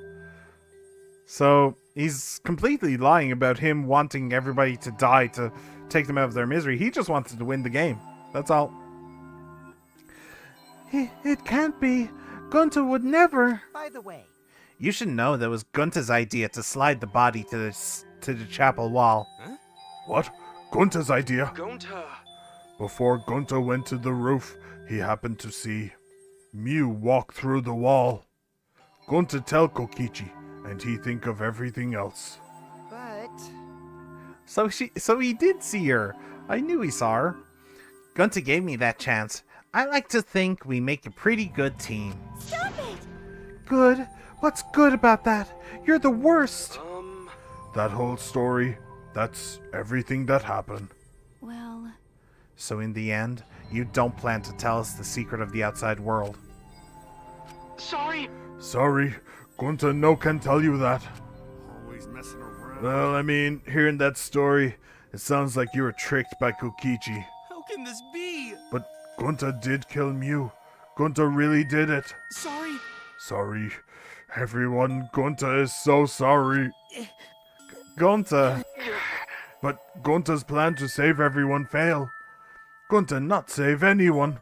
So, he's completely lying about him wanting everybody to die to take them out of their misery. He just wanted to win the game. That's all. It can't be. Gunta would never. By the way, You should know that it was Gunta's idea to slide the body to the chapel wall. Huh? What? Gunta's idea? Gunta! Before Gunta went to the roof, he happened to see Mew walk through the wall. Gunta tell Kokichi, and he think of everything else. but So he did see her. I knew he saw her. Gunta gave me that chance. I like to think we make a pretty good team. Stop it! Good? What's good about that? You're the worst. That whole story, that's everything that happened. Well, So in the end, you don't plan to tell us the secret of the outside world. Sorry! Sorry, Gunta no can tell you that. Always messing around. Well, I mean, hearing that story, it sounds like you were tricked by Kokichi. How can this be? But Gunta did kill Mew. Gunta really did it. Sorry! Sorry. Everyone, Gunta is so sorry. Gunta. But Gunta's plan to save everyone fail. Gunta not save anyone.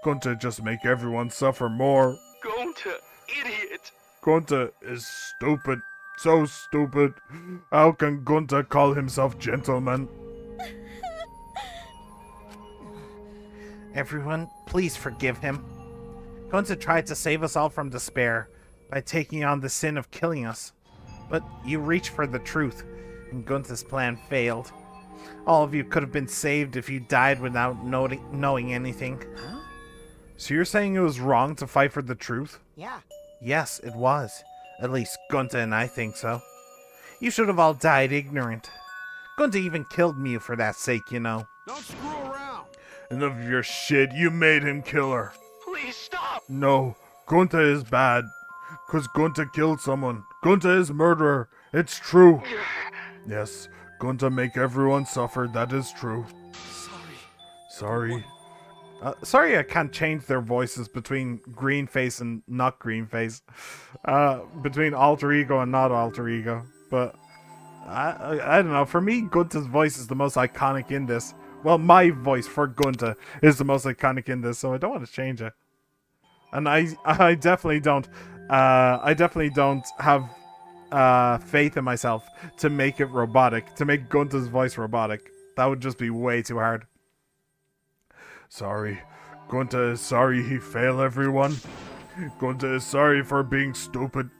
Gunta just make everyone suffer more. Gunta, idiot! Gunta is stupid. So stupid. How can Gunta call himself gentleman? Everyone, please forgive him. Gunta tried to save us all from despair by taking on the sin of killing us. But you reached for the truth, and Gunta's plan failed. All of you could have been saved if you died without knowing anything. Huh? So you're saying it was wrong to fight for the truth? Yeah. Yes, it was. At least Gunta and I think so. You should have all died ignorant. Gunta even killed Mew for that sake, you know. Don't screw around. Enough of your shit, you made him kill her. Please stop! No, Gunta is bad. 'Cause Gunta killed someone. Gunta is murderer. It's true. Yes, Gunta make everyone suffer, that is true. Sorry. Sorry I can't change their voices between green face and not green face. Between alter ego and not alter ego. But, I don't know, for me, Gunta's voice is the most iconic in this. Well, my voice for Gunta is the most iconic in this, so I don't want to change it. And I definitely don't have faith in myself to make it robotic, to make Gunta's voice robotic. That would just be way too hard. Sorry. Gunta is sorry he failed everyone. Gunta is sorry for being stupid.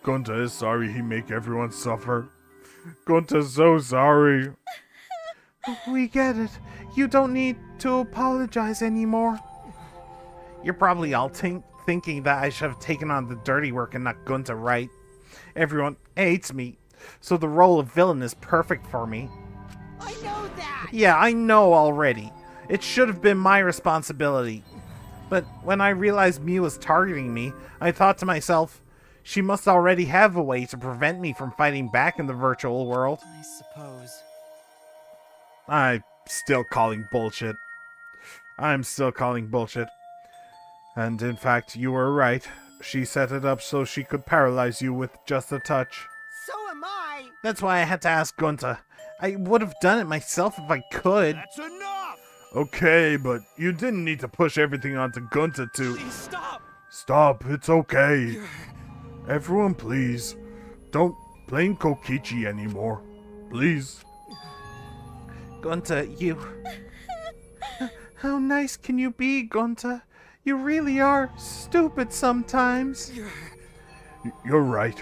Gunta is sorry he make everyone suffer. Gunta's so sorry. We get it. You don't need to apologize anymore. You're probably all thinking that I should have taken on the dirty work and not Gunta, right? Everyone hates me, so the role of villain is perfect for me. I know that! Yeah, I know already. It should have been my responsibility. But when I realized Mew was targeting me, I thought to myself, she must already have a way to prevent me from fighting back in the virtual world. I suppose. I'm still calling bullshit. And in fact, you were right. She set it up so she could paralyze you with just a touch. So am I! That's why I had to ask Gunta. I would have done it myself if I could. That's enough! Okay, but you didn't need to push everything onto Gunta to... Please stop! Stop, it's okay. Everyone, please. Don't blame Kokichi anymore. Please. Gunta, you... How nice can you be, Gunta? You really are stupid sometimes. You're right.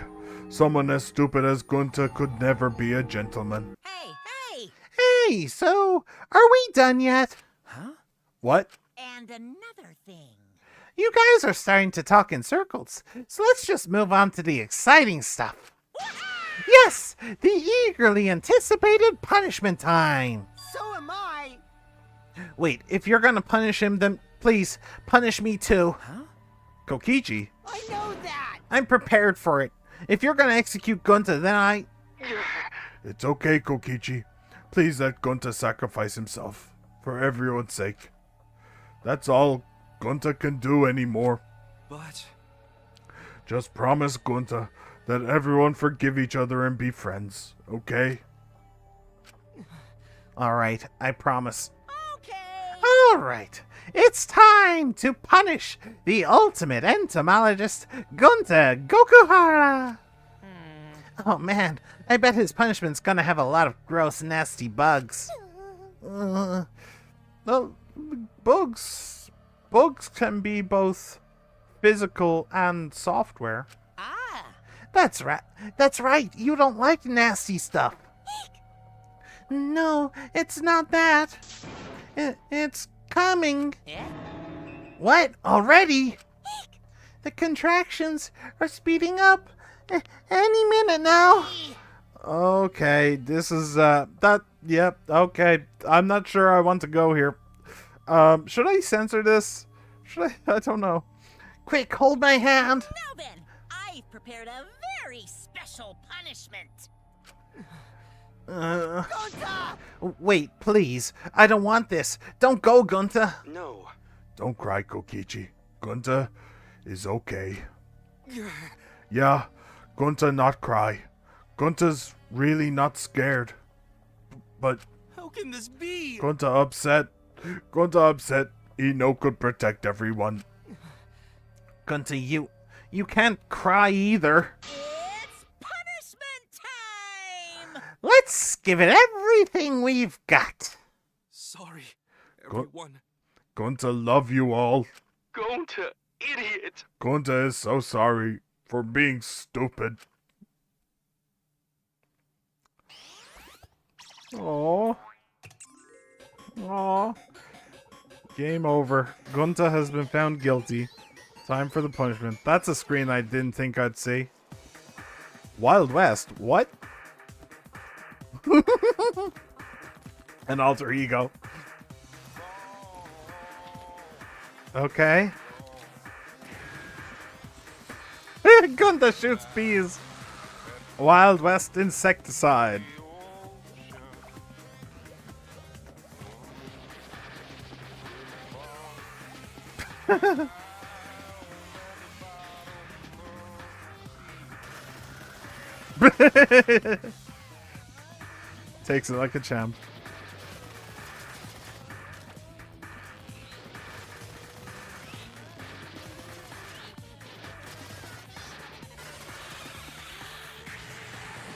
Someone as stupid as Gunta could never be a gentleman. Hey! Hey, so, are we done yet? Huh? What? And another thing. You guys are starting to talk in circles, so let's just move on to the exciting stuff. Yes, the eagerly anticipated punishment time. So am I! Wait, if you're gonna punish him, then please punish me too. Huh? Kokichi? I know that! I'm prepared for it. If you're gonna execute Gunta, then I... It's okay, Kokichi. Please let Gunta sacrifice himself. For everyone's sake. That's all Gunta can do anymore. But... Just promise, Gunta, that everyone forgive each other and be friends, okay? Alright, I promise. Okay. Alright, it's time to punish the ultimate entomologist, Gunta Gokuhara! Oh man, I bet his punishment's gonna have a lot of gross, nasty bugs. Well, bugs can be both physical and software. Ah. That's right, you don't like nasty stuff. No, it's not that. It's coming. Yeah? What? Already? The contractions are speeding up. Any minute now. Okay, this is, yep, okay. I'm not sure I want to go here. Should I censor this? I don't know. Quick, hold my hand. Now then, I've prepared a very special punishment. Gunta! Wait, please. I don't want this. Don't go, Gunta. no. Don't cry, Kokichi. Gunta is okay. Yeah, Gunta not cry. Gunta's really not scared. But How can this be? Gunta upset. He no could protect everyone. Gunta, you can't cry either. It's punishment time! Let's give it everything we've got. Sorry, everyone. Gunta love you all. Gonta, idiot! Gunta is so sorry for being stupid. Oh, Aw. Game over. Gunta has been found guilty. Time for the punishment. That's a screen I didn't think I'd see. Wild West? What? An alter ego. Okay. Gunta shoots bees. Wild West insecticide. Takes it like a champ.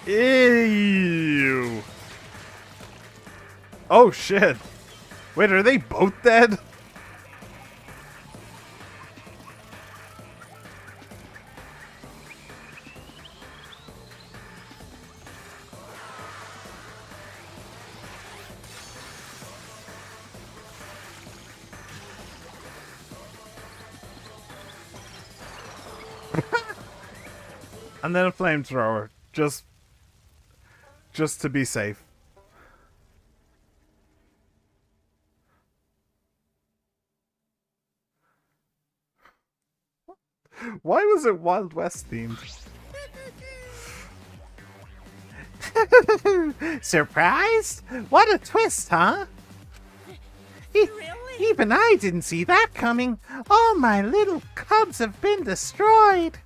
Ew. Oh shit. Wait, are they both dead? And then a flamethrower, just to be safe. Why was it Wild West themed? Surprised? What a twist, huh? Even I didn't see that coming. All my little cubs have been destroyed.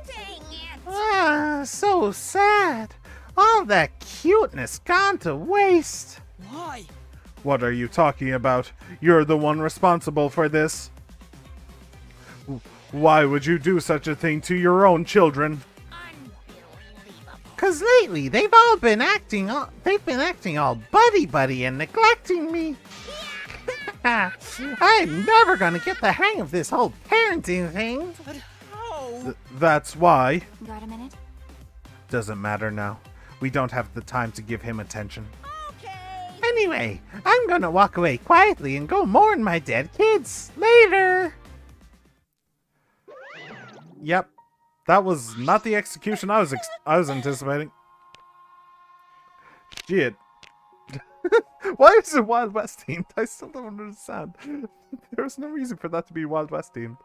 Dang it! Ah, so sad. All that cuteness gone to waste. Why? What are you talking about? You're the one responsible for this. Why would you do such a thing to your own children? 'Cause lately they've all been acting all buddy and neglecting me. I'm never gonna get the hang of this whole parenting thing. But how? That's why. Got a minute? Doesn't matter now. We don't have the time to give him attention. Okay. Anyway, I'm gonna walk away quietly and go mourn my dead kids. Later. Yep. That was not the execution I was anticipating. Shit. Why is it Wild West themed? I still don't understand. There's no reason for that to be Wild West themed.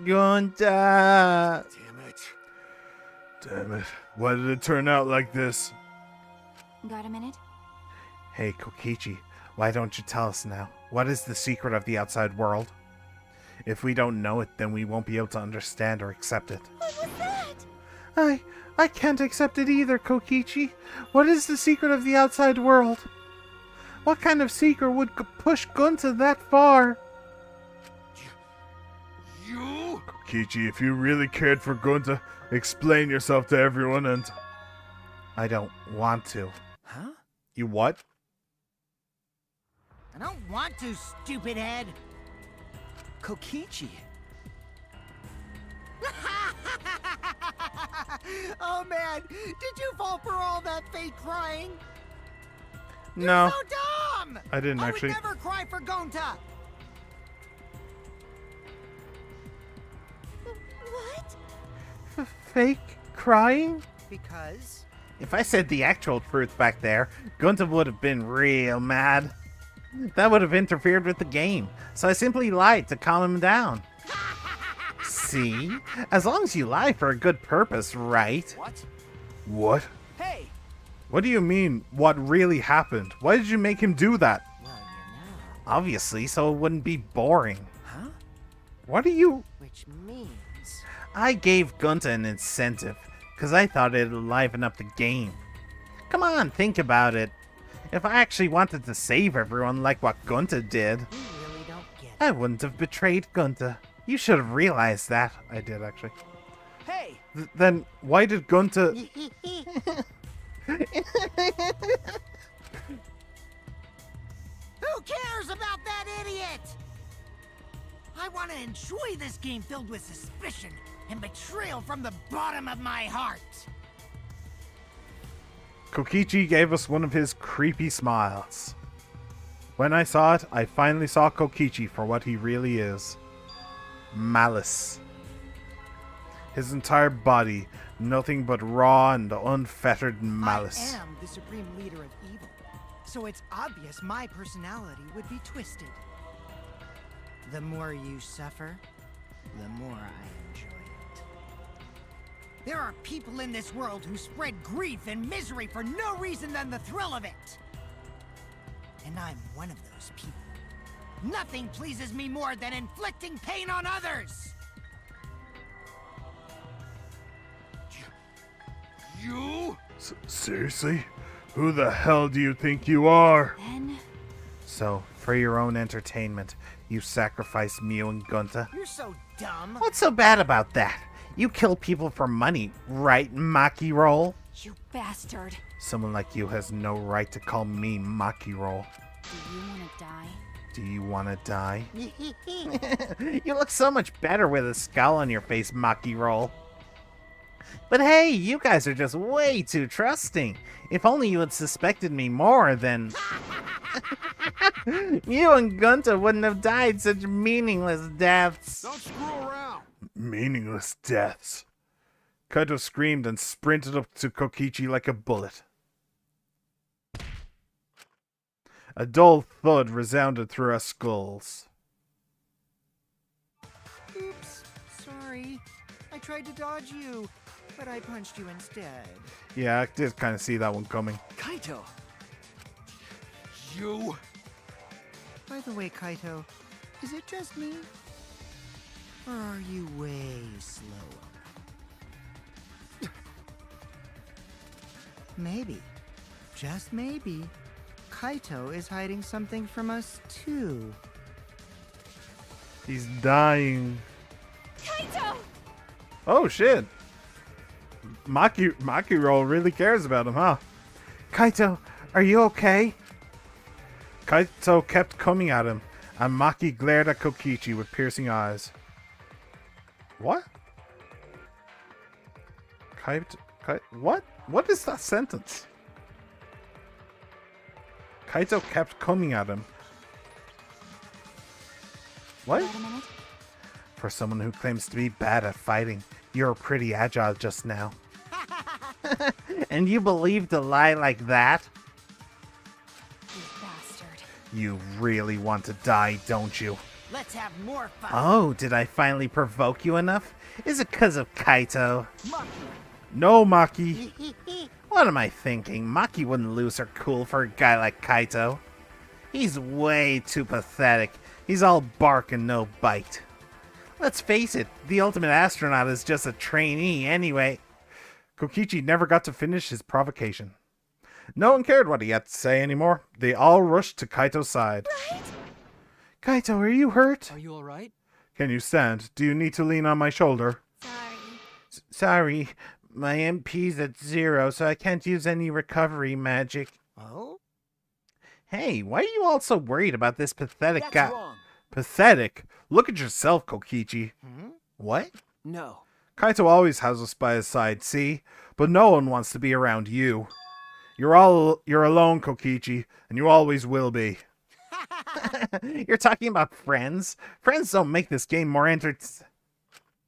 Gunta. Damn it. Why did it turn out like this? Got a minute? Hey, Kokichi, why don't you tell us now? What is the secret of the outside world? If we don't know it, then we won't be able to understand or accept it. What was that? I can't accept it either, Kokichi. What is the secret of the outside world? What kind of secret would push Gunta that far? You? Kokichi, if you really cared for Gunta, explain yourself to everyone and... I don't want to. Huh? You what? I don't want to, stupid head. Kokichi. Oh man, did you fall for all that fake crying? No, You're so dumb! I didn't actually. I would never cry for Gonta. What? Fake crying? Because? If I said the actual truth back there, Gunta would have been real mad. That would have interfered with the game, so I simply lied to calm him down. See? As long as you lie for a good purpose, right? What? What? Hey! What do you mean, what really happened? Why did you make him do that? Well, you know. Obviously, so it wouldn't be boring. Huh? What are you... Which means... I gave Gunta an incentive, because I thought it'd liven up the game. Come on, think about it. If I actually wanted to save everyone like what Gunta did, You really don't get it. I wouldn't have betrayed Gunta. You should have realized that. I did, actually. Hey! Then, why did Gunta... Who cares about that idiot? I want to enjoy this game filled with suspicion and betrayal from the bottom of my heart. Kokichi gave us one of his creepy smiles. When I saw it, I finally saw Kokichi for what he really is. Malice. His entire body, nothing but raw and unfettered malice. I am the supreme leader of evil, so it's obvious my personality would be twisted. The more you suffer, the more I enjoy it. There are people in this world who spread grief and misery for no reason than the thrill of it. And I'm one of those people. Nothing pleases me more than inflicting pain on others! You? Seriously? Who the hell do you think you are? Then... So, for your own entertainment, you sacrifice Mew and Gunta? You're so dumb. What's so bad about that? You kill people for money, right, Maki Roll? You bastard. Someone like you has no right to call me Maki Roll. Do you want to die? Do you want to die? You look so much better with a scowl on your face, Maki Roll. But hey, you guys are just way too trusting. If only you had suspected me more, then... You and Gunta wouldn't have died such meaningless deaths. Don't screw around. Meaningless deaths. Kaito screamed and sprinted up to Kokichi like a bullet. A dull thud resounded through our skulls. Oops, sorry. I tried to dodge you, but I punched you instead. Yeah, I did kind of see that one coming. Kaito! You? By the way, Kaito, is it just me? Or are you way slower? Maybe, just maybe, Kaito is hiding something from us too. He's dying. Kaito! Oh shit. Maki Roll really cares about him, huh? Kaito, are you okay? Kaito kept coming at him, and Maki glared at Kokichi with piercing eyes. What? What? What is that sentence? Kaito kept coming at him. What? Wait a minute. For someone who claims to be bad at fighting, you're pretty agile just now. And you believed a lie like that? You bastard. You really want to die, don't you? Let's have more fun. Oh, did I finally provoke you enough? Is it 'cause of Kaito? No, Maki. What am I thinking? Maki wouldn't lose her cool for a guy like Kaito. He's way too pathetic. He's all bark and no bite. Let's face it, the ultimate astronaut is just a trainee anyway. Kokichi never got to finish his provocation. No one cared what he had to say anymore. They all rushed to Kaito's side. Kaito, are you hurt? Are you alright? Can you stand? Do you need to lean on my shoulder? Sorry. Sorry, my MP's at 0, so I can't use any recovery magic. Oh? Hey, why are you all so worried about this pathetic That's guy? wrong. Pathetic? Look at yourself, Kokichi. What? No. Kaito always has us by his side, see? But no one wants to be around you. You're alone, Kokichi, and you always will be. You're talking about friends? Friends don't make this game more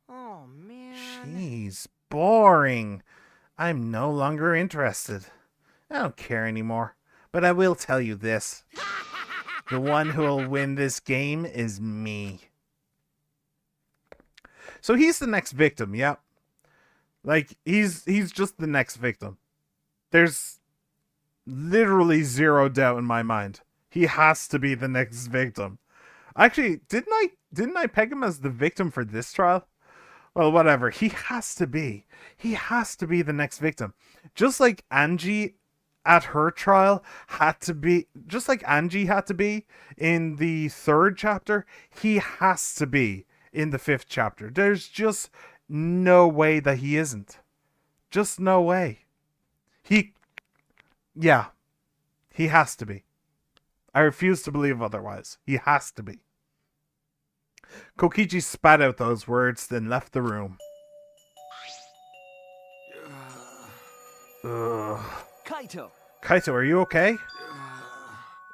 Oh, man. Jeez, boring. I'm no longer interested. I don't care anymore. But I will tell you this. The one who will win this game is me. So he's the next victim, yep. Like, he's just the next victim. There's literally zero doubt in my mind. He has to be the next victim. Actually, didn't I peg him as the victim for this trial? Well, whatever. He has to be. He has to be the next victim. Just like Angie at her trial had to be, just like Angie had to be in the 3rd chapter, he has to be in the 5th chapter. There's just no way that he isn't. Just no way. He has to be. I refuse to believe otherwise. He has to be. Kokichi spat out those words, then left the room. Ugh. Kaito! Kaito, are you okay?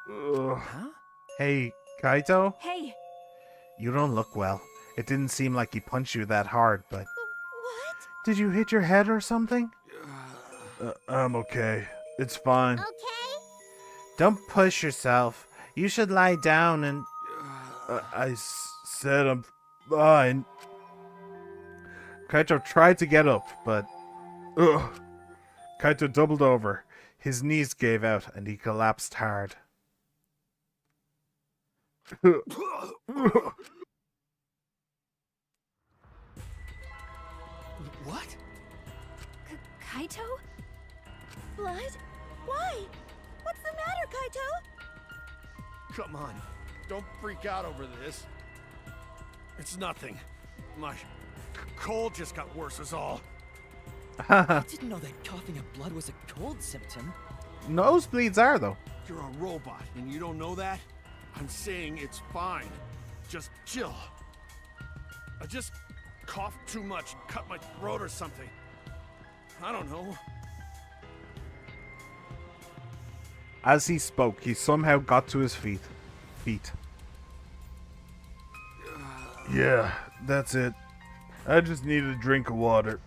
Huh? Hey, Kaito? Hey, You don't look well. It didn't seem like he punched you that hard, but... what? Did you hit your head or something? I'm okay. It's fine. Okay? Don't push yourself. You should lie down and... I said I'm fine. Kaito tried to get up, but... Kaito doubled over. His knees gave out, and he collapsed hard. What? Kaito? Blood? Why? What's the matter, Kaito? Come on. Don't freak out over this. It's nothing. My cold just got worse is all. I didn't know that coughing up blood was a cold symptom. Nosebleeds are, though. You're a robot, and you don't know that? I'm saying it's fine. Just chill. I just coughed too much, cut my throat or something. I don't know. As he spoke, he somehow got to his feet. Yeah, that's it. I just needed a drink of water.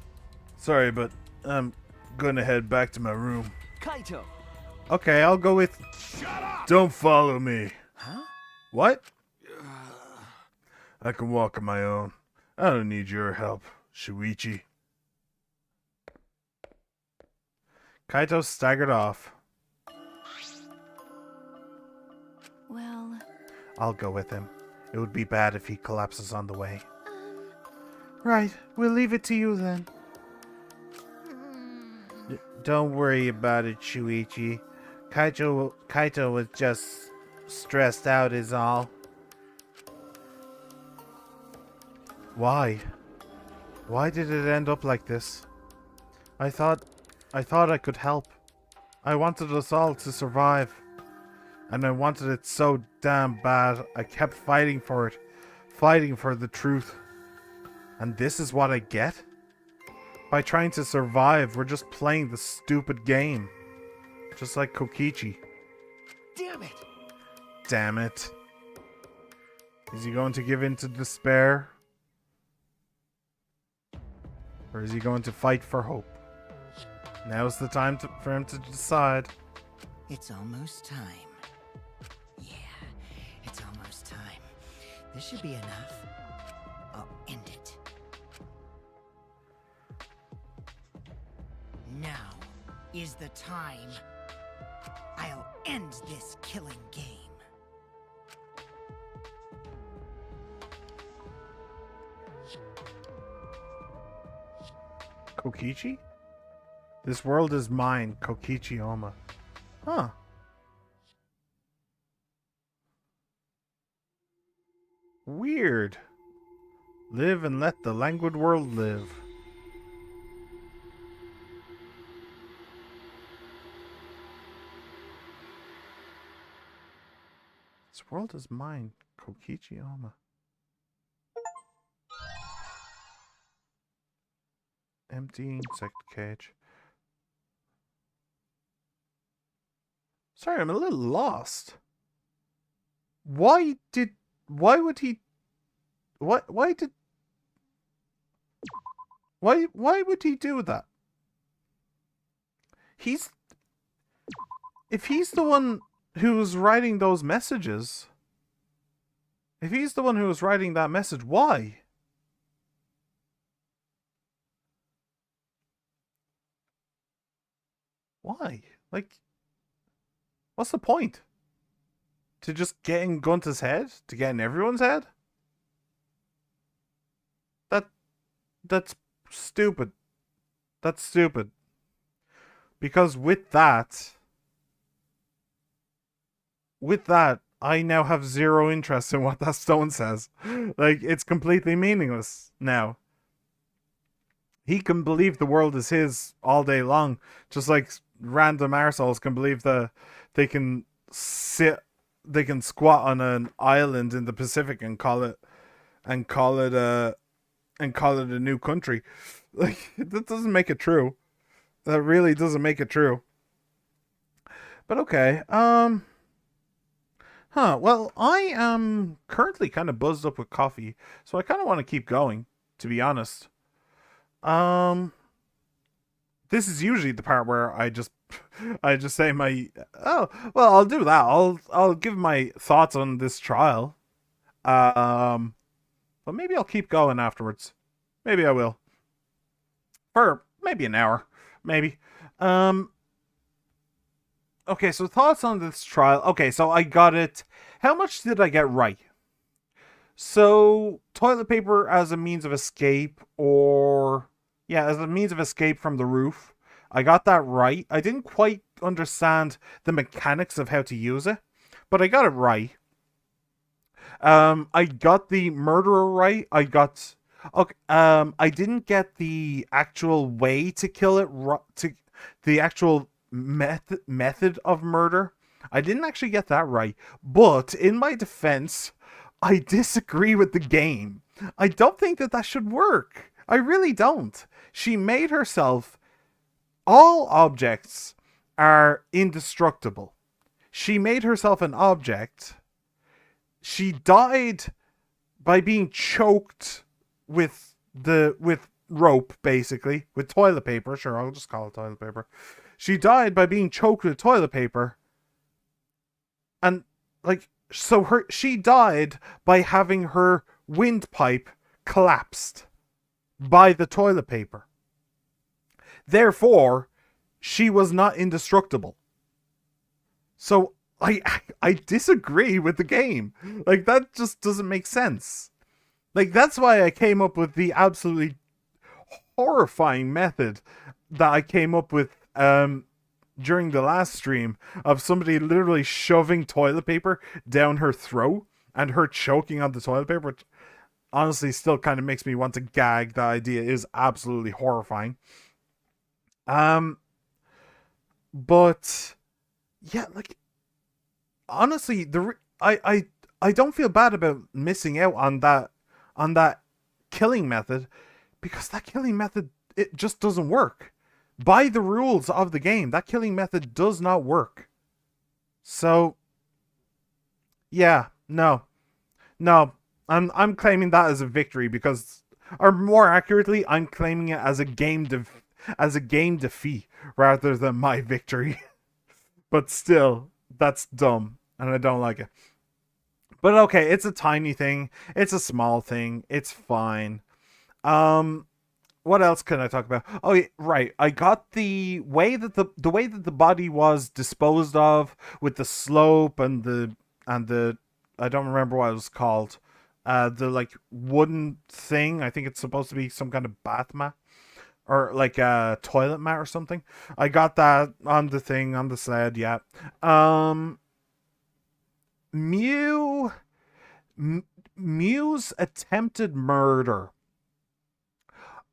Sorry, but I'm gonna head back to my room. Kaito! Okay, I'll go with... Shut up! Don't follow me. Huh? What? I can walk on my own. I don't need your help, Shuichi. Kaito staggered off. Well, I'll go with him. It would be bad if he collapses on the way. Right, we'll leave it to you then. Don't worry about it, Shuichi. Kaito was just stressed out is all. Why? Why did it end up like this? I thought I could help. I wanted us all to survive. And I wanted it so damn bad. I kept fighting for it. Fighting for the truth. And this is what I get? By trying to survive, we're just playing the stupid game. Just like Kokichi. Damn it! Damn it. Is he going to give in to despair? Or is he going to fight for hope? Now's the time for him to decide. It's almost time. Yeah, it's almost time. This should be enough. I'll end it. Now is the time. I'll end this killing game. Kokichi? This world is mine, Kokichi Oma. Huh. Weird. Live and let the languid world live. This world is mine, Kokichi Oma. Empty insect cage. Sorry, I'm a little lost. Why would he do that? If he's the one who was writing those messages, if he's the one who was writing that message, why? Why? Like, what's the point? To just get in Gunta's head? To get in everyone's head? That's stupid. That's stupid. Because with that, I now have zero interest in what that stone says. Like, it's completely meaningless now. He can believe the world is his all day long, just like random arseholes can believe they can squat on an island in the Pacific and call it a new country. Like, that doesn't make it true. That really doesn't make it true. But okay. Well, I am currently kind of buzzed up with coffee, so I kind of want to keep going, to be honest. Um, this is usually the part where I just say my, oh, well, I'll do that. I'll give my thoughts on this trial. Um, but maybe I'll keep going afterwards. Maybe I will. For maybe an hour. Maybe. Um, okay, so thoughts on this trial. Okay, so I got it. How much did I get right? So, toilet paper as a means of escape, or yeah, as a means of escape from the roof. I got that right. I didn't quite understand the mechanics of how to use it, but I got it right. I got the murderer right. Okay. I didn't get the actual way to kill it. To the actual method of murder. I didn't actually get that right. But in my defense, I disagree with the game. I don't think that that should work. I really don't. She made herself. All objects are indestructible. She made herself an object. She died by being choked with rope, basically, with toilet paper. Sure, I'll just call it toilet paper. She died by being choked with toilet paper. And she died by having her windpipe collapsed by the toilet paper. Therefore, she was not indestructible. So I disagree with the game. Like, that just doesn't make sense. Like, that's why I came up with the absolutely horrifying method that I came up with during the last stream of somebody literally shoving toilet paper down her throat and her choking on the toilet paper, which honestly still kind of makes me want to gag. The idea is absolutely horrifying. But yeah, like, honestly, I don't feel bad about missing out on that killing method, because that killing method, it just doesn't work. By the rules of the game, that killing method does not work. So yeah, no. I'm claiming that as a victory, because, or more accurately, I'm claiming it as a game defeat rather than my victory. But still, that's dumb, and I don't like it. But okay, it's a tiny thing. It's a small thing. It's fine. What else can I talk about? Oh, yeah, right. I got the way that the way that the body was disposed of, with the slope and the I don't remember what it was called. The like wooden thing. I think it's supposed to be some kind of bath mat, or like a toilet mat or something. I got that on the thing on the sled. Yeah. Mew's attempted murder.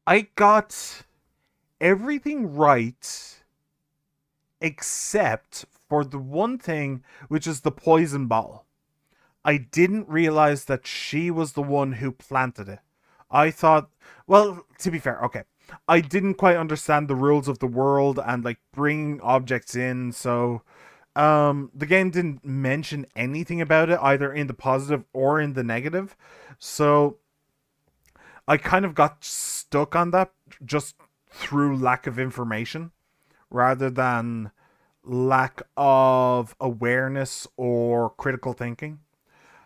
I got everything right except for the one thing, which is the poison bottle. I didn't realize that she was the one who planted it. I thought, well, to be fair, okay, I didn't quite understand the rules of the world and like bringing objects in, so the game didn't mention anything about it, either in the positive or in the negative. So I kind of got stuck on that just through lack of information rather than lack of awareness or critical thinking.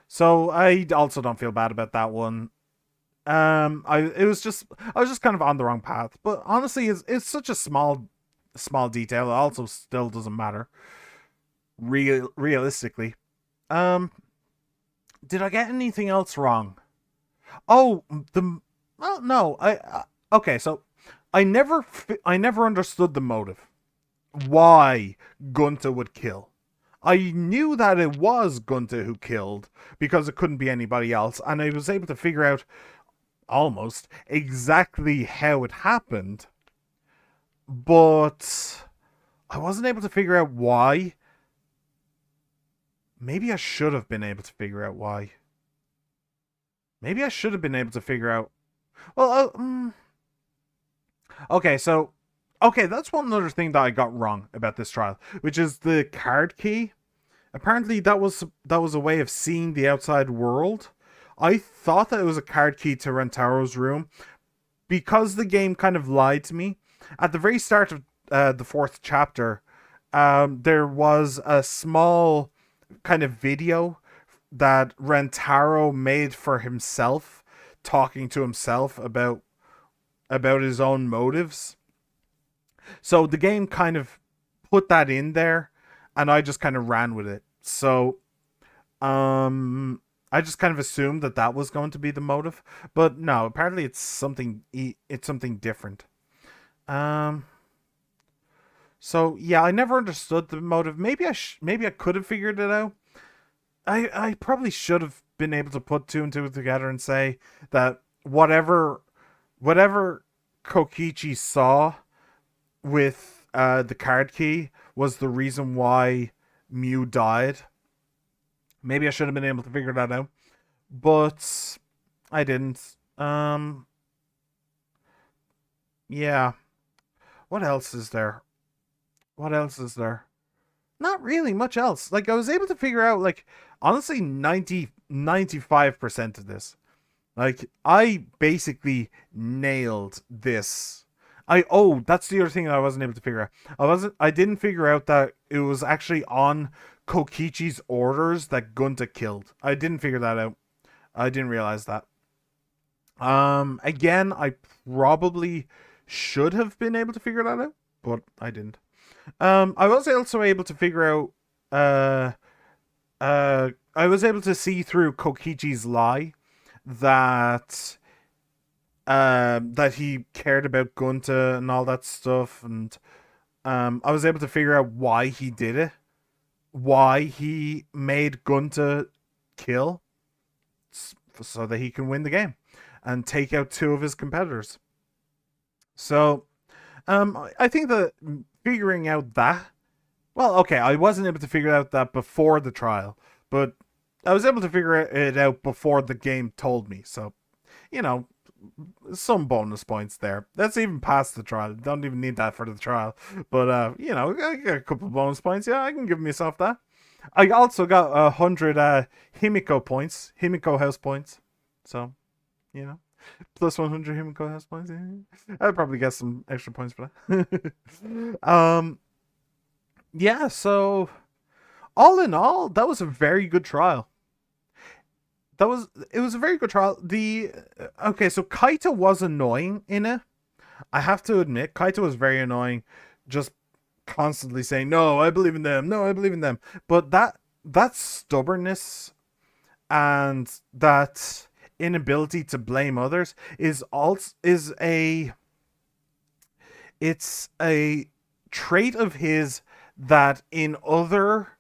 So I also don't feel bad about that one. I was just kind of on the wrong path, but honestly, it's such a small detail. It also still doesn't matter. Realistically, did I get anything else wrong? Oh, well, no. Okay. So I never understood the motive. Why Gunta would kill. I knew that it was Gunta who killed, because it couldn't be anybody else, and I was able to figure out almost exactly how it happened, but I wasn't able to figure out why. Maybe I should have been able to figure out why. Maybe I should have been able to figure out. Well, okay, so Okay, that's one other thing that I got wrong about this trial, which is the card key. Apparently, that was a way of seeing the outside world. I thought that it was a card key to Rentaro's room because the game kind of lied to me. At the very start of the fourth chapter, there was a small kind of video that Rentaro made for himself, talking to himself about his own motives. So the game kind of put that in there, and I just kind of ran with it. So, I just kind of assumed that that was going to be the motive, but no. Apparently, it's something. It's something different. Um. So yeah, I never understood the motive. Maybe I could have figured it out. I probably should have been able to put two and two together and say that whatever Kokichi saw with the card key was the reason why Mew died. Maybe I should have been able to figure that out, but I didn't. Yeah. What else is there? What else is there? Not really much else. Like, I was able to figure out, like, honestly, 95% of this. Like, I basically nailed this. That's the other thing that I wasn't able to figure out. I didn't figure out that it was actually on Kokichi's orders that Gunta killed. I didn't figure that out. I didn't realize that. Again, I probably should have been able to figure that out, but I didn't. I was also able to figure out, I was able to see through Kokichi's lie that, that he cared about Gunta and all that stuff, and, I was able to figure out why he did it. Why he made Gunta kill, so that he can win the game and take out two of his competitors. So, I think that figuring out that, well, okay, I wasn't able to figure out that before the trial, but I was able to figure it out before the game told me. So, you know, some bonus points there. That's even past the trial. Don't even need that for the trial. But, you know, I get a couple bonus points. Yeah, I can give myself that. I also got 100 Himiko points, Himiko house points. So, you know, plus 100 Himiko house points. I'd probably get some extra points for that. Yeah, so all in all, that was a very good trial. It was a very good trial. Okay, so Kaito was annoying in it. I have to admit, Kaito was very annoying, just constantly saying, "No, I believe in them. No, I believe in them." But that stubbornness and that inability to blame others is it's a trait of his that in other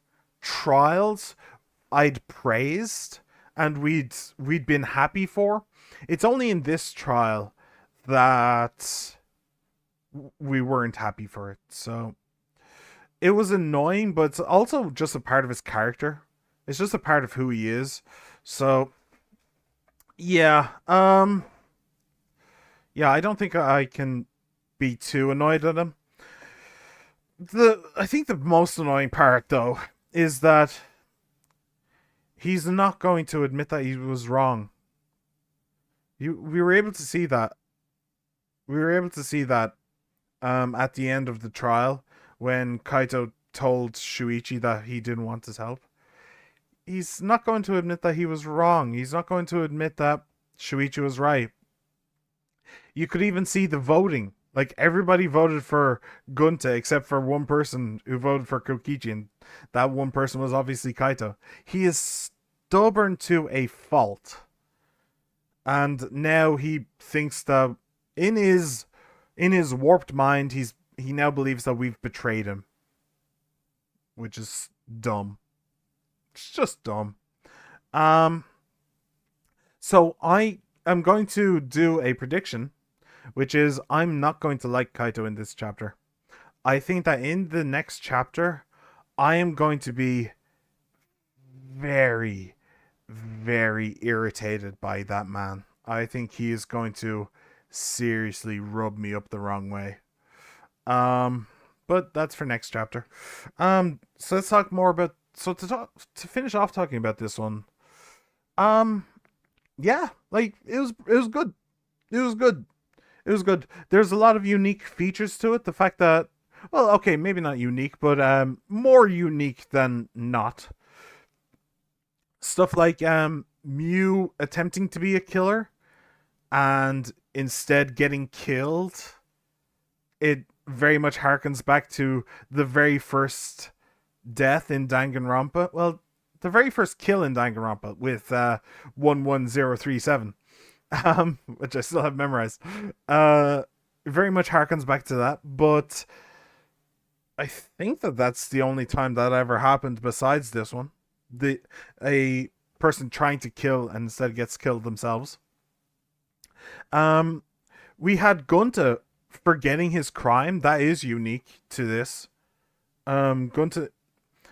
trials I'd praised and we'd been happy for. It's only in this trial that we weren't happy for it. So it was annoying, but it's also just a part of his character. It's just a part of who he is. So yeah, yeah, I don't think I can be too annoyed at him. I think the most annoying part though is that he's not going to admit that he was wrong. We were able to see that. We were able to see that at the end of the trial when Kaito told Shuichi that he didn't want his help. He's not going to admit that he was wrong. He's not going to admit that Shuichi was right. You could even see the voting. Like, everybody voted for Gunta except for one person who voted for Kokichi, and that one person was obviously Kaito. He is stubborn to a fault. And now he thinks that in his warped mind, he now believes that we've betrayed him. Which is dumb. It's just dumb. So I am going to do a prediction, which is I'm not going to like Kaito in this chapter. I think that in the next chapter, I am going to be very, very irritated by that man. I think he is going to seriously rub me up the wrong way. But that's for next chapter. So let's talk more about. So to finish off talking about this one. Yeah, like it was good. It was good. It was good. There's a lot of unique features to it. The fact that, well, okay, maybe not unique, but more unique than not. Stuff like Mew attempting to be a killer and instead getting killed. It very much harkens back to the very first death in Danganronpa. Well, the very first kill in Danganronpa with 11037. Which I still have memorized. Very much harkens back to that, but I think that that's the only time that ever happened besides this one. A person trying to kill and instead gets killed themselves. We had Gunta forgetting his crime. That is unique to this. Gunta,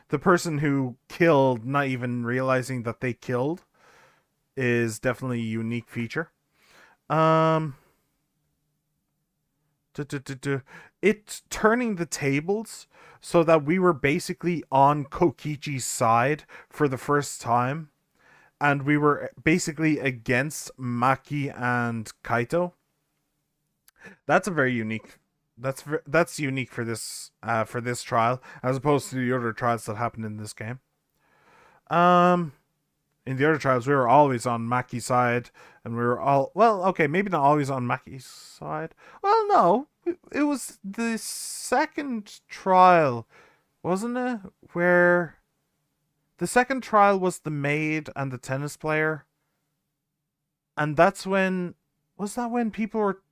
the person who killed, not even realizing that they killed, is definitely a unique feature. It turning the tables so that we were basically on Kokichi's side for the first time, and we were basically against Maki and Kaito. That's a very unique. That's unique for this trial, as opposed to the other trials that happened in this game. In the other trials, we were always on Maki's side, and we were all, well, okay, maybe not always on Maki's side. Well, no, it was the second trial, wasn't it? Where the second trial was the maid and the tennis player, and that's when, was that when people were,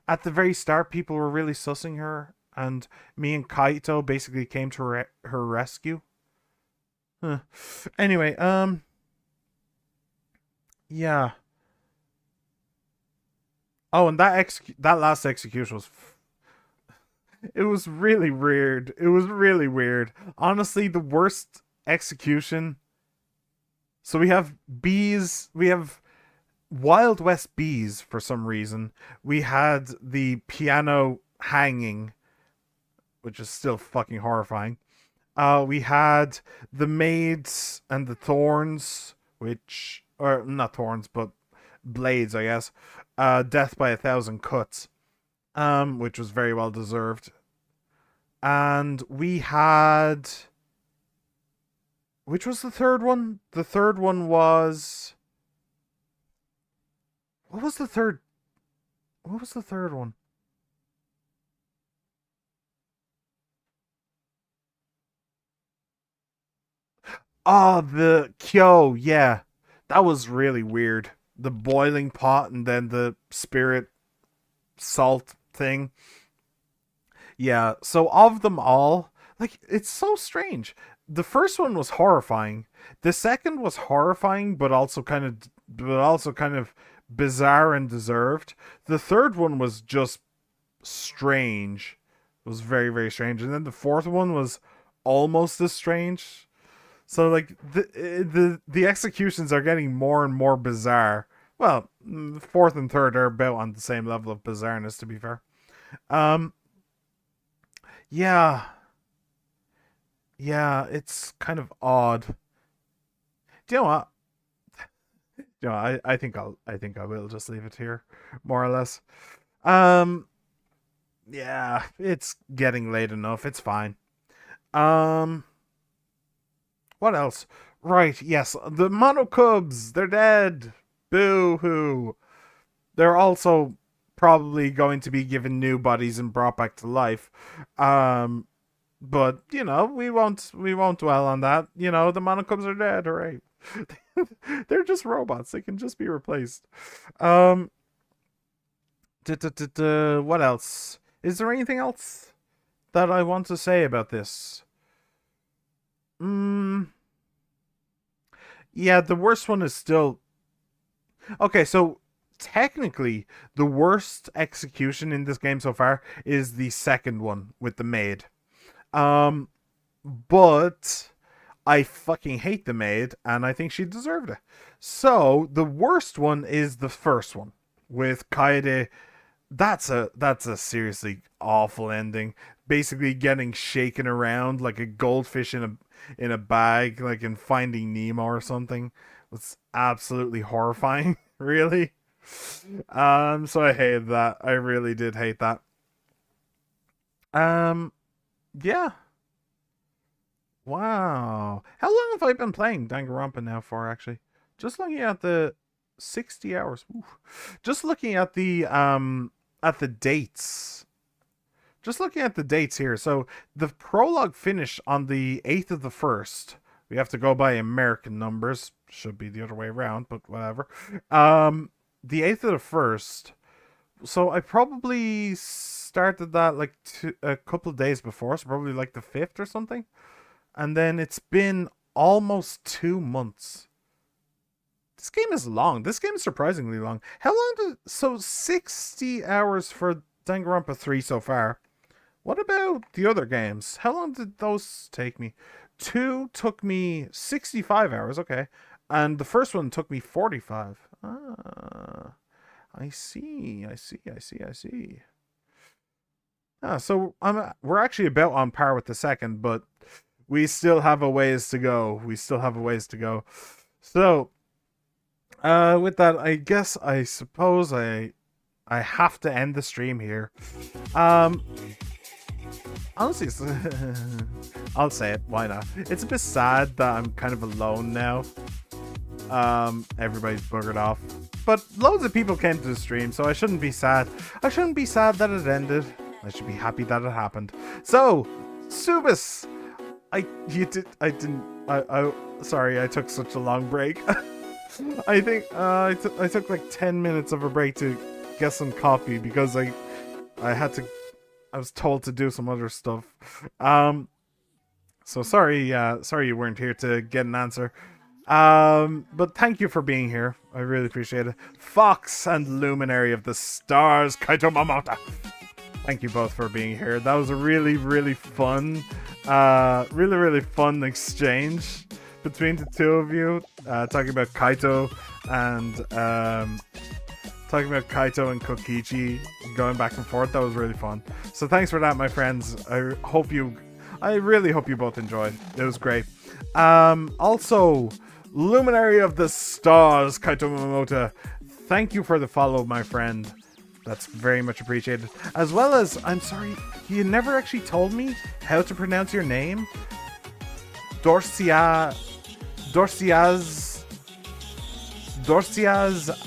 at the very start, people were really sussing her, and me and Kaito basically came to her rescue. Huh. Anyway, yeah. Oh, and that last execution was, it was really weird. It was really weird. Honestly, the worst execution. So we have bees. We have Wild West bees for some reason. We had the piano hanging, which is still fucking horrifying. We had the maids and the thorns, which, or not thorns, but blades, I guess. Death by 1,000 cuts, which was very well deserved. And we had, which was the third one? The third one was, what was the third one? Oh, the Kyo, yeah. That was really weird. The boiling pot and then the spirit salt thing. Yeah, so of them all, like, it's so strange. The first one was horrifying. The second was horrifying, but also kind of bizarre and deserved. The third one was just strange. It was very, very strange. And then the fourth one was almost as strange. So, like, the executions are getting more and more bizarre. Well, the fourth and third are about on the same level of bizarreness, to be fair. Yeah. Yeah, it's kind of odd. Do you know what? You know, I think I will just leave it here, more or less. Yeah, it's getting late enough. It's fine. What else? Right, yes, the Monocubs, they're dead. Boo-hoo. They're also probably going to be given new bodies and brought back to life. But, you know, we won't dwell on that. You know, the Monocubs are dead, hooray. They're just robots. They can just be replaced. What else? Is there anything else that I want to say about this? Yeah, the worst one is still... Okay, so technically, the worst execution in this game so far is the second one with the maid. But I fucking hate the maid, and I think she deserved it. So, the worst one is the first one, with Kaede that's a seriously awful ending. Basically getting shaken around like a goldfish in a bag, like in Finding Nemo or something. Was absolutely horrifying, really. So I hated that. I really did hate that. Yeah. Wow. How long have I been playing Danganronpa now for, actually? Just looking at the 60 hours. Ooh. Just looking at the dates. Just looking at the dates here. So the prologue finished on the 8th of the 1st. We have to go by American numbers. Should be the other way around, but whatever. The 8th of the 1st. So I probably started that like a couple of days before, so probably like the 5th or something. And then it's been almost 2 months. This game is long. This game is surprisingly long. How long did... So 60 hours for Danganronpa 3 so far. What about the other games? How long did those take me? 2 took me 65 hours, okay. And the first one took me 45. Ah, I see. So we're actually about on par with the second, but we still have a ways to go. So, with that, I suppose I have to end the stream here. Honestly, I'll say it. Why not? It's a bit sad that I'm kind of alone now. Everybody's buggered off. But loads of people came to the stream, so I shouldn't be sad. I shouldn't be sad that it ended. I should be happy that it happened. So, Subis, sorry, I took such a long break. I think I took like 10 minutes of a break to get some coffee because I was told to do some other stuff. So sorry you weren't here to get an answer. But thank you for being here. I really appreciate it. Fox and Luminary of the Stars, Kaito Momota. Thank you both for being here. That was a really, really fun, really fun exchange between the two of you. Talking about Kaito and Kokichi, going back and forth. That was really fun. So thanks for that, my friends. I really hope you both enjoyed. It was great. Also, Luminary of the Stars, Kaito Momota, thank you for the follow, my friend. That's very much appreciated. As well as, I'm sorry, you never actually told me how to pronounce your name. Dorcia's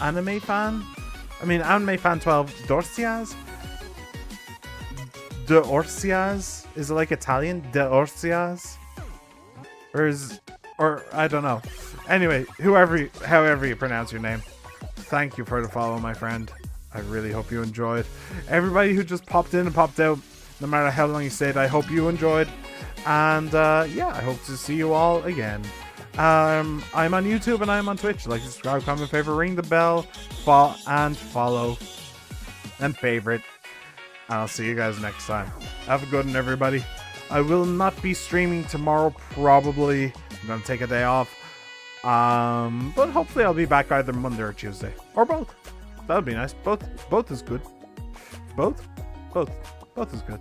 anime fan? I mean, anime fan 12. Dorcia's? De Orcias? Is it like Italian? De Orcias? Or I don't know. Anyway, however you pronounce your name, thank you for the follow, my friend. I really hope you enjoyed. Everybody who just popped in and popped out, no matter how long you stayed, I hope you enjoyed. And yeah, I hope to see you all again. I'm on YouTube and I'm on Twitch. Like, subscribe, comment, favorite, ring the bell, and follow, and favorite. I'll see you guys next time. Have a good one, everybody. I will not be streaming tomorrow, probably. I'm gonna take a day off. But hopefully I'll be back either Monday or Tuesday. Or both. That would be nice. Both is good. Both is good.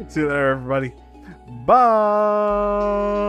See you there, everybody. Bye!